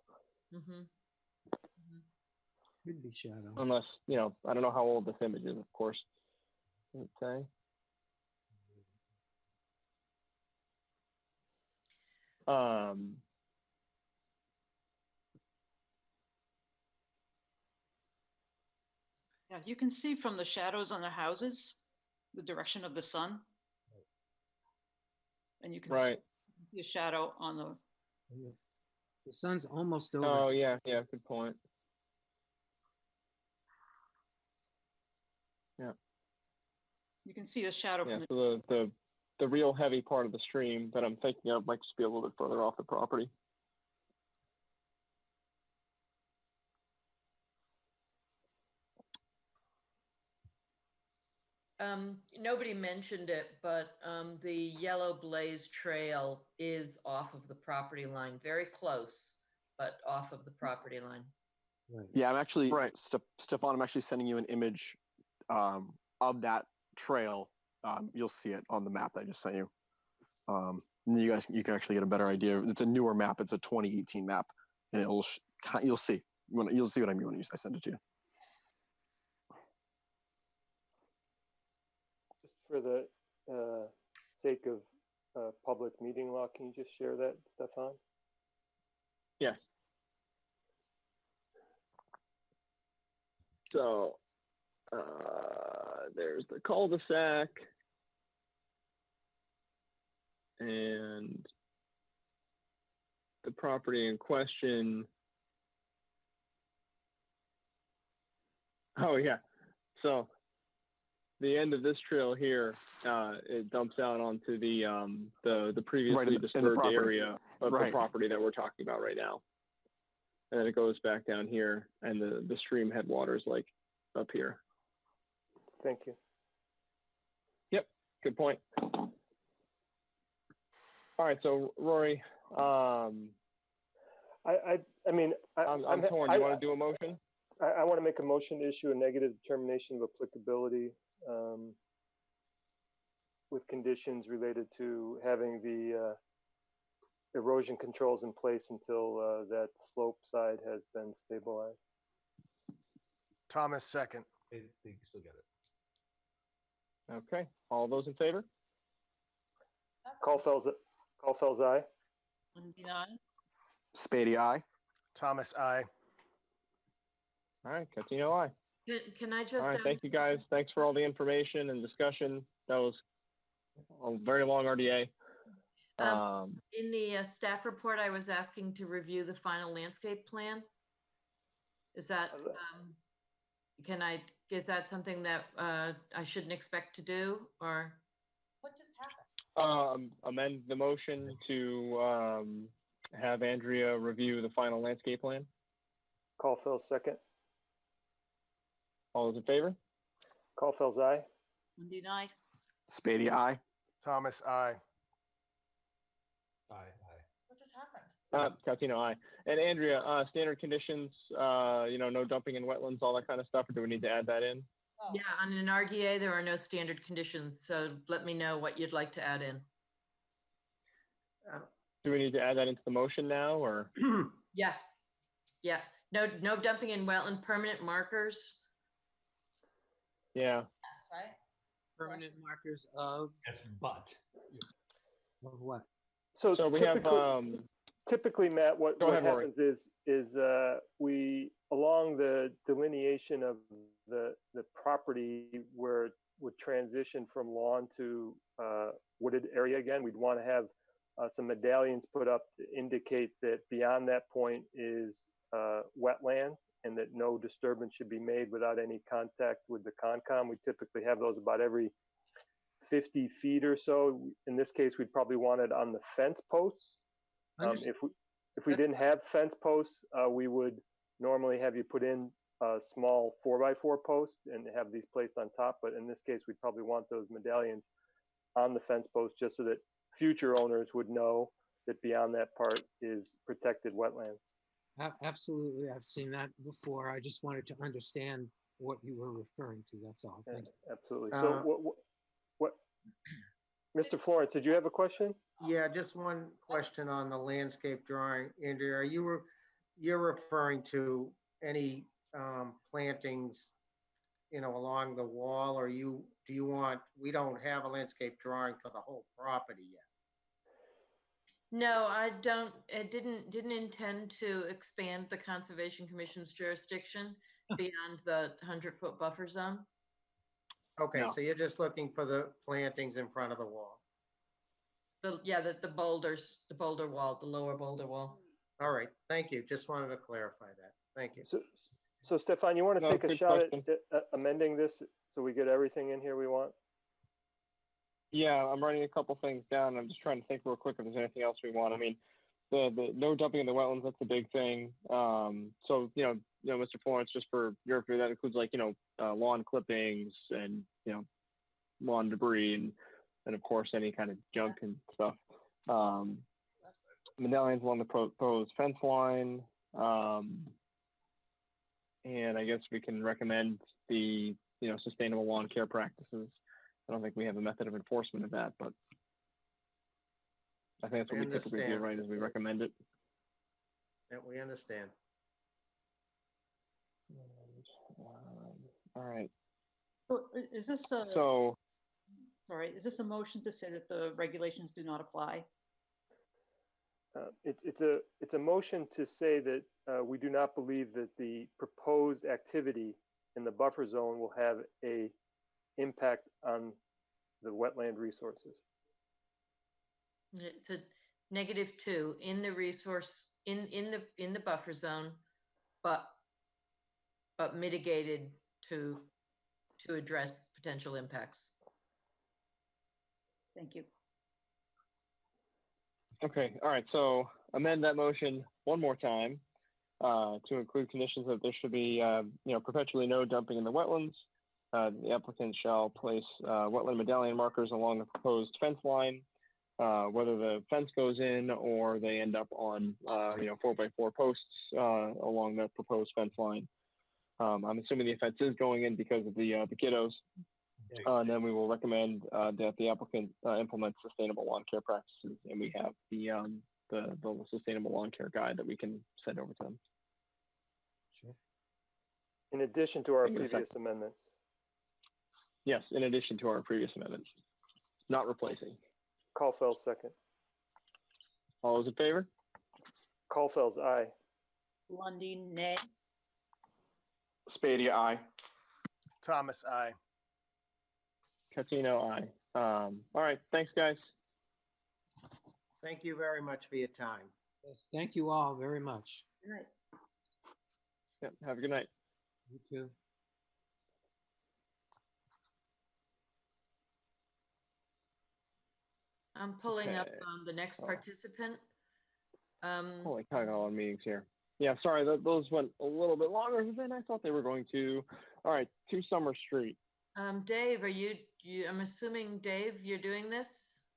Mm-hmm. Could be shadow. Unless, you know, I don't know how old this image is, of course. Okay. Yeah, you can see from the shadows on the houses, the direction of the sun. And you can see a shadow on the. The sun's almost over. Oh yeah, good point. Yeah. You can see a shadow from the. So the real heavy part of the stream that I'm thinking of might just be a little bit further off the property. Nobody mentioned it, but the Yellow Blaze Trail is off of the property line, very close, but off of the property line. Right. Yeah, I'm actually, Stefan, I'm actually sending you an image of that trail. You'll see it on the map that I just sent you. And you can actually get a better idea. It's a newer map. It's a 2018 map, and you'll see. You'll see what I mean when I send it to you. For the sake of public meeting law, can you just share that, Stefan? Yes. So there's the cul-de-sac, and the property in question. Oh yeah, so the end of this trail here, it dumps out onto the previously disturbed area of the property that we're talking about right now. And then it goes back down here, and the stream headwaters like up here. Thank you. Yep, good point. All right, so Rory, I'm torn. You want to do a motion? I want to make a motion to issue a negative determination of applicability with conditions related to having the erosion controls in place until that slope side has been stabilized. Thomas, second. They still get it. Okay, all those in favor? Caulfield's aye. Spady, aye. Thomas, aye. All right, Catino, aye. Can I just? All right, thank you guys. Thanks for all the information and discussion. That was a very long RDA. In the staff report, I was asking to review the final landscape plan. Is that, is that something that I shouldn't expect to do, or? What just happened? Amend the motion to have Andrea review the final landscape plan. Caulfield, second. All those in favor? Caulfield's aye. Monday night. Spady, aye. Thomas, aye. Aye. What just happened? Catino, aye. And Andrea, standard conditions, no dumping in wetlands, all that kind of stuff, or do we need to add that in? Oh. Yeah, on an RDA, there are no standard conditions, so let me know what you'd like to add in. do we need to add that into the motion now, or? Yeah, yeah. No dumping in wetland permanent markers. Yeah. That's right. Permanent markers of Yes, but. what? So we have, typically, Matt, what Go ahead, Rory. happens is we, along the delineation of the property where it would transition from lawn to wooded area again, we'd want to have some medallions put up to indicate that beyond that point is wetlands, and that no disturbance should be made without any contact with the Concom. We typically have those about every 50 feet or so. In this case, we'd probably want it on the fence posts. If we didn't have fence posts, we would normally have you put in a small 4x4 post and have these placed on top. But in this case, we'd probably want those medallions on the fence post just so that future owners would know that beyond that part is protected wetland. Absolutely, I've seen that before. I just wanted to understand what you were referring to. That's all. Thank you. Absolutely. So what Mr. Florence, did you have a question? Yeah, just one question on the landscape drawing. Andrea, you're referring to any plantings, along the wall, or do you want, we don't have a landscape drawing for the whole property yet? No, I don't. It didn't intend to expand the Conservation Commission's jurisdiction beyond the 100-foot buffer zone. Okay, No. so you're just looking for the plantings in front of the wall. The boulders, the Boulder Wall, the lower Boulder Wall. All right, thank you. Just wanted to clarify that. Thank you. So Stefan, you want to No, take a good shot question. at amending this so we get everything in here we want? Yeah, I'm writing a couple things down. I'm just trying to think real quick if there's anything else we want. I mean, the no dumping in the wetlands, that's a big thing. So, Mr. Florence, just for your view, that includes lawn clippings and, lawn debris and of course any kind of junk and stuff. Medallions along the proposed fence line. And I guess we can recommend the, sustainable lawn care practices. I don't think we have a method of enforcement of that, but I think that's what we typically do, right, is we recommend it. Yeah, we understand. All right. Is this is this a motion to say that the regulations do not apply? It's a motion to say that we do not believe that the proposed activity in the buffer zone will have a impact on the wetland resources. It's a -2 in the resource in the buffer zone, but mitigated to address potential impacts. Thank you. Okay, all right, so amend that motion one more time to include conditions that there should be, perpetually no dumping in the wetlands. The applicant shall place wetland medallion markers along the proposed fence line, whether the fence goes in or they end up on, 4x4 posts along the proposed fence line. I'm assuming the fence is going in because of the kiddos. And then we will recommend that the applicant implement sustainable lawn care practices, and we have the sustainable lawn care guide that we can send over to them. Sure. In addition to our previous amendments. Yes, in addition to our previous amendments, not replacing. Caulfield's second. All those in favor? Caulfield's aye. Lundy, nay. Spadia, aye. Thomas, aye. Catino, aye. All right, thanks, guys. Thank you very much for your time. Yes, thank you all very much. Good night. Yep, have a good night. You too. I'm pulling up Okay. the next Oh. participant. Holy cow, I got a lot of meetings here. Yeah, sorry, those went a little bit longer than I thought they were going to. All right, 2 Summer Street. Dave, are you, I'm assuming, Dave, you're doing this?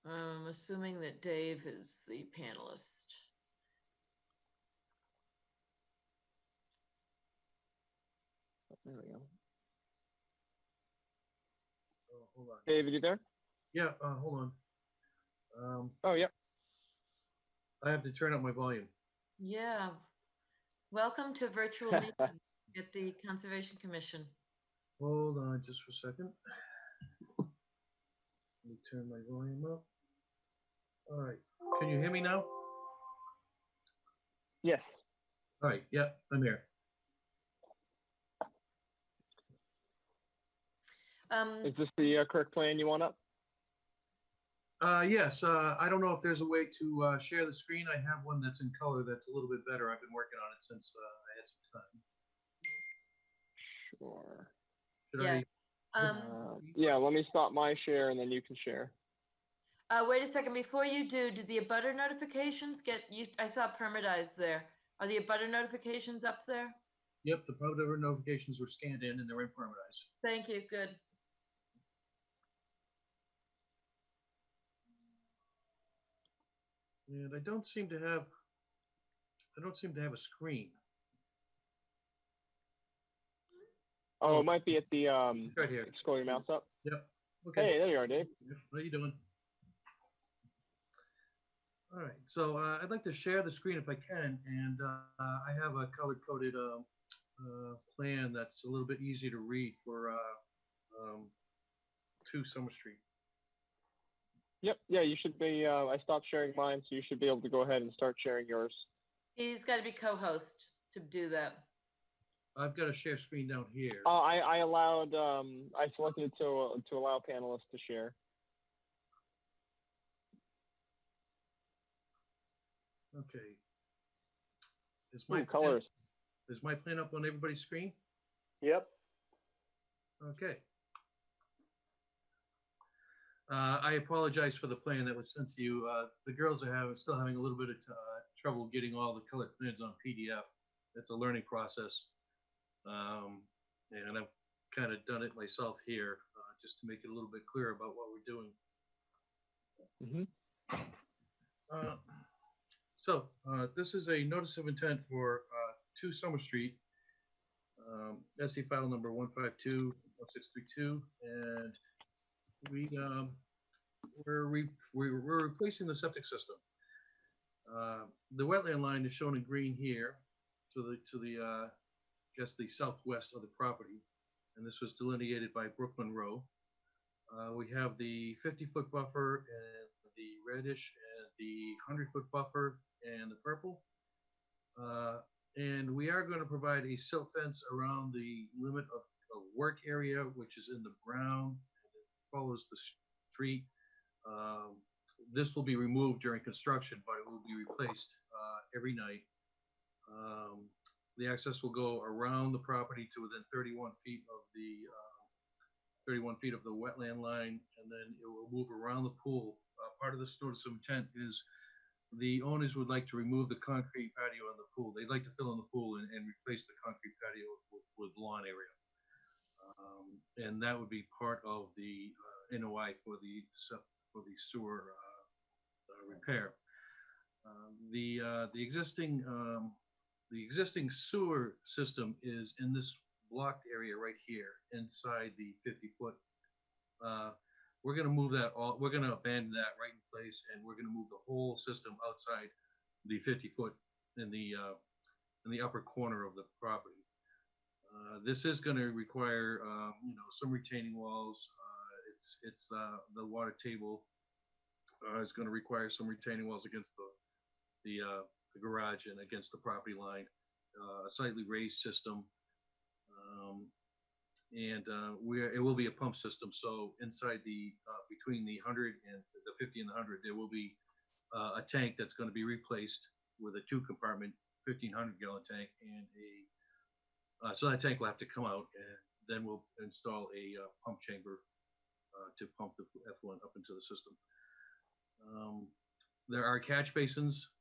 I'm assuming that Dave is the panelist. There we go. Oh, hold on. David, you there? Yeah, hold on. Oh, yep. I have to turn up my volume. Yeah. Welcome to virtual meeting at the Conservation Commission. Hold on just for a second. Let me turn my volume up. All right. Can you hear me now? Yes. All right. Yep, I'm here. Is this the correct plan you want up? Yes. I don't know if there's a way to share the screen. I have one that's in color that's a little bit better. I've been working on it since I had some time. Sure. Should Yeah. Yeah, let me stop my share and then you can share. Wait a second, before you do the abutter notifications get used? I saw permitized there. Are the abutter notifications up there? Yep, the public notifications were scanned in and they're in permitized. Thank you, good. And I don't seem to have a screen. Oh, it might be at the right here. Scroll your mouse up. Yep. Okay. Hey, there you are, Dave. How you doing? All right. So I'd like to share the screen if I can, and I have a color-coded plan that's a little bit easier to read for 2 Summer Street. Yep. Yeah, you should be. I stopped sharing mine, so you should be able to go ahead and start sharing yours. He's got to be co-host to do that. I've got a share screen down here. I allowed. I selected it to allow panelists to share. Okay. Is colors. Is my plan up on everybody's screen? Yep. Okay. I apologize for the plan that was sent to you. The girls are still having a little bit of trouble getting all the colored plans on PDF. It's a learning process. And I've kind of done it myself here just to make it a little bit clearer about what we're doing. So this is a notice of intent for 2 Summer Street, SC file number 1521632, and we're replacing the septic system. The wetland line is shown in green here to the I guess the southwest of the property, and this was delineated by Brook Monroe. We have the 50-foot buffer and the reddish and the 100-foot buffer and the purple. And we are going to provide a silt fence around the limit of work area, which is in the brown, and it follows the street. This will be removed during construction, but it will be replaced every night. The access will go around the property to within 31 feet of the 31 feet of the wetland line, and then it will move around the pool. Part of this notice of intent is the owners would like to remove the concrete patio in the pool. They'd like to fill in the pool and replace the concrete patio with lawn area. And that would be part of the NOI for the sewer repair. The existing sewer system is in this blocked area right here inside the 50-foot. We're going to move that all. We're going to abandon that right in place, and we're going to move the whole system outside the 50-foot in the upper corner of the property. This is going to require some retaining walls. It's the water table is going to require some retaining walls against the garage and against the property line, a slightly raised system, and it will be a pump system. So inside the between the 100 and the 50 and the 100, there will be a tank that's going to be replaced with a 2-compartment 1,500-gallon tank, and so that tank will have to come out, and then we'll install a pump chamber to pump the effluent up into the system. There are catch basins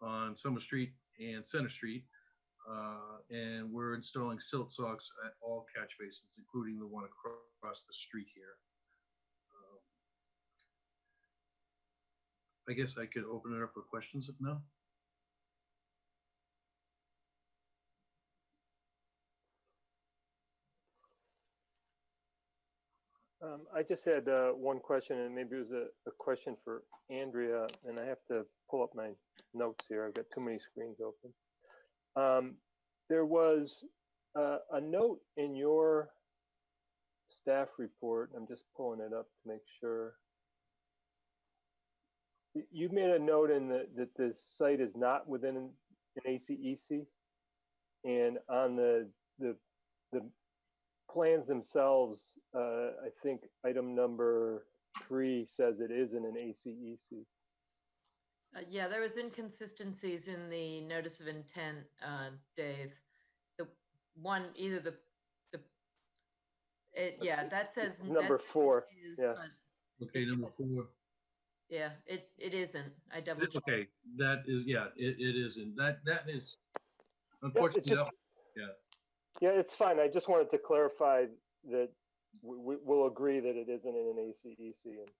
on Summer Street and Center Street, and we're installing silt socks at all catch basins, including the one across the street here. I guess I could open it up for questions if no. I just had one question, and maybe it was a question for Andrea, and I have to pull up my notes here. I've got too many screens open. There was a note in your staff report. I'm just pulling it up to make sure. You made a note in that the site is not within an ACEC, and on the plans themselves, I think item number 3 says it is in an ACEC. Yeah, there was inconsistencies in the notice of intent, Dave. The one, either yeah, that says number 4. Is, yeah. Okay, number 4. Yeah, it isn't. I double checked. Okay, that is, yeah, it isn't. That is, unfortunately, yeah. Yeah, it's fine. I just wanted to clarify that we'll agree that it isn't in an ACEC, and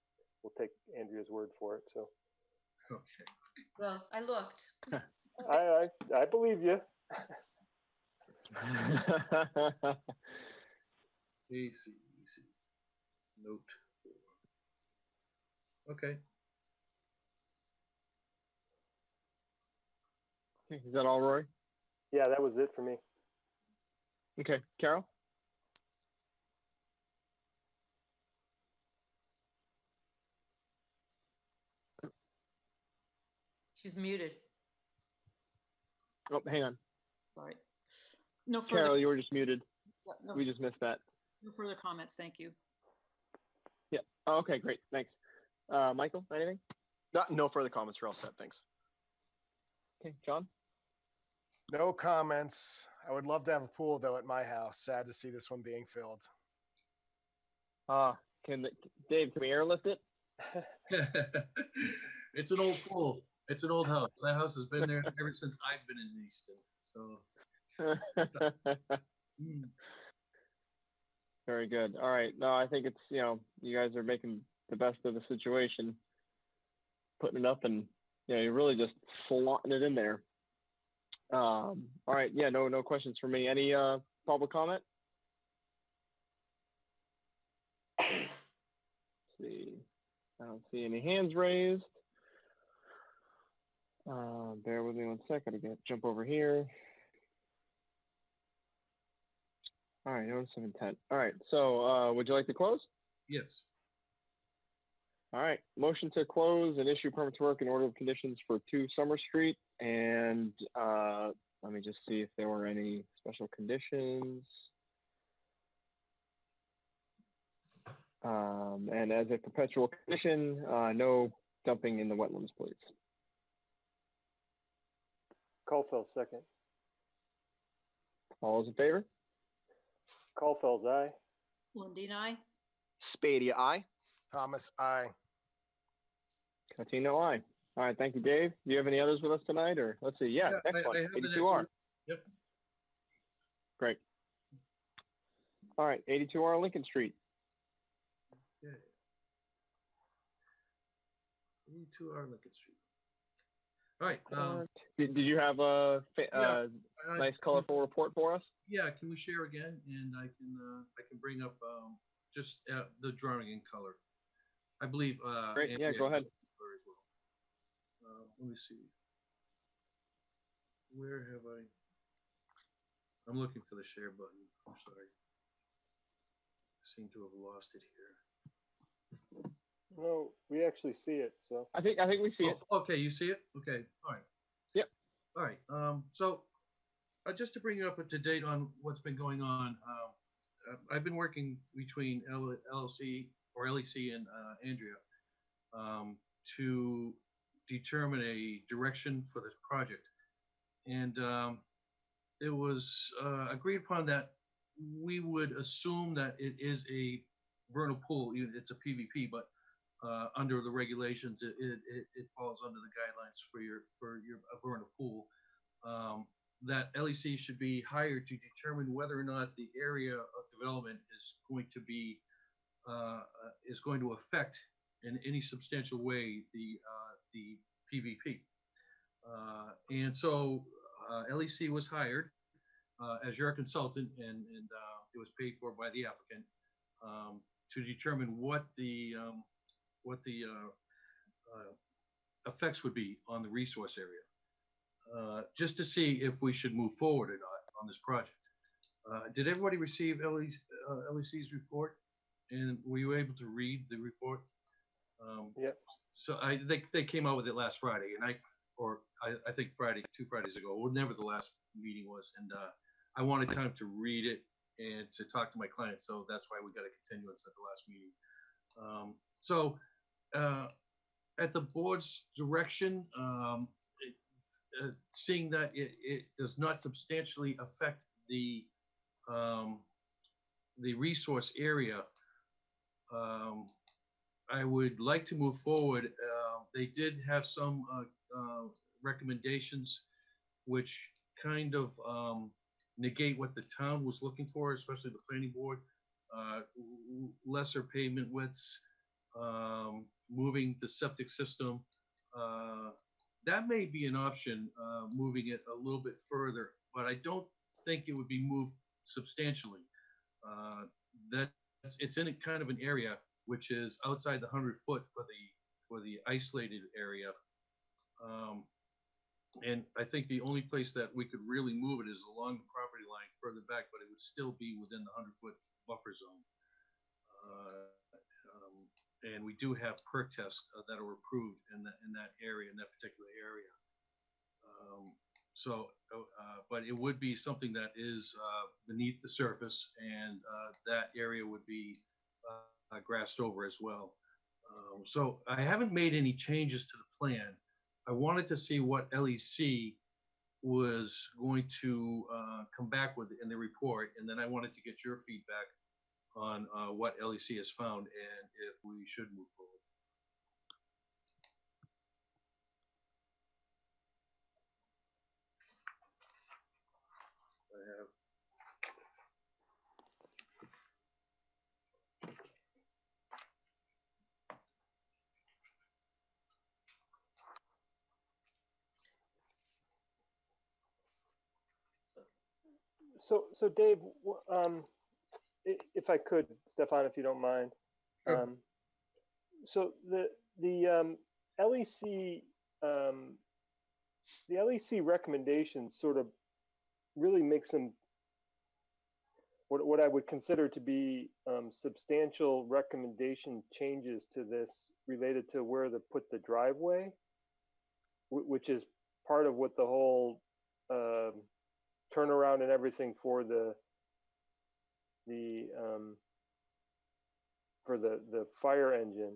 we'll take Andrea's word for it. So. Okay. Well, I looked. I believe you. ACEC note 4. Okay. Is that all, Rory? Yeah, that was it for me. Okay, Carol? She's muted. Oh, hang on. Sorry. No further. Carol, you were just muted. Yeah, no, we just missed that. no further comments. Thank you. Yeah. Oh, okay, great. Thanks. Michael, anything? No further comments. We're all set. Thanks. Okay, John? No comments. I would love to have a pool though at my house. Sad to see this one being filled. Dave, can we airlift it? It's an old pool. It's an old house. That house has been there ever since I've been in Easton. So. Very good. All right. No, I think it's, you guys are making the best of the situation, putting it up, and you're really just slotting it in there. All right. Yeah. No questions for me. Any public comment? Let's see. I don't see any hands raised. Bear with me 1 second. I gotta jump over here. All right, notice of intent. All right, so would you like to close? Yes. All right, motion to close and issue permit to work in order of conditions for 2 Summer Street. And let me just see if there were any special conditions. And as a perpetual condition, no dumping in the wetlands, please. Caulfield, second. All those in favor? Caulfield's aye. Lundin, aye. Spadia, aye. Thomas, aye. Catino, aye. All right, thank you, Dave. Do you have any others with us tonight, or let's see? Yeah, next one, 82R. Yep. Great. All right, 82R Lincoln Street. Okay. 82R Lincoln Street. All right. Did you have a nice, colorful report for us? Yeah. Can we share again? And I can bring up just the drawing in color. I believe. Great. Andrea Yeah. Go ahead. as well. Let me see. Where have I? I'm looking for the share button. I'm sorry. I seem to have lost it here. No, we actually see it. So I think we see it. Okay, you see it? Okay, all right. Yep. All right. So just to bring you up to date on what's been going on, I've been working between LLC or LEC and Andrea to determine a direction for this project, and it was agreed upon that we would assume that it is a vernal pool. It's a PVP, but under the regulations, it falls under the guidelines for your vernal pool. That LEC should be hired to determine whether or not the area of development is going to affect in any substantial way the PVP. And so LEC was hired as your consultant, and it was paid for by the applicant to determine what the effects would be on the resource area, just to see if we should move forward or not on this project. Did everybody receive LEC's report? And were you able to read the report? Yeah. So they came out with it last Friday, and I think two Fridays ago, whenever the last meeting was, and I wanted time to read it and to talk to my clients, so that's why we got a continuance at the last meeting. At the board's direction, seeing that it does not substantially affect the resource area, I would like to move forward. They did have some recommendations which kind of negate what the town was looking for, especially the planning board. Lesser pavement widths, moving the septic system. That may be an option, moving it a little bit further, but I don't think it would be moved substantially. It's in a kind of an area which is outside the 100-foot for the isolated area. And I think the only place that we could really move it is along the property line further back, but it would still be within the 100-foot buffer zone. And we do have perk tests that are approved in that area, in that particular area. But it would be something that is beneath the surface, and that area would be grassed over as well. So I haven't made any changes to the plan. I wanted to see what LEC was going to come back with in the report, and then I wanted to get your feedback on what LEC has found and if we should move forward. So Dave, if I could, Stefan, if you don't mind. Sure. So the LEC recommendations sort of really make some what I would consider to be substantial recommendation changes to this related to where to put the driveway, which is part of what the whole turnaround and everything for the fire engine,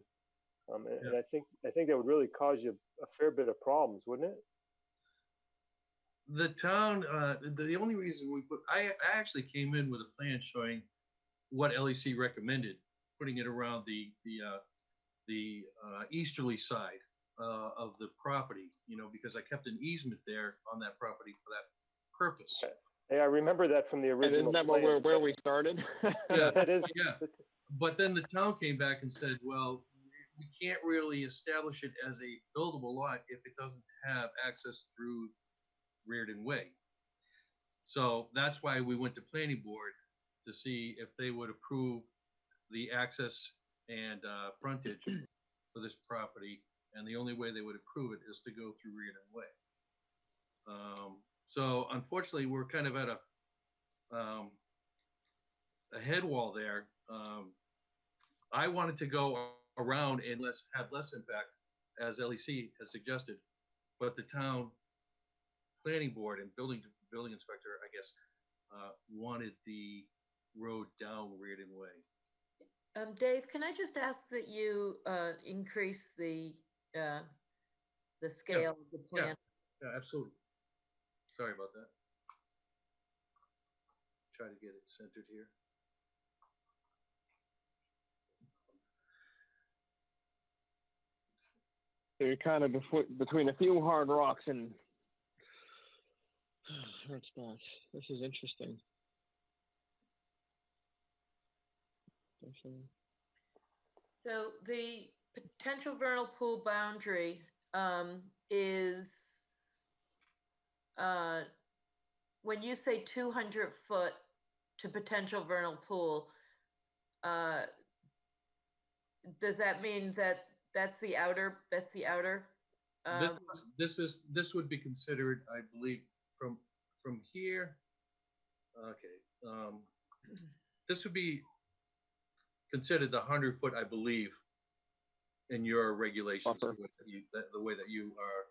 and I think that would really cause you a fair bit of problems, wouldn't it? The town, the only reason I actually came in with a plan showing what LEC recommended, putting it around the easterly side of the property, because I kept an easement there on that property for that purpose. Yeah, I remember that from the original. And isn't that where we started? Yeah, that is. Yeah. But then the town came back and said, well, we can't really establish it as a buildable lot if it doesn't have access through Reardon Way. So that's why we went to planning board to see if they would approve the access and frontage for this property. And the only way they would approve it is to go through Reardon Way. So unfortunately, we're kind of at a head wall there. I wanted to go around and have less impact, as LEC has suggested, but the town planning board and building inspector, I guess, wanted the road down Reardon Way. Dave, can I just ask that you increase the scale of the plan? Yeah, absolutely. Sorry about that. Try to get it centered here. So you're kind of between a few hard rocks and this is interesting. So the potential vernal pool boundary is, when you say 200 foot to potential vernal pool, does that mean that that's the outer, This would be considered, I believe, from here. Okay, this would be considered the 100-foot, I believe, in your regulations, the way that you are,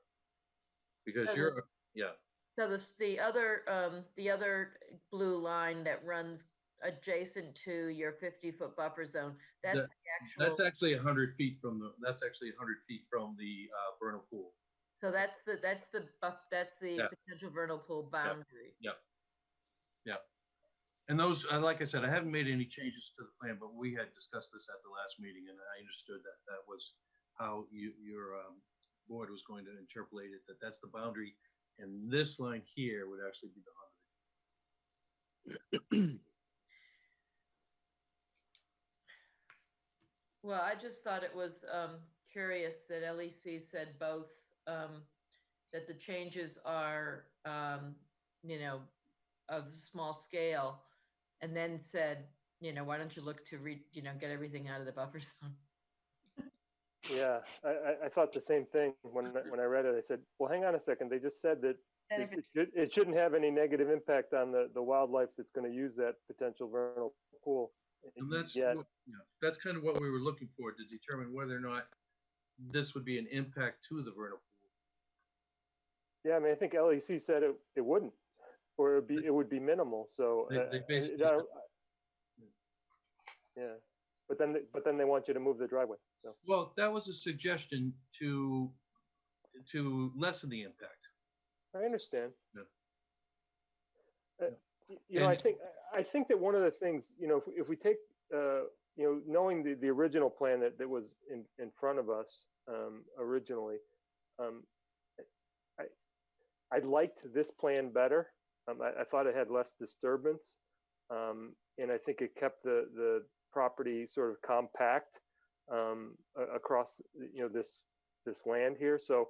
because So you're, yeah. So the other blue line that runs adjacent to your 50-foot buffer zone, that's the actual. That's actually 100 feet from the. That's actually 100 feet from the vernal pool. So that's the potential vernal pool boundary. Yeah. Yeah. And those, like I said, I haven't made any changes to the plan, but we had discussed this at the last meeting, and I understood that that was how your board was going to interpolate it. That's the boundary, and this line here would actually be the 100. Well, I just thought it was curious that LEC said both, that the changes are, of small scale, and then said, why don't you look to get everything out of the buffer zone? Yeah, I thought the same thing when I read it. I said, well, hang on a second. They just said that it shouldn't have any negative impact on the wildlife that's going to use that potential vernal pool. And that's kind of what we were looking for, to determine whether or not this would be an impact to the vernal pool. Yeah, I mean, I think LEC said it wouldn't, or it would be minimal. So they basically yeah, but then they want you to move the driveway. So. Well, that was a suggestion to lessen the impact. I understand. Yeah. I think that one of the things, if we take, knowing the original plan that was in front of us originally, I liked this plan better. I thought it had less disturbance, and I think it kept the property sort of compact across this land here. So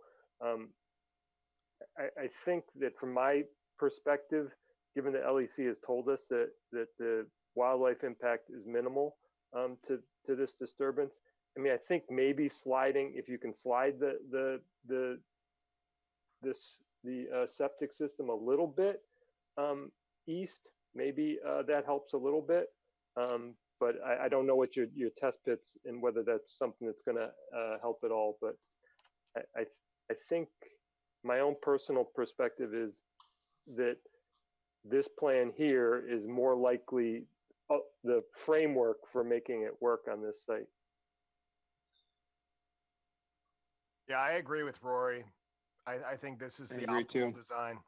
I think that from my perspective, given that LEC has told us that the wildlife impact is minimal to this disturbance, I mean, I think maybe sliding, if you can slide the septic system a little bit east, maybe that helps a little bit. But I don't know what your test pits and whether that's something that's going to help at all. But I think my own personal perspective is that this plan here is more likely the framework for making it work on this site. Yeah, I agree with Rory. I think this is the optimal design.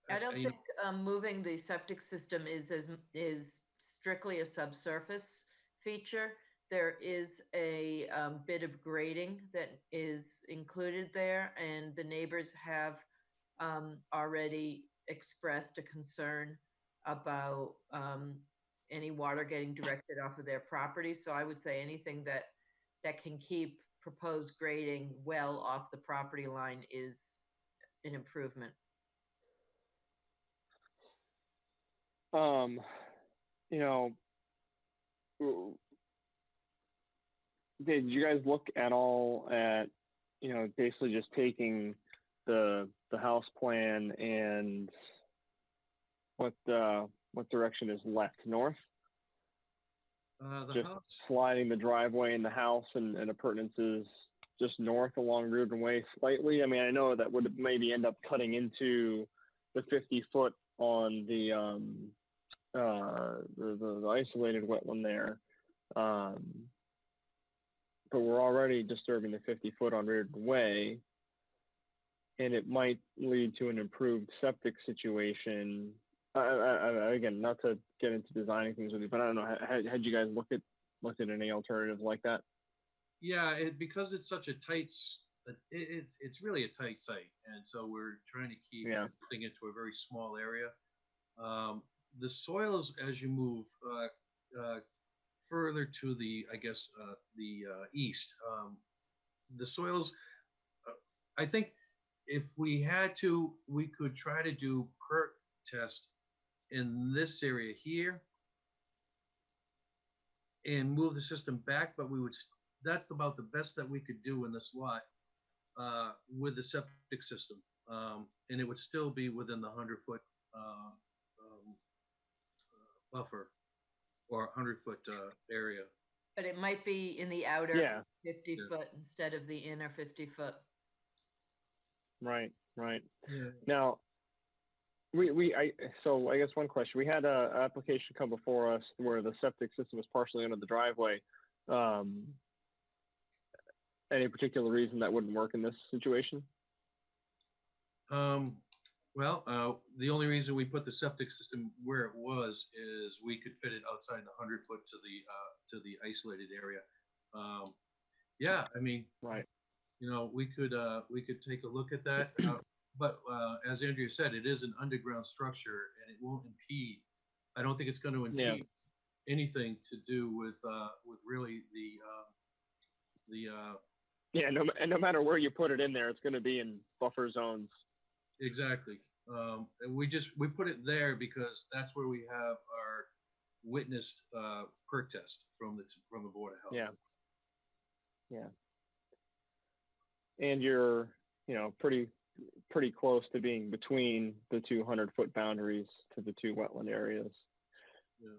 I don't think moving the septic system is strictly a subsurface feature. There is a bit of grading that is included there, and the neighbors have already expressed a concern about any water getting directed off of their property. So I would say anything that can keep proposed grading well off the property line is an improvement. Did you guys look at all at, basically just taking the house plan and what direction is left? North? The house, sliding the driveway in the house and appurtenances just north along Roadway slightly. I mean, I know that would maybe end up cutting into the 50-foot on the isolated wetland there. But we're already disturbing the 50-foot on Roadway, and it might lead to an improved septic situation. Again, not to get into designing things with you, but I don't know. Had you guys looked at any alternatives like that? Yeah, because it's such a tight, it's really a tight site, and so we're trying to keep everything into a very small area. The soils, as you move further to the, the east, the soils, I think if we had to, we could try to do perk test in this area here and move the system back, but that's about the best that we could do in this lot with the septic system. And it would still be within the 100-foot buffer or 100-foot area. But it might be in the outer Yeah. 50 foot instead of the inner 50 foot. Right. Yeah. Now, so I guess one question: we had a application come before us where the septic system was partially under the driveway. Any particular reason that wouldn't work in this situation? Well, the only reason we put the septic system where it was is we could fit it outside the 100-foot to the isolated area. Yeah, I mean, right. We could take a look at that. But as Andrea said, it is an underground structure, and it won't impede. I don't think it's going to impede anything to do with really the. Yeah, no matter where you put it in there, it's going to be in buffer zones. Exactly. And we put it there because that's where we have our witnessed perk test from the Board of Health. Yeah. And you're, pretty close to being between the 200-foot boundaries to the two wetland areas.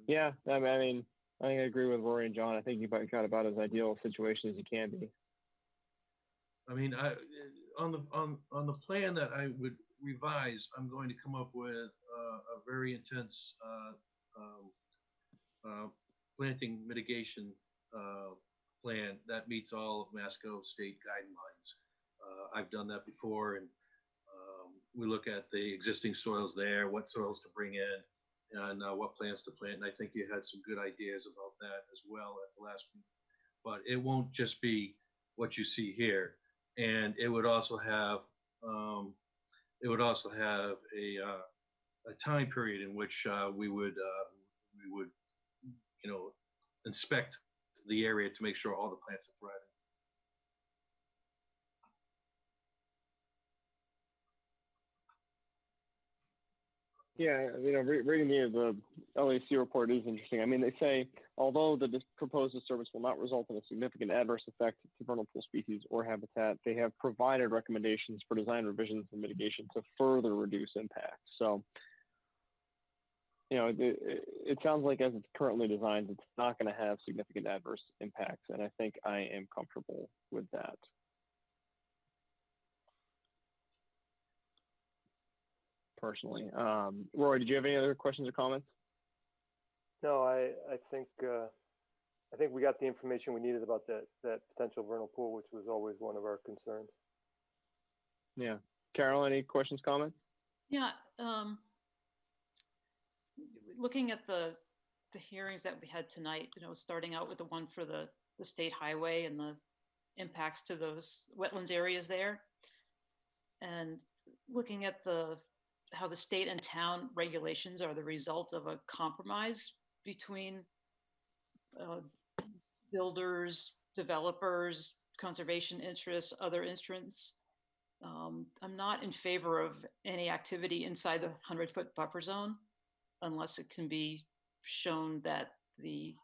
Yeah. I mean, I think I agree with Rory and John. I think you've got about as ideal a situation as you can be. I mean, on the plan that I would revise, I'm going to come up with a very intense planting mitigation plan that meets all of Mascot state guidelines. I've done that before, and we look at the existing soils there, what soils to bring in, and what plants to plant. And I think you had some good ideas about that as well at the last meeting. But it won't just be what you see here, and it would also have a time period in which we would inspect the area to make sure all the plants are thriving. Yeah, reading the LAC report is interesting. I mean, they say, although the proposed disturbance will not result in a significant adverse effect to vernal pool species or habitat, they have provided recommendations for design revisions and mitigation to further reduce impact. So, it sounds like as it's currently designed, it's not going to have significant adverse impacts, and I think I am comfortable with that. Personally. Roy, did you have any other questions or comments? No, I think we got the information we needed about that potential vernal pool, which was always one of our concerns. Yeah. Carol, any questions, comments? Yeah. Looking at the hearings that we had tonight, starting out with the one for the state highway and the impacts to those wetlands areas there, and looking at how the state and town regulations are the result of a compromise between builders, developers, conservation interests, other interests. I'm not in favor of any activity inside the 100-foot buffer zone unless it can be shown that this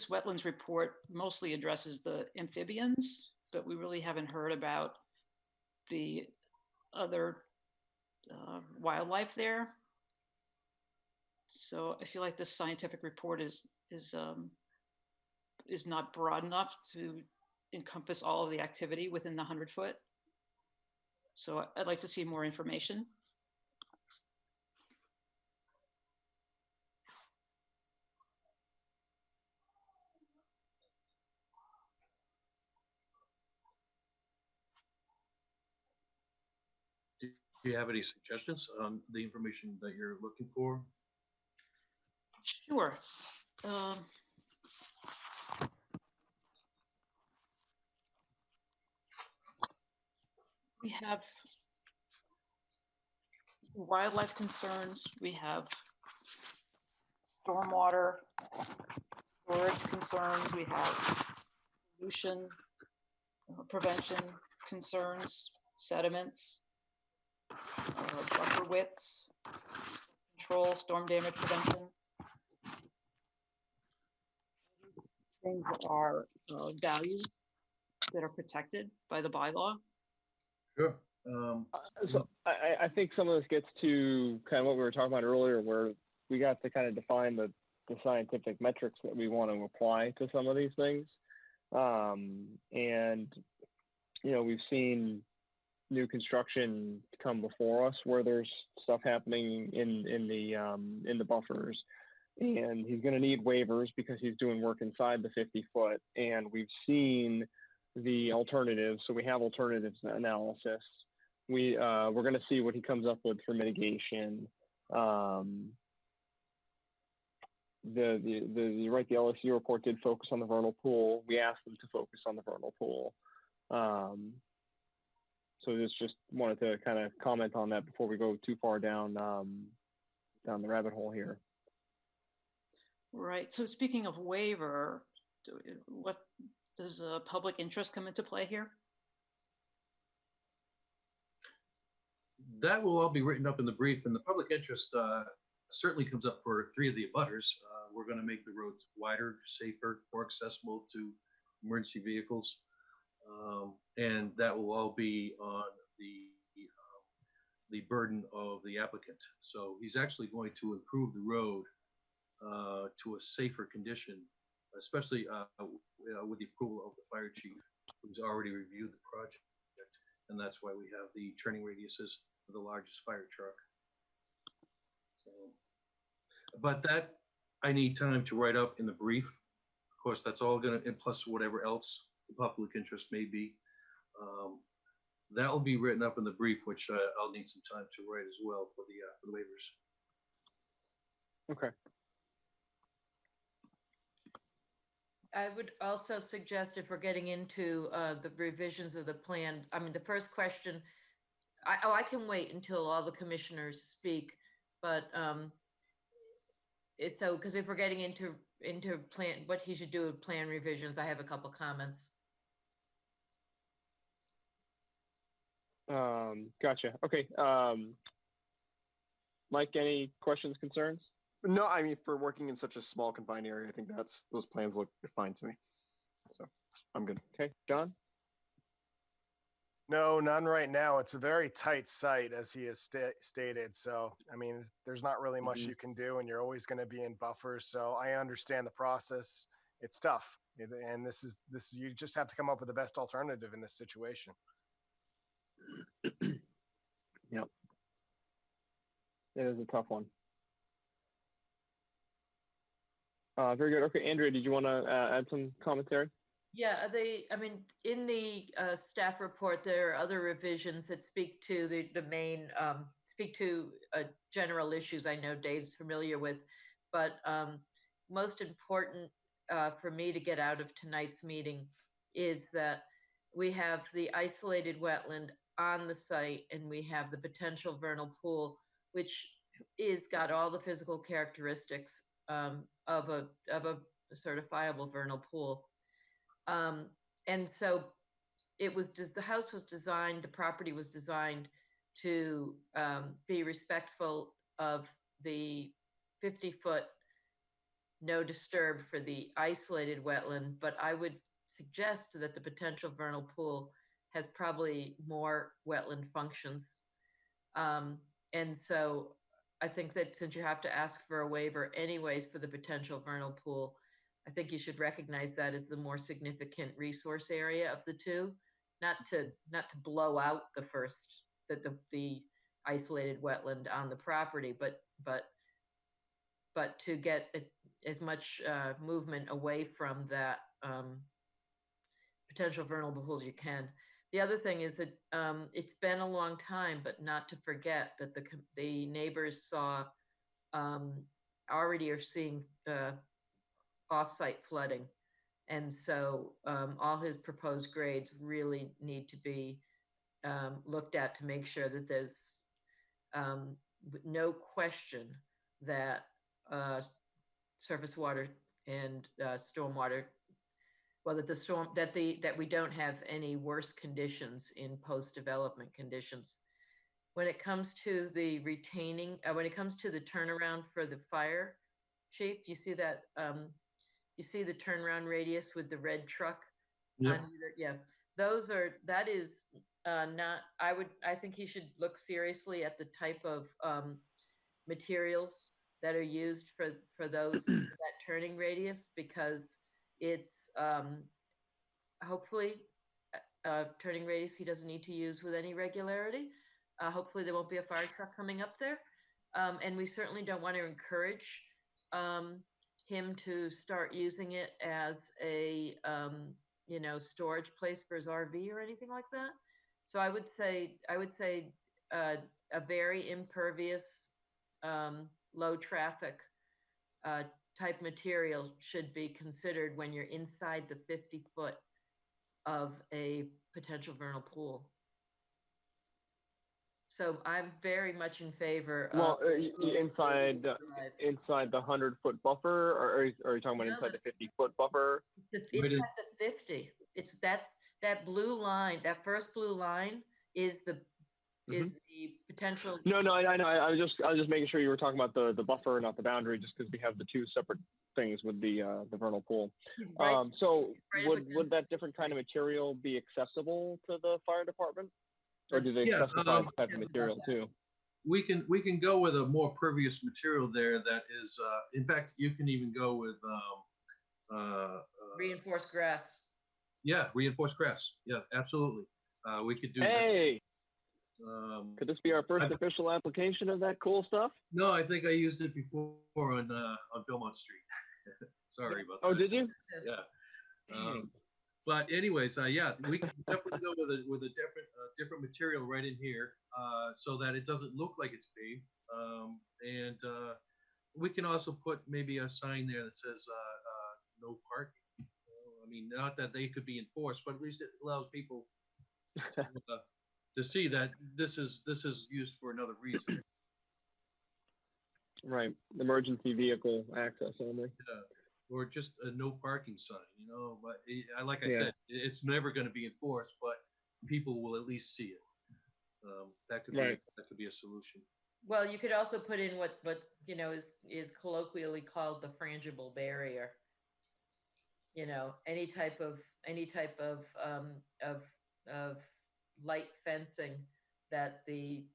wetlands report mostly addresses the amphibians, but we really haven't heard about the other wildlife there. So I feel like this scientific report is not broad enough to encompass all of the activity within the 100-foot. So I'd like to see more information. Do you have any suggestions on the information that you're looking for? Sure. We have wildlife concerns. We have stormwater storage concerns. We have pollution prevention concerns, sediments, buffer widths, control, storm damage prevention. things are values that are protected by the bylaw? Sure. So I think some of this gets to kind of what we were talking about earlier, where we got to kind of define the scientific metrics that we want to apply to some of these things. And, you know, we've seen new construction come before us where there's stuff happening in the buffers, and he's going to need waivers because he's doing work inside the 50 foot. And we've seen the alternatives. So we have alternatives analysis. We're going to see what he comes up with for mitigation. You're right, the LSU report did focus on the vernal pool. We asked them to focus on the vernal pool. So just wanted to kind of comment on that before we go too far down the rabbit hole here. Right. So speaking of waiver, what does public interest come into play here? That will all be written up in the brief, and the public interest certainly comes up for 3 of the abutters. We're going to make the roads wider, safer, more accessible to emergency vehicles, and that will all be on the burden of the applicant. So he's actually going to improve the road to a safer condition, especially with the approval of the fire chief, who's already reviewed the project, and that's why we have the turning radiuses for the largest fire truck. So, but that I need time to write up in the brief. Of course, that's all going to, and plus whatever else the public interest may be. That will be written up in the brief, which I'll need some time to write as well for the waivers. Okay. I would also suggest, if we're getting into the revisions of the plan, I mean, the first question, I can wait until all the commissioners speak, but so, because if we're getting into plan, what he should do with plan revisions, I have a couple comments. Gotcha. Okay. Mike, any questions, concerns? No, I mean, for working in such a small confined area, I think those plans look fine to me. So I'm good. Okay, John? No, none right now. It's a very tight site, as he has stated. So, I mean, there's not really much you can do, and you're always going to be in buffers. So I understand the process. It's tough. And this is, you just have to come up with the best alternative in this situation. Yep. It is a tough one. Very good. Okay, Andrea, did you want to add some commentary? Yeah, I mean, in the staff report, there are other revisions that speak to the main, speak to general issues I know Dave's familiar with, but most important for me to get out of tonight's meeting is that we have the isolated wetland on the site, and we have the potential vernal pool, which is got all the physical characteristics of a certifiable vernal pool. And so it was just, the house was designed, the property was designed to be respectful of the 50-foot no disturb for the isolated wetland, but I would suggest that the potential vernal pool has probably more wetland functions. And so I think that since you have to ask for a waiver anyways for the potential vernal pool, I think you should recognize that as the more significant resource area of the two, not to blow out the first, the isolated wetland on the property, but to get as much movement away from that potential vernal pool as you can. The other thing is that it's been a long time, but not to forget that the neighbors saw, already are seeing off-site flooding. And so all his proposed grades really need to be looked at to make sure that there's no question that surface water and stormwater, well, that we don't have any worse conditions in post-development conditions. When it comes to the retaining, when it comes to the turnaround for the fire chief, you see that you see the turnaround radius with the red truck Yep. on either, yeah, that is not, I think he should look seriously at the type of materials that are used for those, that turning radius, because it's hopefully turning radius he doesn't need to use with any regularity. Hopefully there won't be a fire truck coming up there. And we certainly don't want to encourage him to start using it as a, you know, storage place for his RV or anything like that. So I would say a very impervious, low traffic type material should be considered when you're inside the 50 foot of a potential vernal pool. So I'm very much in favor Well, of inside the 100-foot buffer, or are you talking about inside the 50-foot buffer? It's at the 50. That's that blue line. That first blue line is the potential. No, I know. I was just making sure you were talking about the buffer, not the boundary, just because we have the two separate things with the vernal pool. Right. So would that different kind of material be acceptable to the fire department, or do they specify the type of material too? We can go with a more pervious material there. That is, in fact, you can even go with reinforced grass. Yeah, reinforced grass. Yeah, absolutely. We could do. Hey. Could this be our first official application of that cool stuff? No, I think I used it before on Belmont Street. Sorry about that. Oh, did you? Yeah. But anyways, yeah, we can definitely go with a different material right in here, so that it doesn't look like it's paved. And we can also put maybe a sign there that says no parking. I mean, not that they could be enforced, but at least it allows people to see that this is used for another reason. Right, emergency vehicle access only. Yeah. Or just a no parking sign, you know. But like I said, it's never going to be enforced, but people will at least see it. That could be a solution. Well, you could also put in what you know is colloquially called the frangible barrier. You know, any type of light fencing that the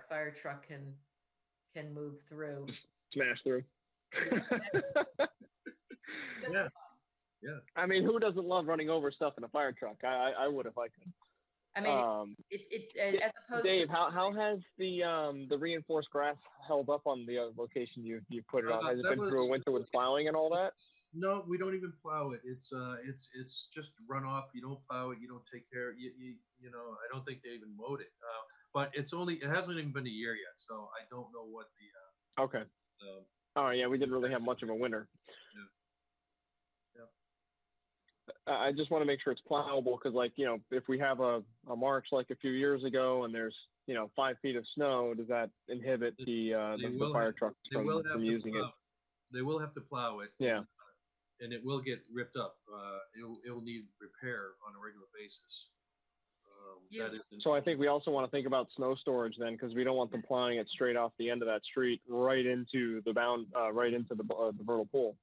fire truck can move through. Smash through. Yeah. I mean, who doesn't love running over stuff in a fire truck? I would if I could. I mean, as opposed Dave, to how has the reinforced grass held up on the location you put it on? Has it been through a winter with plowing and all that? No, we don't even plow it. It's just runoff. You don't plow it. You don't take care. You know, I don't think they even mowed it. But it hasn't even been a year yet, so I don't know what the. Okay. Oh yeah, we didn't really have much of a winter. Yeah. I just want to make sure it's plowable, because, like, you know, if we have a march like a few years ago and there's, you know, 5 feet of snow, does that inhibit the fire trucks from using it? They will have to plow it. Yeah. And it will get ripped up. It will need repair on a regular basis. So I think we also want to think about snow storage then, because we don't want them plowing it straight off the end of that street right into the the vernal pool.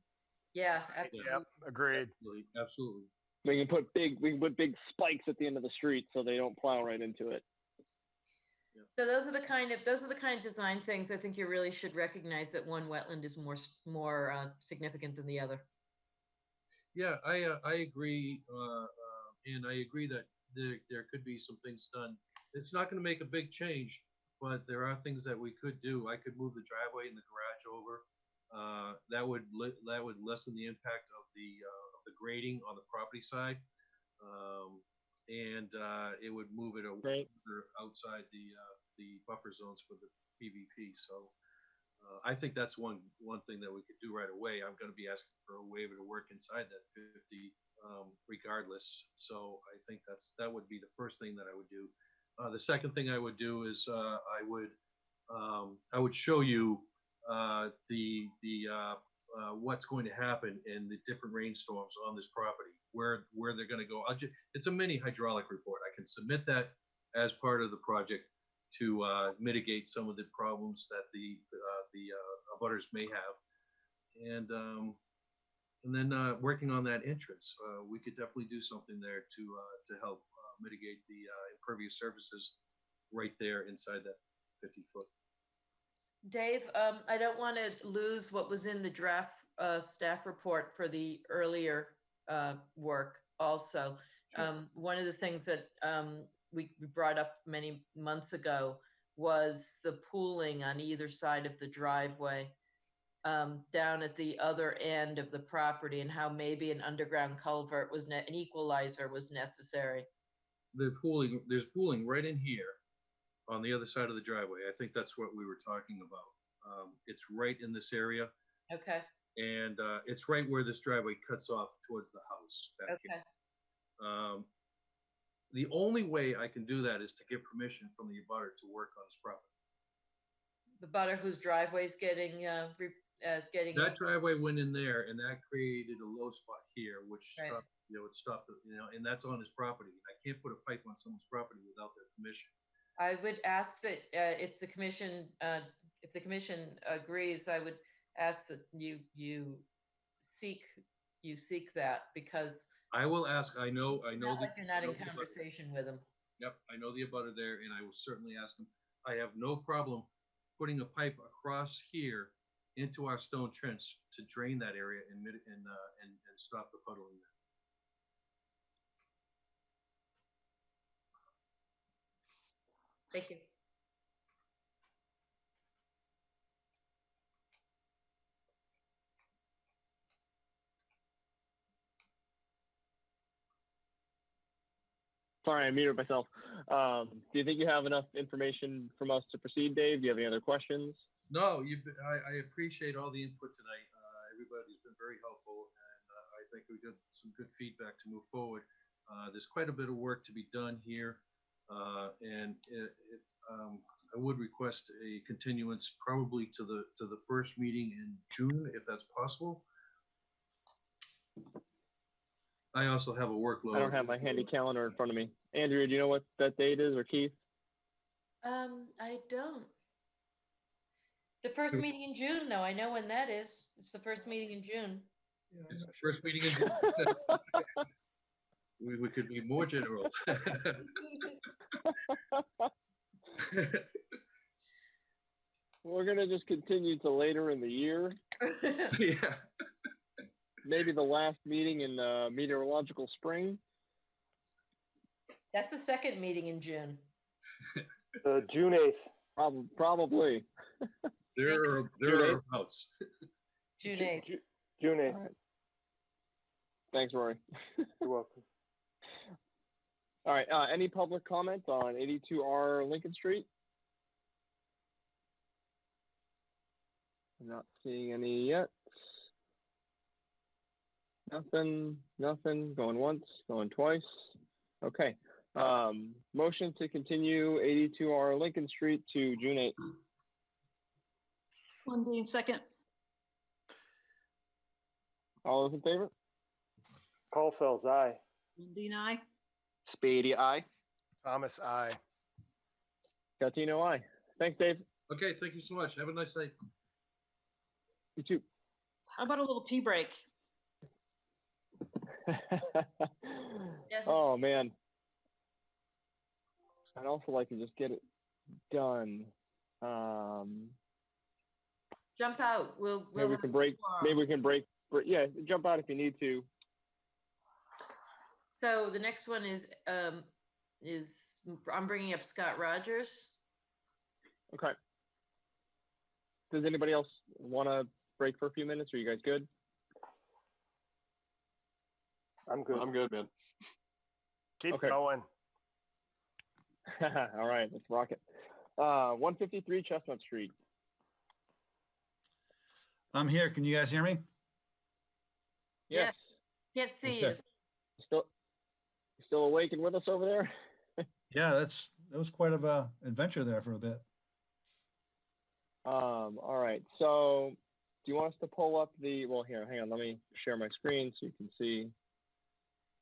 Yeah, absolutely. Yep, agreed. Absolutely. We can put big spikes at the end of the street so they don't plow right into it. So those are the kind of design things I think you really should recognize, that one wetland is more significant than the other. Yeah, I agree, and I agree that there could be some things done. It's not going to make a big change, but there are things that we could do. I could move the driveway and the garage over. That would lessen the impact of the grading on the property side, and it would move it outside the buffer zones for the PVP. So I think that's one thing that we could do right away. I'm going to be asking for a waiver to work inside that 50 regardless. So I think that would be the first thing that I would do. The second thing I would do is I would show you what's going to happen in the different rainstorms on this property, where they're going to go. It's a mini hydraulic report. I can submit that as part of the project to mitigate some of the problems that the abutters may have. And And then working on that entrance, we could definitely do something there to help mitigate the impervious surfaces right there inside that 50-foot. Dave, I don't want to lose what was in the draft staff report for the earlier work also. One of the things that we brought up many months ago was the pooling on either side of the driveway down at the other end of the property, and how maybe an underground culvert was an equalizer was necessary. There's pooling right in here on the other side of the driveway. I think that's what we were talking about. It's right in this area. Okay. And it's right where this driveway cuts off towards the house. Okay. The only way I can do that is to get permission from the abutter to work on his property. The abutter whose driveway is getting That driveway went in there, and that created a low spot here, which Right. stopped, it stopped, and that's on his property. I can't put a pipe on someone's property without their permission. I would ask that if the commission agrees, I would ask that you seek that, because I will ask. I know. not like you're not in conversation with him. Yep, I know the abutter there, and I will certainly ask him. I have no problem putting a pipe across here into our stone trench to drain that area and stop the puddling there. Thank you. Sorry, I muted myself. Do you think you have enough information from us to proceed, Dave? Do you have any other questions? No, I appreciate all the input tonight. Everybody's been very helpful, and I think we got some good feedback to move forward. There's quite a bit of work to be done here, and I would request a continuance probably to the first meeting in June, if that's possible. I also have a workload. I don't have my handy calendar in front of me. Andrea, do you know what that date is, or Keith? I don't. The first meeting in June, though, I know when that is. It's the first meeting in June. It's the first meeting in June. we could be more general. We're gonna just continue to later in the year. Yeah. Maybe the last meeting in meteorological spring. That's the second meeting in June. June 8th. Probably. There are abouts. June 8th. June 8th. All right. Thanks, Rory. You're welcome. All right. Any public comment on 82R Lincoln Street? I'm not seeing any yet. Nothing. Going once, going twice. Okay. Motion to continue 82R Lincoln Street to June 8th. Lundin, second. All those in favor? Caulfield's aye. Lundin, aye. Spady, aye. Thomas, aye. Catino, aye. Thanks, Dave. Okay, thank you so much. Have a nice night. You too. How about a little pee break? Oh man, I'd also like to just get it done. Jump out. Maybe we can break. Maybe we can break. Yeah, jump out if you need to. So the next one is I'm bringing up Scott Rogers. Okay. Does anybody else want to break for a few minutes? Are you guys good? I'm good. I'm good, man. Keep going. All right, let's rock it. 153 Chestnut Street. I'm here. Can you guys hear me? Yes. Yeah. Can't see you. Still awake and with us over there? Yeah, that was quite of a adventure there for a bit. All right. So do you want us to pull up well, here, hang on. Let me share my screen so you can see.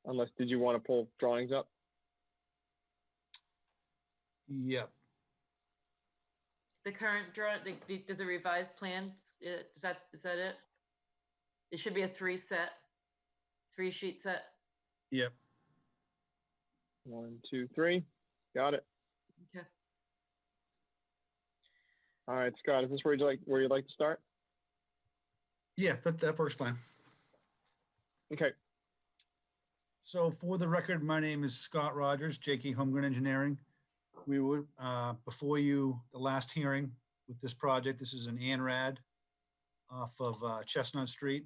Unless, did you want to pull drawings up? Yep. The current drawing, there's a revised plan. Is that it? It should be a three sheet set. Yep. 1, 2, 3. Got it. Okay. All right, Scott, is this where you'd like to start? Yeah, that works fine. Okay. So for the record, my name is Scott Rogers, JK Holmgren Engineering. We were before you the last hearing with this project. This is an ANRAD off of Chestnut Street.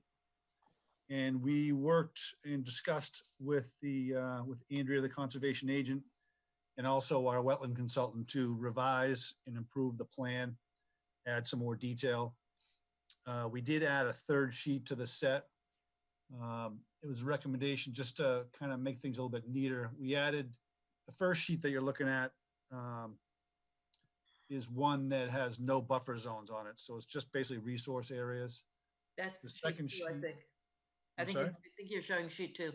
And we worked and discussed with Andrea, the conservation agent, and also our wetland consultant to revise and improve the plan, add some more detail. We did add a third sheet to the set. It was a recommendation just to kind of make things a little bit neater. We added the first sheet that you're looking at is one that has no buffer zones on it. So it's just basically resource areas. That's the second sheet 2, I sheet. think. I I'm think, sorry? I think you're showing sheet 2.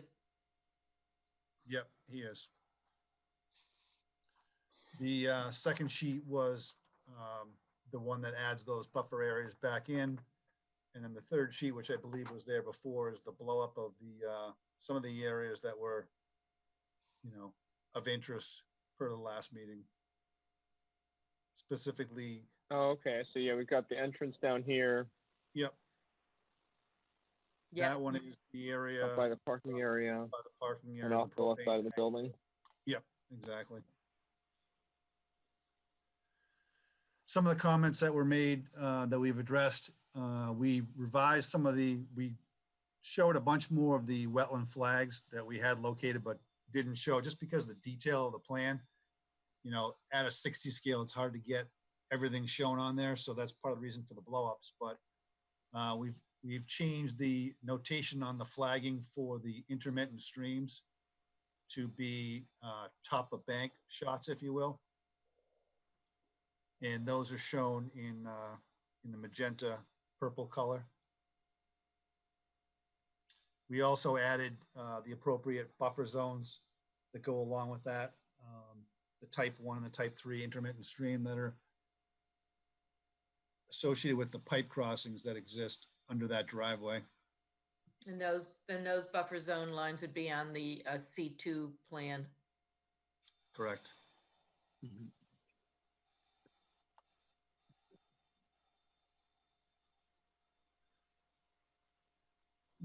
Yep, he is. The second sheet was the one that adds those buffer areas back in. And then the third sheet, which I believe was there before, is the blow up of the some of the areas that were, of interest per the last meeting. Specifically. Oh, okay. So yeah, we've got the entrance down here. Yep. Yeah. That one is the area. Up by the parking area. By the parking area. And off the left side of the building. Yep, exactly. Some of the comments that were made that we've addressed, we revised we showed a bunch more of the wetland flags that we had located but didn't show just because of the detail of the plan. At a 60 scale, it's hard to get everything shown on there. So that's part of the reason for the blow-ups. But we've changed the notation on the flagging for the intermittent streams to be top of bank shots, if you will. And those are shown in the magenta purple color. We also added the appropriate buffer zones that go along with that. The type 1 and the type 3 intermittent stream that are associated with the pipe crossings that exist under that driveway. And those buffer zone lines would be on the C2 plan. Correct. Mm-hmm.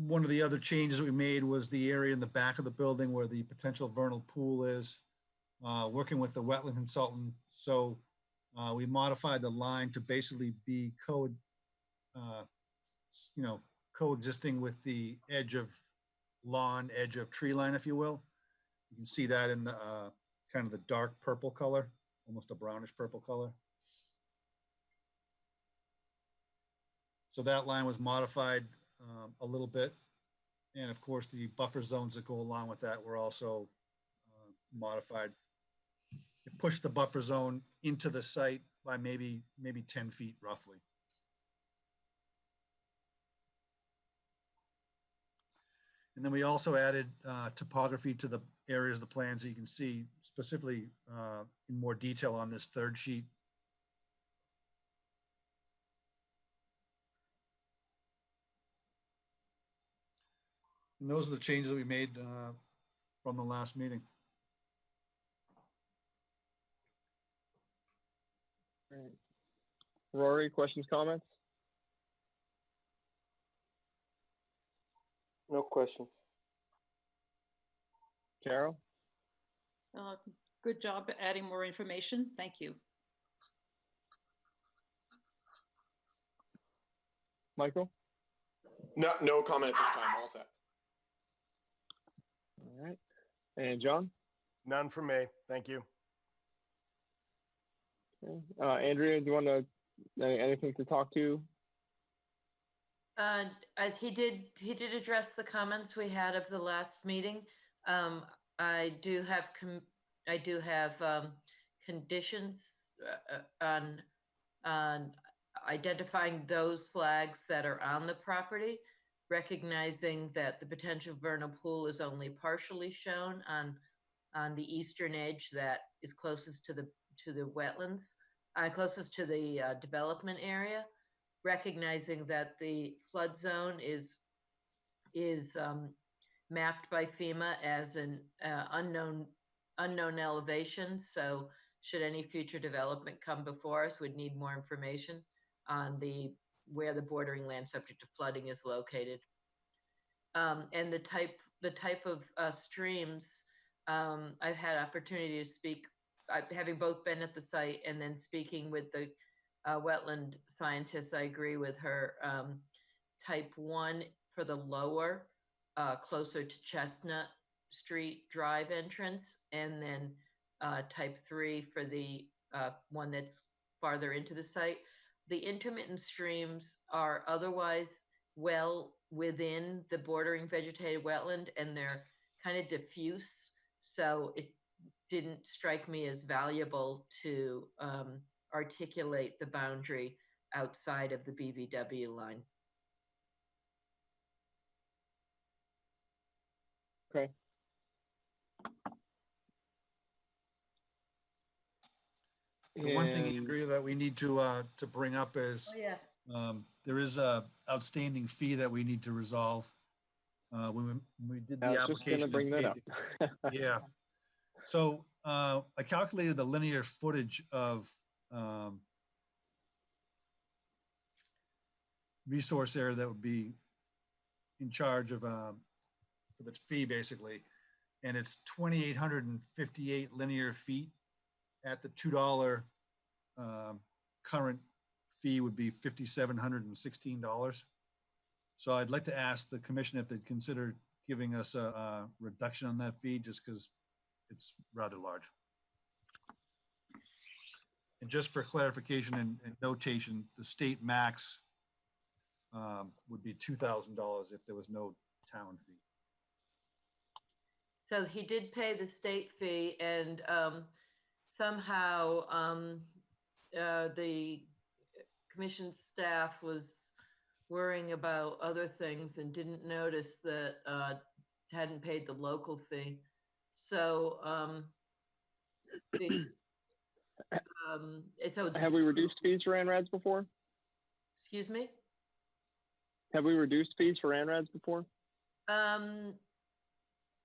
One of the other changes we made was the area in the back of the building where the potential vernal pool is, working with the wetland consultant. So we modified the line to basically be coexisting with the edge of lawn, edge of tree line, if you will. You can see that in the kind of the dark purple color, almost a brownish purple color. So that line was modified a little bit. And of course, the buffer zones that go along with that were also modified. It pushed the buffer zone into the site by maybe 10 feet roughly. And then we also added topography to the areas of the plan so you can see specifically in more detail on this third sheet. And those are the changes that we made from the last meeting. Right. Rory, questions, comments? No questions. Carol? Good job adding more information. Thank you. Michael? No comment at this time. All set. All right. And John? None from me. Thank you. Okay. Andrea, do you want to anything to talk to? He did address the comments we had of the last meeting. I do have conditions on identifying those flags that are on the property, recognizing that the potential vernal pool is only partially shown on the eastern edge that is closest to the wetlands, closest to the development area, recognizing that the flood zone is is mapped by FEMA as an unknown elevation. So should any future development come before us, we'd need more information on where the bordering land subject to flooding is located. And the type of streams, I've had opportunity to speak, having both been at the site and then speaking with the wetland scientists. I agree with her. Type 1 for the lower, closer to Chestnut Street Drive entrance, and then type 3 for the one that's farther into the site. The intermittent streams are otherwise well within the bordering vegetated wetland, and they're kind of diffuse. So it didn't strike me as valuable to articulate the boundary outside of the BVW line. Okay. The one thing, Andrea, that we need to bring up is there is a outstanding fee that we need to resolve. When we did the application, just gonna bring that up. Yeah. So I calculated the linear footage of resource area that would be in charge of for the fee, basically, and it's 2,858 linear feet. At the $2 current fee would be $5,716. So I'd like to ask the commission if they'd consider giving us a reduction on that fee, just because it's rather large. And just for clarification and notation, the state max would be $2,000 if there was no town fee. So he did pay the state fee, and somehow the commission staff was worrying about other things and didn't notice that hadn't paid the local fee. So have we reduced fees for ANRADs before? Excuse me? Have we reduced fees for ANRADs before?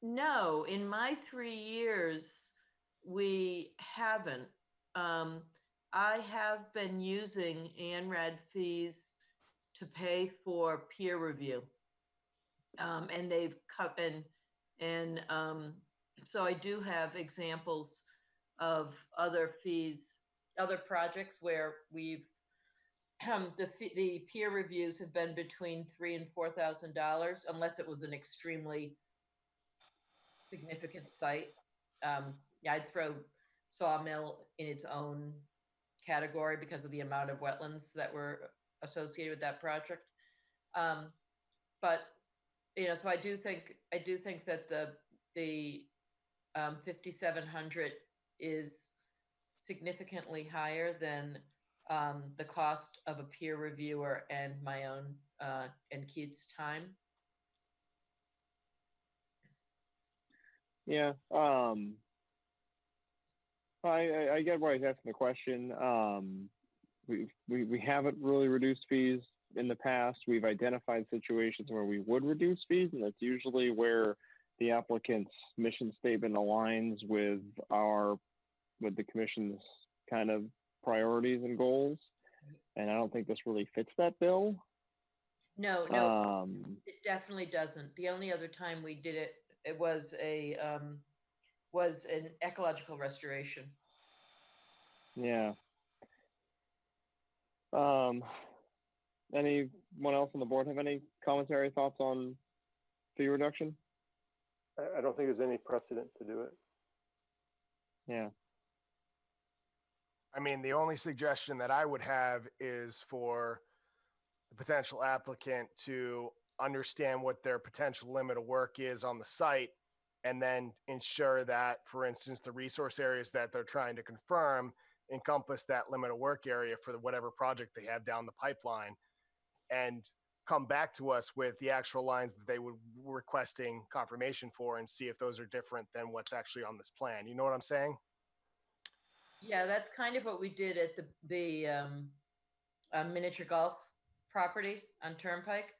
No, in my 3 years, we haven't. I have been using ANRAD fees to pay for peer review. And they've cut and so I do have examples of other fees, other projects where we've the peer reviews have been between $3,000 and $4,000, unless it was an extremely significant site. Yeah, I'd throw Sawmill in its own category because of the amount of wetlands that were associated with that project. But so I do think that the 5,700 is significantly higher than the cost of a peer reviewer and my own and Keith's time. Yeah, I get why he's asking the question. We haven't really reduced fees in the past. We've identified situations where we would reduce fees, and that's usually where the applicant's mission statement aligns with the commission's kind of priorities and goals. And I don't think this really fits that bill. No, it definitely doesn't. The only other time we did it, it was an ecological restoration. Yeah. Anyone else on the board have any commentary, thoughts on fee reduction? I don't think there's any precedent to do it. Yeah. I mean, the only suggestion that I would have is for the potential applicant to understand what their potential limit of work is on the site, and then ensure that, for instance, the resource areas that they're trying to confirm encompass that limit of work area for whatever project they have down the pipeline, and come back to us with the actual lines that they were requesting confirmation for, and see if those are different than what's actually on this plan. You know what I'm saying? Yeah, that's kind of what we did at the miniature golf property on Turnpike,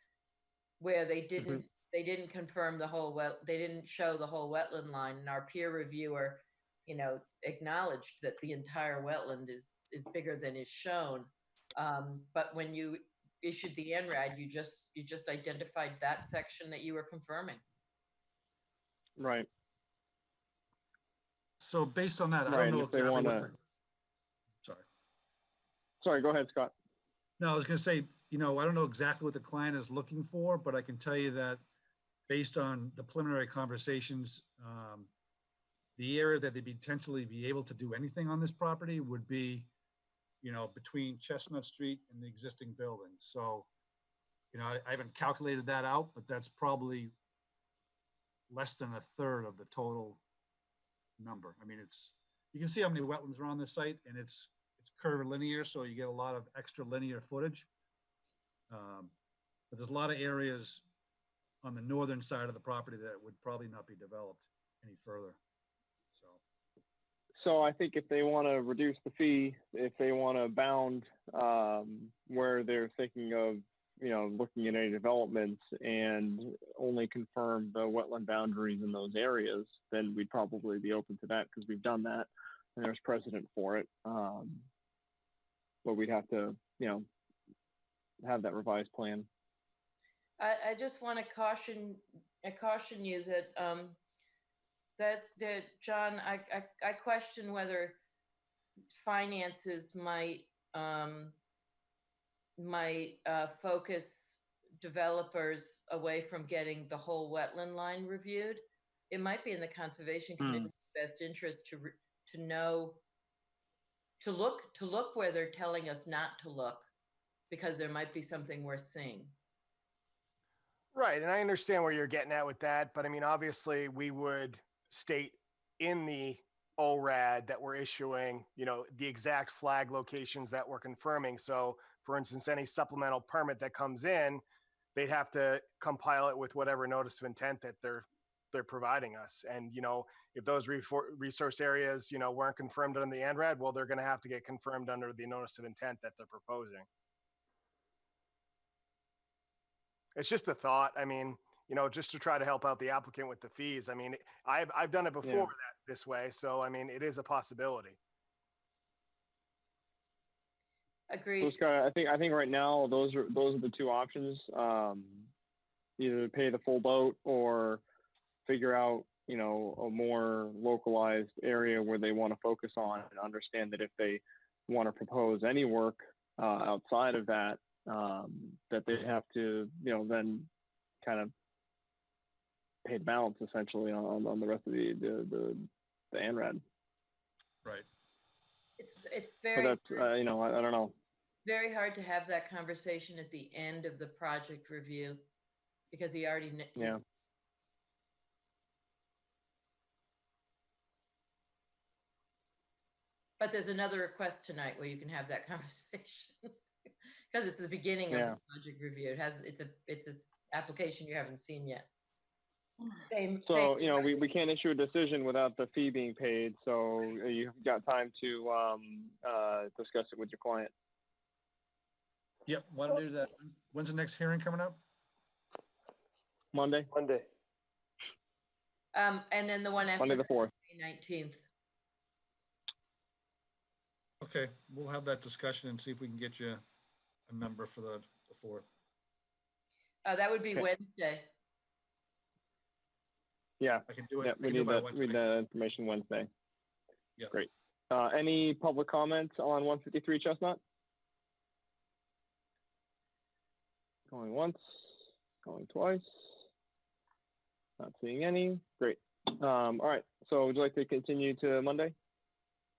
where they didn't they didn't confirm the whole they didn't show the whole wetland line, and our peer reviewer, you know, acknowledged that the entire wetland is bigger than is shown. But when you issued the NRAD, you just identified that section that you were confirming. Right. So based on that, I Right, don't and know if they exactly wanna- what the, sorry. Sorry, go ahead, Scott. No, I was gonna say, you know, I don't know exactly what the client is looking for, but I can tell you that based on the preliminary conversations, the area that they'd potentially be able to do anything on this property would be, you know, between Chestnut Street and the existing building. So, you know, I haven't calculated that out, but that's probably less than a third of the total number. I mean, you can see how many wetlands are on this site, and it's curvilinear, so you get a lot of extra linear footage. But there's a lot of areas on the northern side of the property that would probably not be developed any further. So I think if they want to reduce the fee, if they want to bound where they're thinking of, you know, looking at any developments and only confirm the wetland boundaries in those areas, then we'd probably be open to that because we've done that and there's precedent for it. But we'd have to, you know, have that revised plan. I just want to caution you that John, I question whether finances might focus developers away from getting the whole wetland line reviewed. It might be in the Conservation Committee's best interest to know, to look where they're telling us not to look, because there might be something worth seeing. Right, and I understand where you're getting at with that, but I mean, obviously we would state in the ORAD that we're issuing, you know, the exact flag locations that we're confirming. So for instance, any supplemental permit that comes in, they'd have to compile it with whatever notice of intent that they're providing us. And, you know, if those resource areas, you know, weren't confirmed under the ANRAD, well, they're going to have to get confirmed under the notice of intent that they're proposing. It's just a thought. I mean, you know, just to try to help out the applicant with the fees. I mean, I've done it before this way. So, I mean, it is a possibility. Agreed. So Scott, I think right now those are the two options. Either pay the full boat or figure out, you know, a more localized area where they want to focus on, and understand that if they want to propose any work outside of that, that they have to, you know, then kind of pay the balance essentially on the rest of the ANRAD. Right. It's very, but that's, you know, I don't know. Very hard to have that conversation at the end of the project review, because he already yeah. But there's another request tonight where you can have that conversation, because it's the beginning of the project review. It's a application you haven't seen yet. So, you know, we can't issue a decision without the fee being paid. So you've got time to discuss it with your client. Yep, want to do that. When's the next hearing coming up? Monday. And then the one after Monday the 4th. 19th. Okay, we'll have that discussion and see if we can get you a member for the 4th. That would be Wednesday. Yeah, I can do it. Yeah, we need that information Wednesday. Yeah, great. Any public comments on 153 Chestnut? Going once, going twice. Not seeing any. Great. All right. So would you like to continue to Monday?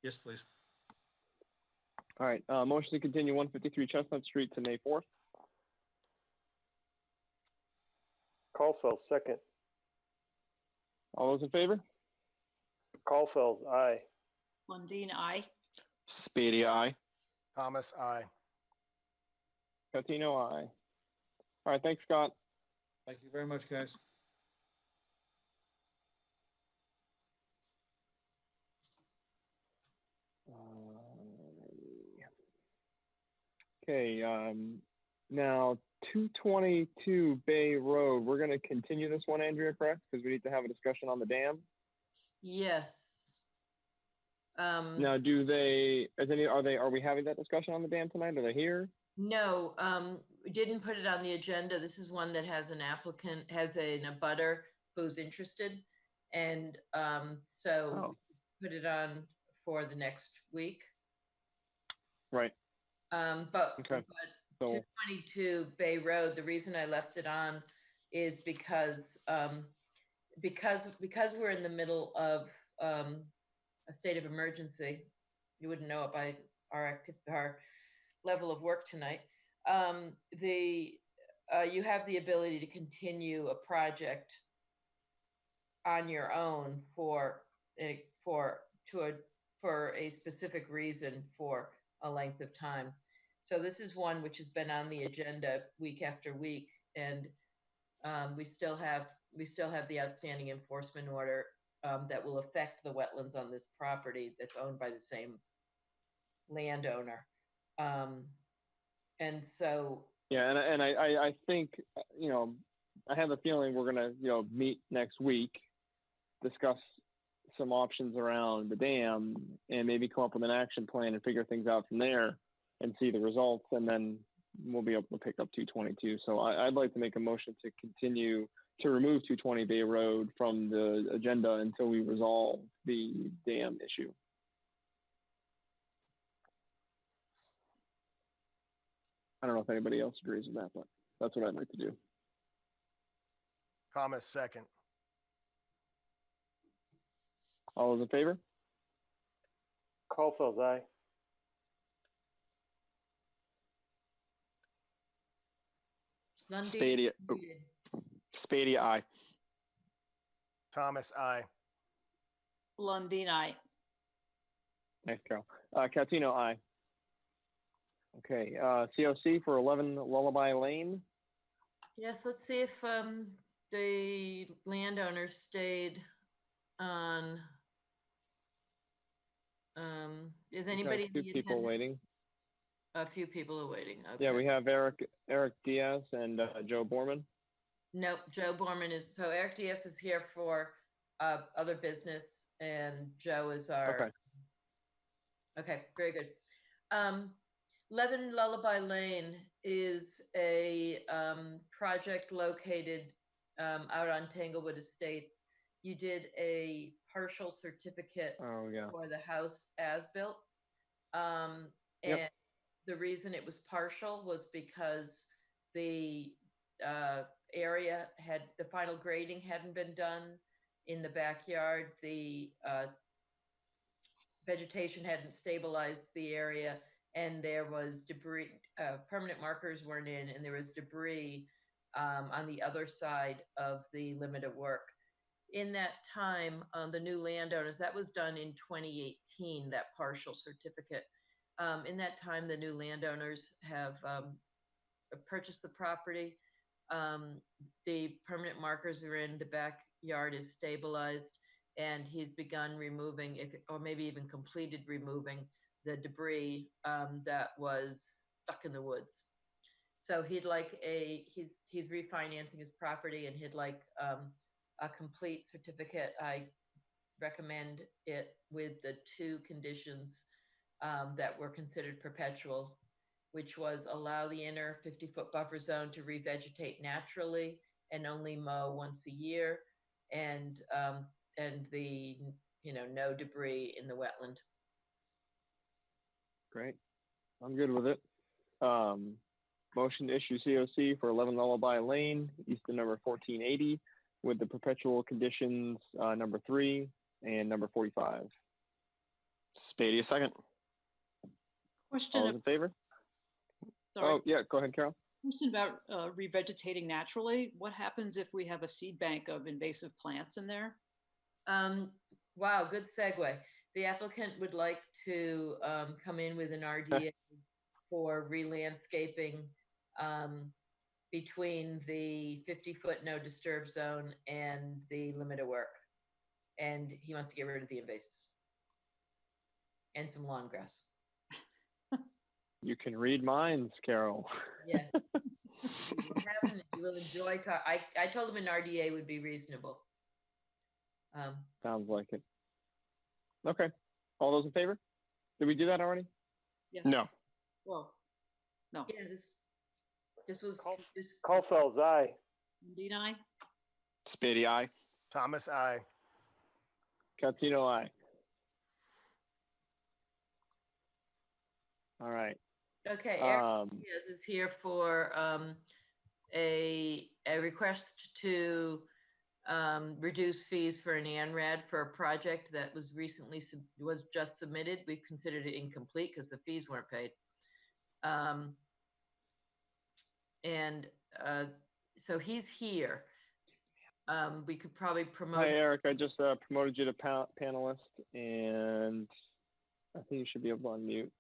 Yes, please. All right. Motion to continue 153 Chestnut Street to May 4th. Caulfield, second. All those in favor? Caulfield, aye. Lundin, aye. Speedy, aye. Thomas, aye. Catino, aye. All right. Thanks, Scott. Thank you very much, guys. Okay. Now 222 Bay Road. We're going to continue this one, Andrea, correct? Because we need to have a discussion on the dam. Yes. Now, are we having that discussion on the dam tonight? Are they here? No, we didn't put it on the agenda. This is one that has an applicant, has an abutter who's interested. And put it on for the next week. Right. But 222 Bay Road, the reason I left it on is because we're in the middle of a state of emergency. You wouldn't know it by our level of work tonight. You have the ability to continue a project on your own for a specific reason for a length of time. So this is one which has been on the agenda week after week, and we still have the outstanding enforcement order that will affect the wetlands on this property that's owned by the same landowner. And so yeah, and I think I have a feeling we're gonna meet next week, discuss some options around the dam, and maybe come up with an action plan and figure things out from there and see the results, and then we'll be able to pick up 222. So I'd like to make a motion to continue to remove 220 Bay Road from the agenda until we resolve the dam issue. I don't know if anybody else agrees with that, but that's what I'd like to do. Thomas, second. All those in favor? Caulfield's aye. Spadia, aye. Thomas, aye. Lundin, aye. Thanks, Carol. Catino, aye. Okay, COC for 11 Lullaby Lane. yes, let's see if the landowner stayed on. Is anybody in Two the people attendance? waiting. A few people are waiting. Okay. Yeah, we have Eric Diaz and Joe Borman. Nope, Joe Borman is, so Eric Diaz is here for other business, and Joe is our. Okay, very good. 11 Lullaby Lane is a project located out on Tanglewood Estates. You did a partial certificate for the house as built. And the reason it was partial was because the area the final grading hadn't been done in the backyard. The vegetation hadn't stabilized the area, and there was debris, permanent markers weren't in, and there was debris on the other side of the limit of work. In that time, the new landowners, that was done in 2018, that partial certificate. In that time, the new landowners have purchased the property. The permanent markers are in, the backyard is stabilized, and he's begun removing, or maybe even completed removing, the debris that was stuck in the woods. So he's refinancing his property, and he'd like a complete certificate. I recommend it with the two conditions that were considered perpetual, which was allow the inner 50-foot buffer zone to revegetate naturally and only mow once a year, and the no debris in the wetland. Great, I'm good with it. Motion to issue COC for 11 Lullaby Lane, Easton number 1480, with the perpetual conditions number 3 and number 45. Spadia, second. Question. All those in favor? Sorry. Oh, yeah, go ahead, Carol. Question about revegetating naturally. What happens if we have a seed bank of invasive plants in there? Wow, good segue. The applicant would like to come in with an RDA for re-landscaping between the 50-foot no disturb zone and the limit of work. And he wants to get rid of the invasives and some lawn grass. You can read minds, Carol. Yeah. You will enjoy. I told him an RDA would be reasonable. Sounds like it. Okay. All those in favor? Did we do that already? Yeah. No. Well, no. Yeah, this was Caulfield's aye. Indeed, aye. Spady, aye. Thomas, aye. Catino, aye. All right. Okay, Eric is here for a request to reduce fees for an ANRAD for a project that was recently was just submitted. We considered it incomplete because the fees weren't paid. So he's here. We could probably promote. Hi, Eric. I just promoted you to panelist, and I think you should be able to unmute.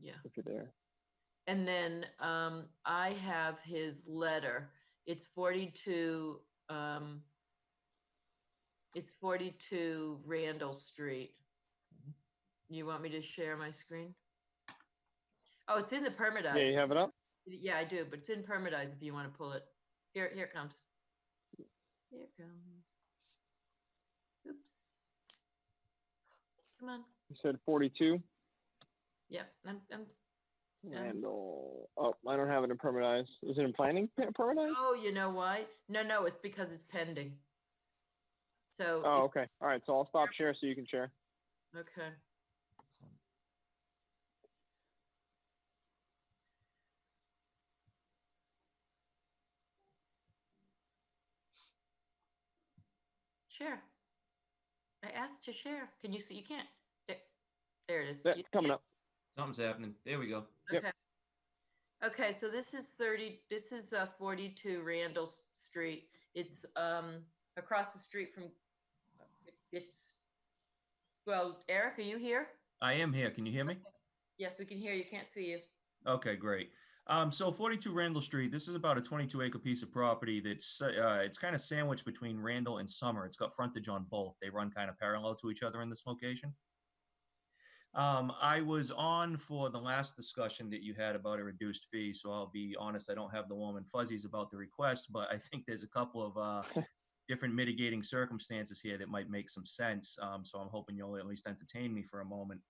Yeah. If you're there. And then I have his letter. It's 42. It's 42 Randall Street. You want me to share my screen? Oh, it's in the permitize. Yeah, you have it up? Yeah, I do, but it's in permitize if you want to pull it. Here it comes. Here it comes. Oops. Come on. You said 42? Yeah, I'm Randall. Oh, I don't have it in permitize. Is it in planning permitize? Oh, you know why? No, it's because it's pending. So. Oh, okay. All right. So I'll stop share so you can share. Okay. Share. I asked to share. Can you see? You can't. There it is. That's coming up. Something's happening. There we go. Okay. Yep. Okay, so this is 42 Randall Street. It's across the street from, well, Eric, are you here? I am here. Can you hear me? Yes, we can hear you. Can't see you. Okay, great. So 42 Randall Street, this is about a 22-acre piece of property that's, it's kind of sandwiched between Randall and Summer. It's got frontage on both. They run kind of parallel to each other in this location. I was on for the last discussion that you had about a reduced fee, so I'll be honest, I don't have the warm and fuzzies about the request, but I think there's a couple of different mitigating circumstances here that might make some sense, so I'm hoping you'll at least entertain me for a moment.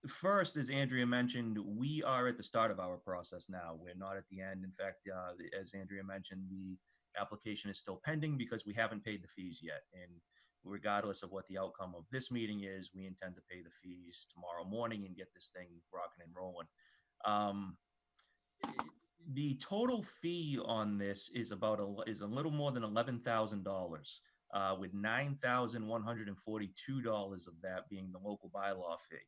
First, as Andrea mentioned, we are at the start of our process now. We're not at the end. In fact, as Andrea mentioned, the application is still pending because we haven't paid the fees yet, and regardless of what the outcome of this meeting is, we intend to pay the fees tomorrow morning and get this thing rocking and rolling. The total fee on this is about is a little more than $11,000, with $9,142 of that being the local bylaw fee.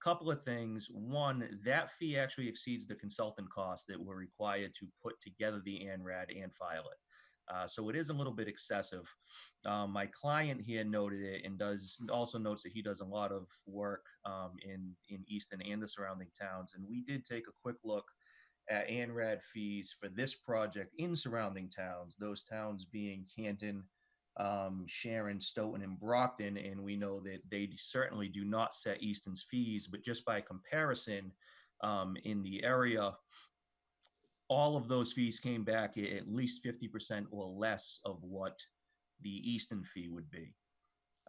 Couple of things. One, that fee actually exceeds the consultant costs that were required to put together the ANRAD and file it. So it is a little bit excessive. My client here noted it and also notes that he does a lot of work in Easton and the surrounding towns. And we did take a quick look at ANRAD fees for this project in surrounding towns, those towns being Canton, Sharon, Stoughton, and Brockton. And we know that they certainly do not set Easton's fees, but just by comparison in the area, all of those fees came back at least 50% or less of what the Easton fee would be.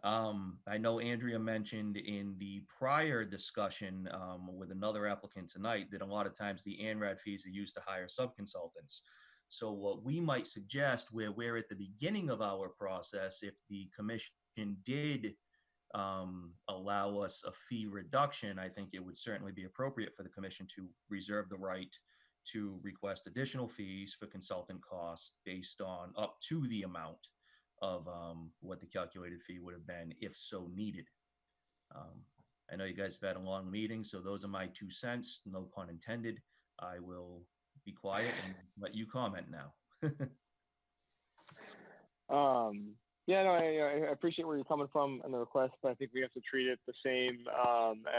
I know Andrea mentioned in the prior discussion with another applicant tonight that a lot of times the ANRAD fees are used to hire subconsultants. So what we might suggest, where we're at the beginning of our process, if the commission did allow us a fee reduction, I think it would certainly be appropriate for the commission to reserve the right to request additional fees for consultant costs based on up to the amount of what the calculated fee would have been if so needed. I know you guys have had a long meeting, so those are my 2 cents, no pun intended. I will be quiet and let you comment now. Yeah, no, I appreciate where you're coming from and the request, but I think we have to treat it the same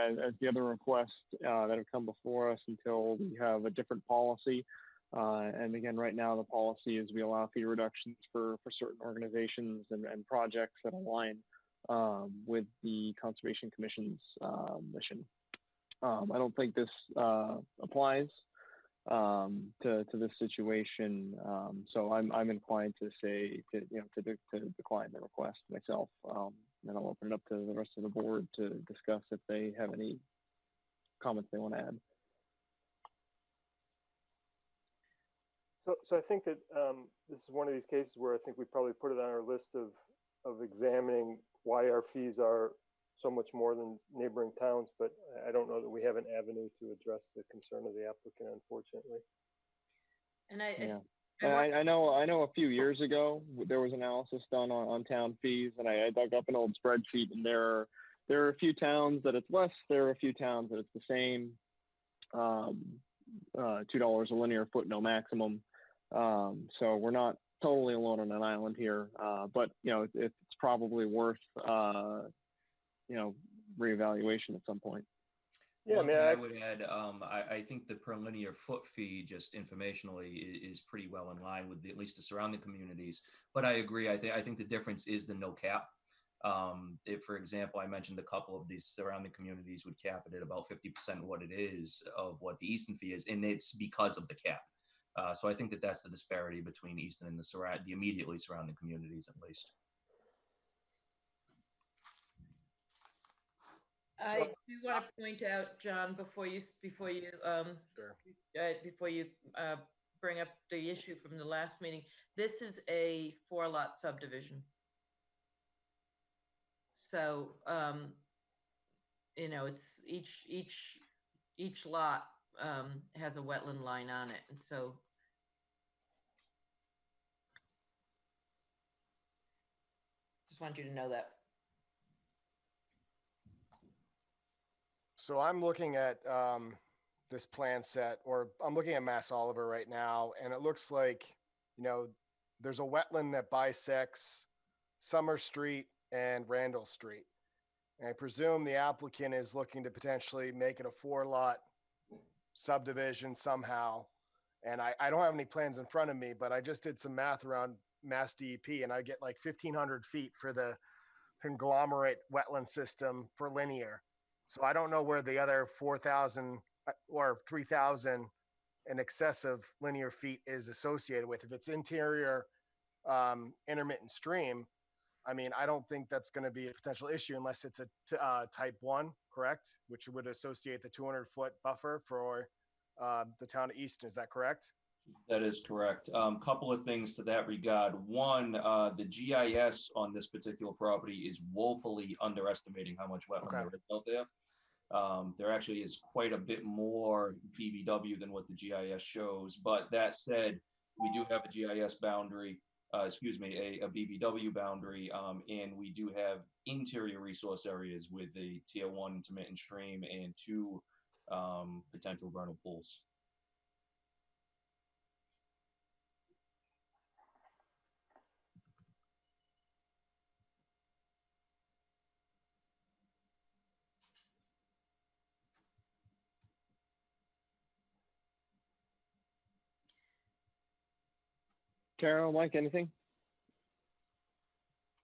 as the other requests that have come before us until we have a different policy. And again, right now the policy is we allow fee reductions for certain organizations and projects that align with the Conservation Commission's mission. I don't think this applies to this situation. So I'm inclined to say to decline the request myself. And I'll open it up to the rest of the board to discuss if they have any comments they want to add. So I think that this is one of these cases where I think we probably put it on our list of examining why our fees are so much more than neighboring towns, but I don't know that we have an avenue to address the concern of the applicant, unfortunately. And I know a few years ago there was analysis done on town fees, and I dug up an old spreadsheet, and there are a few towns that it's less, there are a few towns that it's the same. $2 a linear foot, no maximum. So we're not totally alone on an island here, but it's probably worth reevaluation at some point. Yeah, one thing I would add, I think the per linear foot fee, just informationally, is pretty well in line with at least the surrounding communities. But I agree. I think the difference is the no cap. If, for example, I mentioned a couple of these surrounding communities would cap it at about 50% what it is of what the Easton fee is, and it's because of the cap. So I think that's the disparity between Easton and the immediately surrounding communities, at least. I do want to point out, John, before you bring up the issue from the last meeting, this is a 4-lot subdivision. So, it's each lot has a wetland line on it, and so just want you to know that. So I'm looking at this plan set, or I'm looking at Mass Oliver right now, and it looks like, there's a wetland that bisects Summer Street and Randall Street. And I presume the applicant is looking to potentially make it a 4-lot subdivision somehow. And I don't have any plans in front of me, but I just did some math around Mass DEP, and I get like 1,500 feet for the conglomerate wetland system for linear. So I don't know where the other 4,000 or 3,000 in excess of linear feet is associated with. If it's interior intermittent stream, I mean, I don't think that's going to be a potential issue unless it's a type 1, correct? Which would associate the 200-foot buffer for the town of Easton. Is that correct? That is correct. Couple of things to that regard. One, the GIS on this particular property is woefully underestimating how much wetland there is out there. There actually is quite a bit more BBW than what the GIS shows. But that said, we do have a GIS boundary, a BBW boundary, and we do have interior resource areas with a tier 1 intermittent stream and 2 potential vernal pools. Carol, Mike, anything?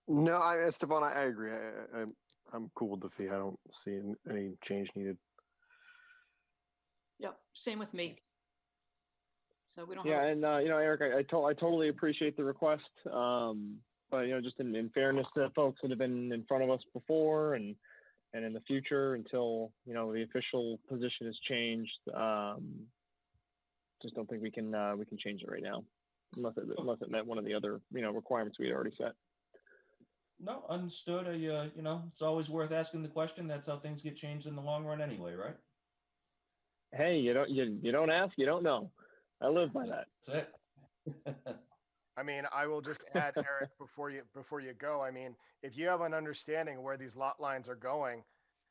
No, Esteban, I agree. I'm cool with the fee. I don't see any change needed. Yep, same with me. So we don't. Yeah, and Eric, I totally appreciate the request. But just in fairness to folks that have been in front of us before, and in the future until the official position has changed, just don't think we can change it right now, unless it met one of the other requirements we had already set. No, understood. It's always worth asking the question. That's how things get changed in the long run, anyway, right? Hey, you don't ask, you don't know. I live by that. That's it. I mean, I will just add, Eric, before you go. I mean, if you have an understanding of where these lot lines are going,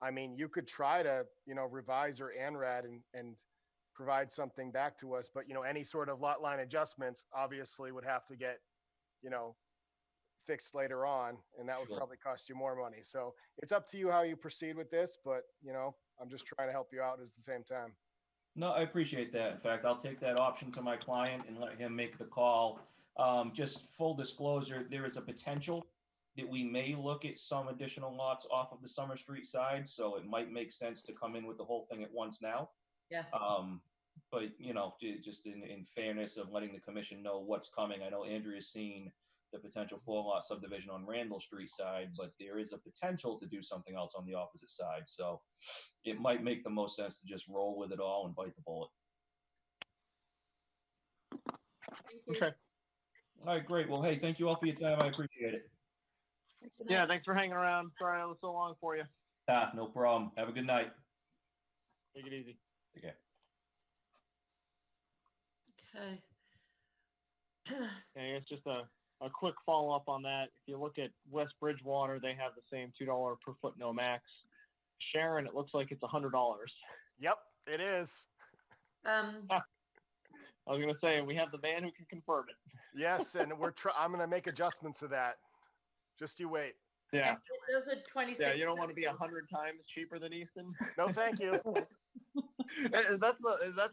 I mean, you could try to revise your ANRAD and provide something back to us. But any sort of lot line adjustments obviously would have to get fixed later on, and that would probably cost you more money. So it's up to you how you proceed with this, but I'm just trying to help you out at the same time. No, I appreciate that. In fact, I'll take that option to my client and let him make the call. Just full disclosure, there is a potential that we may look at some additional lots off of the Summer Street side, so it might make sense to come in with the whole thing at once now. Yeah. But, you know, just in fairness of letting the commission know what's coming, I know Andrea's seen the potential 4-lot subdivision on Randall Street side, but there is a potential to do something else on the opposite side. So it might make the most sense to just roll with it all and bite the bullet. Okay. All right, great. Well, hey, thank you all for your time. I appreciate it. Yeah, thanks for hanging around. Sorry I was so long for you. Ah, no problem. Have a good night. Take it easy. Take care. Okay. And it's just a quick follow-up on that. If you look at West Bridgewater, they have the same $2 per foot no max. Sharon, it looks like it's $100. Yep, it is. I was gonna say we have the man who can confirm it. Yes, and I'm gonna make adjustments to that. Just you wait. Yeah. Those are 26. Yeah, you don't want to be 100 times cheaper than Easton. No, thank you. Is that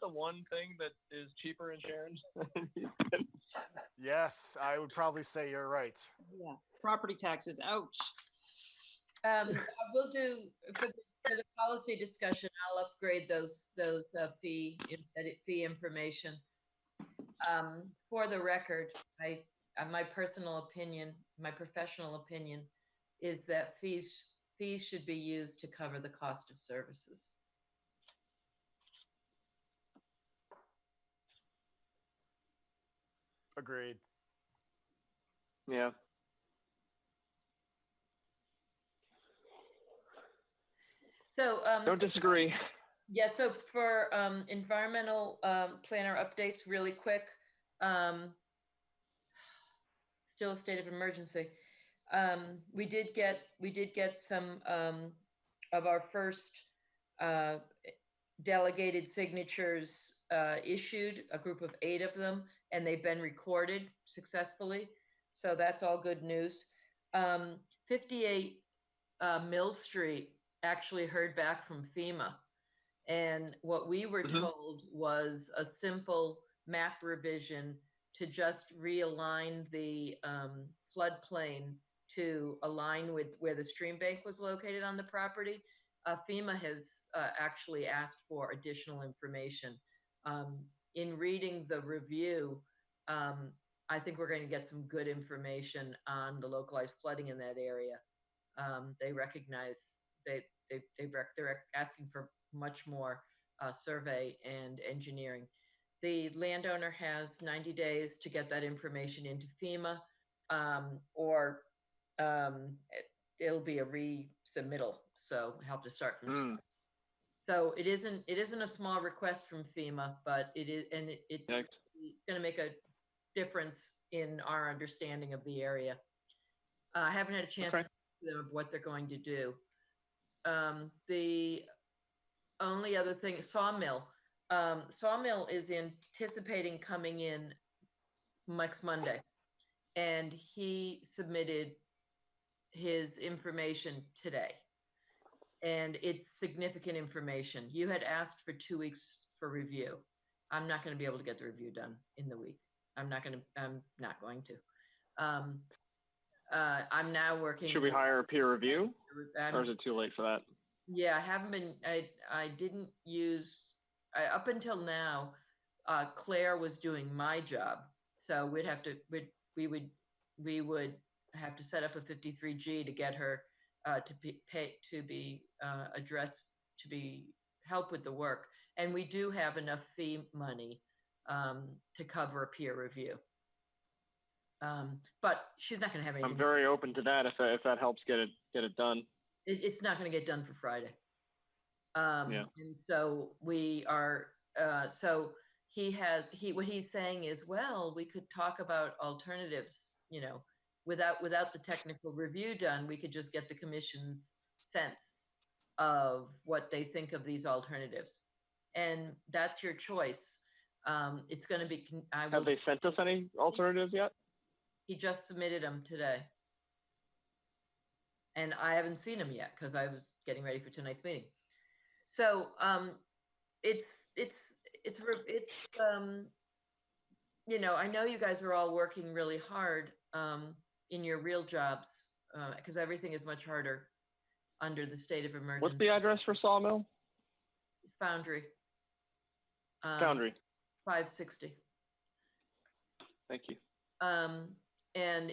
the one thing that is cheaper in Sharon? Yes, I would probably say you're right. Yeah, property taxes, ouch. We'll do for the policy discussion. I'll upgrade those fee information. For the record, my personal opinion, my professional opinion, is that fees should be used to cover the cost of services. Agreed. Yeah. So don't disagree. Yeah, so for environmental planner updates, really quick, still a state of emergency. We did get some of our first delegated signatures issued, a group of 8 of them, and they've been recorded successfully. So that's all good news. 58 Mill Street actually heard back from FEMA. And what we were told was a simple map revision to just realign the floodplain to align with where the stream bank was located on the property. FEMA has actually asked for additional information. In reading the review, I think we're going to get some good information on the localized flooding in that area. They recognize they're asking for much more survey and engineering. The landowner has 90 days to get that information into FEMA, or it'll be a resubmittal. So we'll have to start from scratch. So it isn't a small request from FEMA, but it is, and it's going to make a difference in our understanding of the area. I haven't had a chance to talk to them of what they're going to do. The only other thing, Sawmill. Sawmill is anticipating coming in next Monday, and he submitted his information today. And it's significant information. You had asked for 2 weeks for review. I'm not going to be able to get the review done in the week. I'm not going to. I'm now working. Should we hire a peer review? Or is it too late for that? Yeah, I haven't been, I didn't use, up until now, Claire was doing my job. So we would have to set up a 53G to get her to be addressed, to be help with the work. And we do have enough fee money to cover a peer review. But she's not going to have anything. I'm very open to that if that helps get it done. It's not going to get done for Friday. Yeah. And so we are, what he's saying is, well, we could talk about alternatives, without the technical review done, we could just get the commission's sense of what they think of these alternatives. And that's your choice. It's going to be, have they sent us any alternatives yet? He just submitted them today. And I haven't seen them yet because I was getting ready for tonight's meeting. So it's I know you guys are all working really hard in your real jobs because everything is much harder under the state of emergency. What's the address for Sawmill? Foundry. Foundry. 560. Thank you. And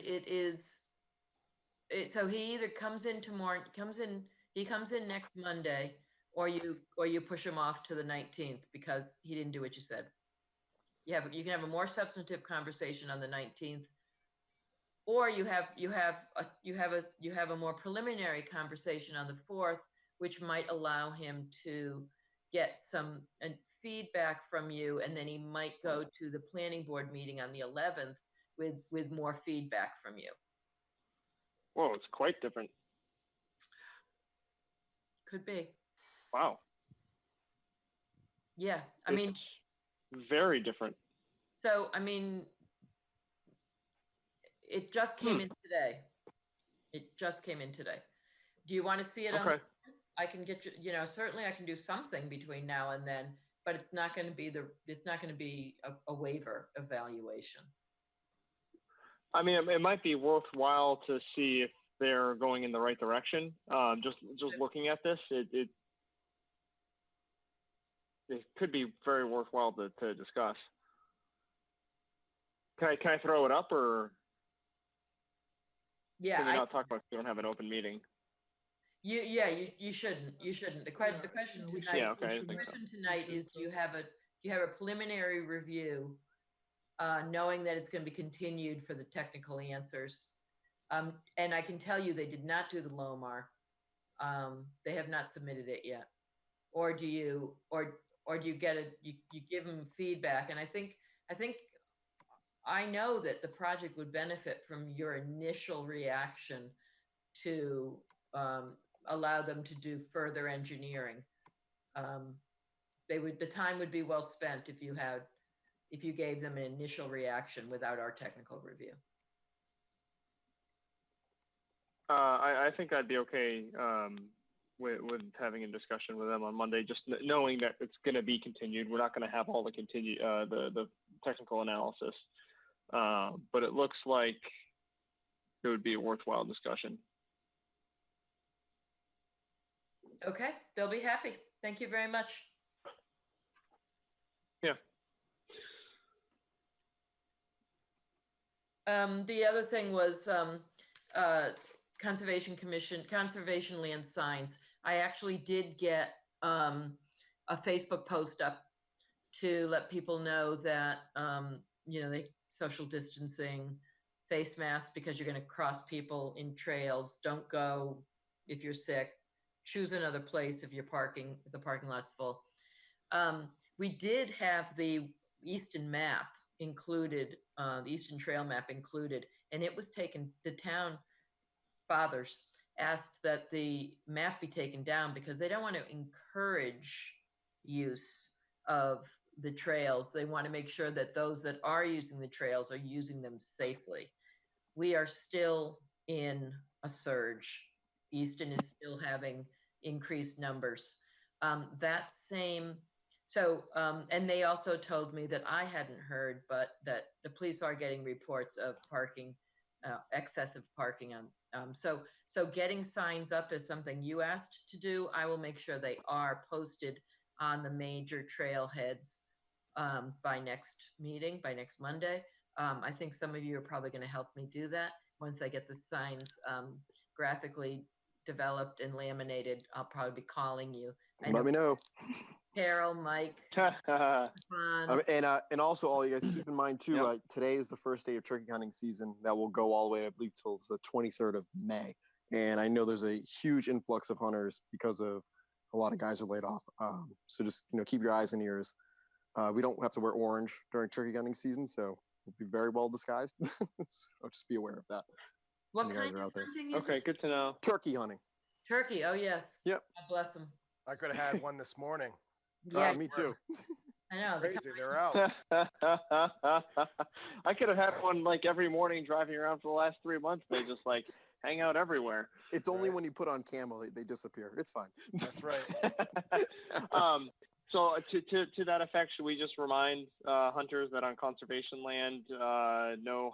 so he either comes in tomorrow, he comes in next Monday, or you push him off to the 19th because he didn't do what you said. You can have a more substantive conversation on the 19th, or you have a more preliminary conversation on the 4th, which might allow him to get some feedback from you, and then he might go to the planning board meeting on the 11th with more feedback from you. Whoa, it's quite different. Could be. Wow. Yeah, I mean, very different. So, I mean, it just came in today. It just came in today. Do you want to see it on? Okay. I can get you, certainly I can do something between now and then, but it's not going to be a waiver evaluation. I mean, it might be worthwhile to see if they're going in the right direction. Just looking at this, it could be very worthwhile to discuss. Can I throw it up, or yeah, can we not talk about it if we don't have an open meeting? You shouldn't. The question tonight. Yeah, okay. The question tonight is: do you have a preliminary review, knowing that it's going to be continued for the technical answers? And I can tell you, they did not do the LOMAR. They have not submitted it yet. Or do you get it? You give them feedback, and I know that the project would benefit from your initial reaction to allow them to do further engineering. The time would be well spent if you gave them an initial reaction without our technical review. I think I'd be okay with having a discussion with them on Monday, just knowing that it's going to be continued. We're not going to have all the the technical analysis, but it looks like it would be a worthwhile discussion. Okay, they'll be happy. Thank you very much. Yeah. The other thing was Conservation Commission, conservation land signs. I actually did get a Facebook post up to let people know that, they social distancing, face masks because you're going to cross people in trails. Don't go if you're sick. Choose another place if the parking lot's full. We did have the Easton map included, the Easton Trail map included, and it was taken. The town fathers asked that the map be taken down because they don't want to encourage use of the trails. They want to make sure that those that are using the trails are using them safely. We are still in a surge. Easton is still having increased numbers. And they also told me that I hadn't heard, but that the police are getting reports of parking, excessive parking on. So getting signs up is something you asked to do. I will make sure they are posted on the major trailheads by next meeting, by next Monday. I think some of you are probably going to help me do that. Once I get the signs graphically developed and laminated, I'll probably be calling you. Let me know. Carol, Mike. And also, all you guys keep in mind too. Today is the first day of turkey hunting season that will go all the way, I believe, till the 23rd of May. And I know there's a huge influx of hunters because of a lot of guys are laid off. So just keep your eyes and ears. We don't have to wear orange during turkey hunting season, so we'll be very well disguised. So just be aware of that. What kind of hunting is Okay, good to know. Turkey hunting. Turkey, oh yes. Yep. God bless them. I could have had one this morning. Yeah, me too. I know. Crazy, they're out. I could have had one like every morning driving around for the last 3 months. They just like hang out everywhere. It's only when you put on camo they disappear. It's fine. That's right. So to that effect, should we just remind hunters that on conservation land, no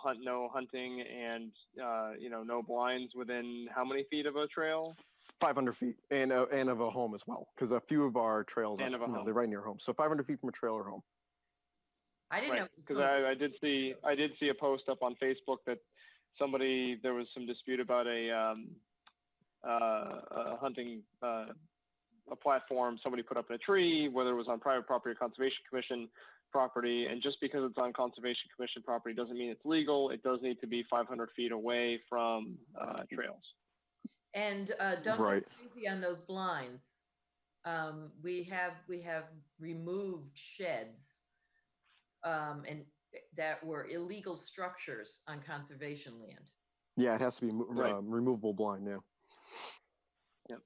hunting, and no blinds within how many feet of a trail? 500 feet and of a home as well, because a few of our trails are, And of a home. they're right near home. So 500 feet from a trail or home. I didn't know. Because I did see a post up on Facebook that there was some dispute about a hunting a platform somebody put up in a tree, whether it was on private property or Conservation Commission property. And just because it's on Conservation Commission property doesn't mean it's legal. It does need to be 500 feet away from trails. And don't Right. get crazy on those blinds. We have removed sheds and that were illegal structures on conservation land. Yeah, it has to be removable blind now. Yep.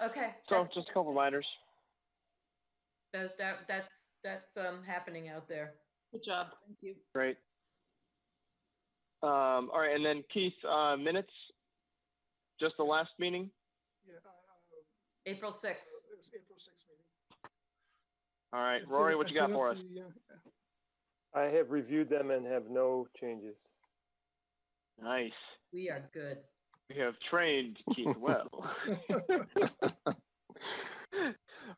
Okay. So just a couple reminders. That's happening out there. Good job. Thank you. Great. All right, and then Keith, minutes. Just the last meeting. Yeah. April 6th. It was April 6th meeting. All right, Rory, what you got for us? I have reviewed them and have no changes. Nice. We are good. We have trained Keith well.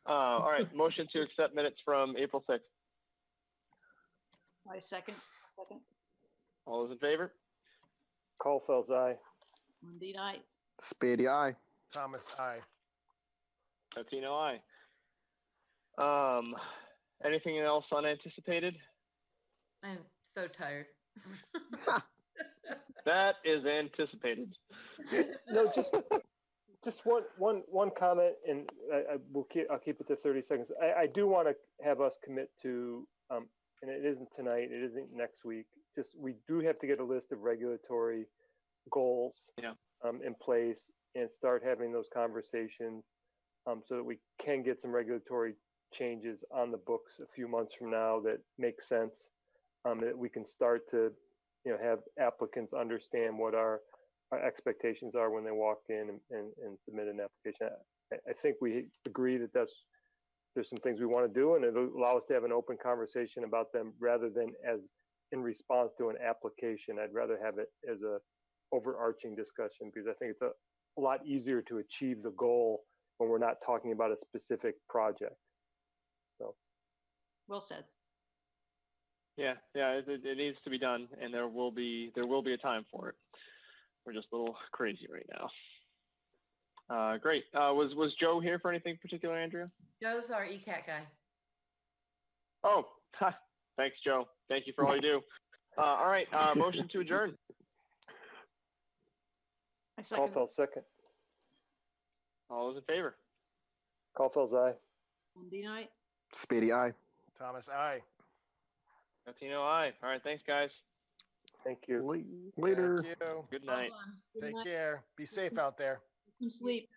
All right, motion to accept minutes from April 6th. I second. All those in favor? Caulfield's aye. Monday night. Spady, aye. Thomas, aye. Latino, aye. Anything else unanticipated? I'm so tired. That is anticipated. No, just one comment, and I'll keep it to 30 seconds. I do want to have us commit to, and it isn't tonight, it isn't next week. Just we do have to get a list of regulatory goals in place and start having those conversations, so that we can get some regulatory changes on the books a few months from now that make sense. That we can start to, have applicants understand what our expectations are when they walk in and submit an application. I think we agree that there's some things we want to do, and it'll allow us to have an open conversation about them rather than as in response to an application. I'd rather have it as a overarching discussion, because I think it's a lot easier to achieve the goal when we're not talking about a specific project. So, well said. Yeah, it needs to be done, and there will be a time for it. We're just a little crazy right now. Great. Was Joe here for anything particular, Andrea? Joe's our ECAT guy. Oh, thanks, Joe. Thank you for all you do. All right, motion to adjourn. I second. Caulfield, second. All those in favor? Caulfield's aye. Monday night. Spady, aye. Thomas, aye. Latino, aye. All right, thanks, guys. Thank you. Later. Thank you. Good night. Take care. Be safe out there. Some sleep.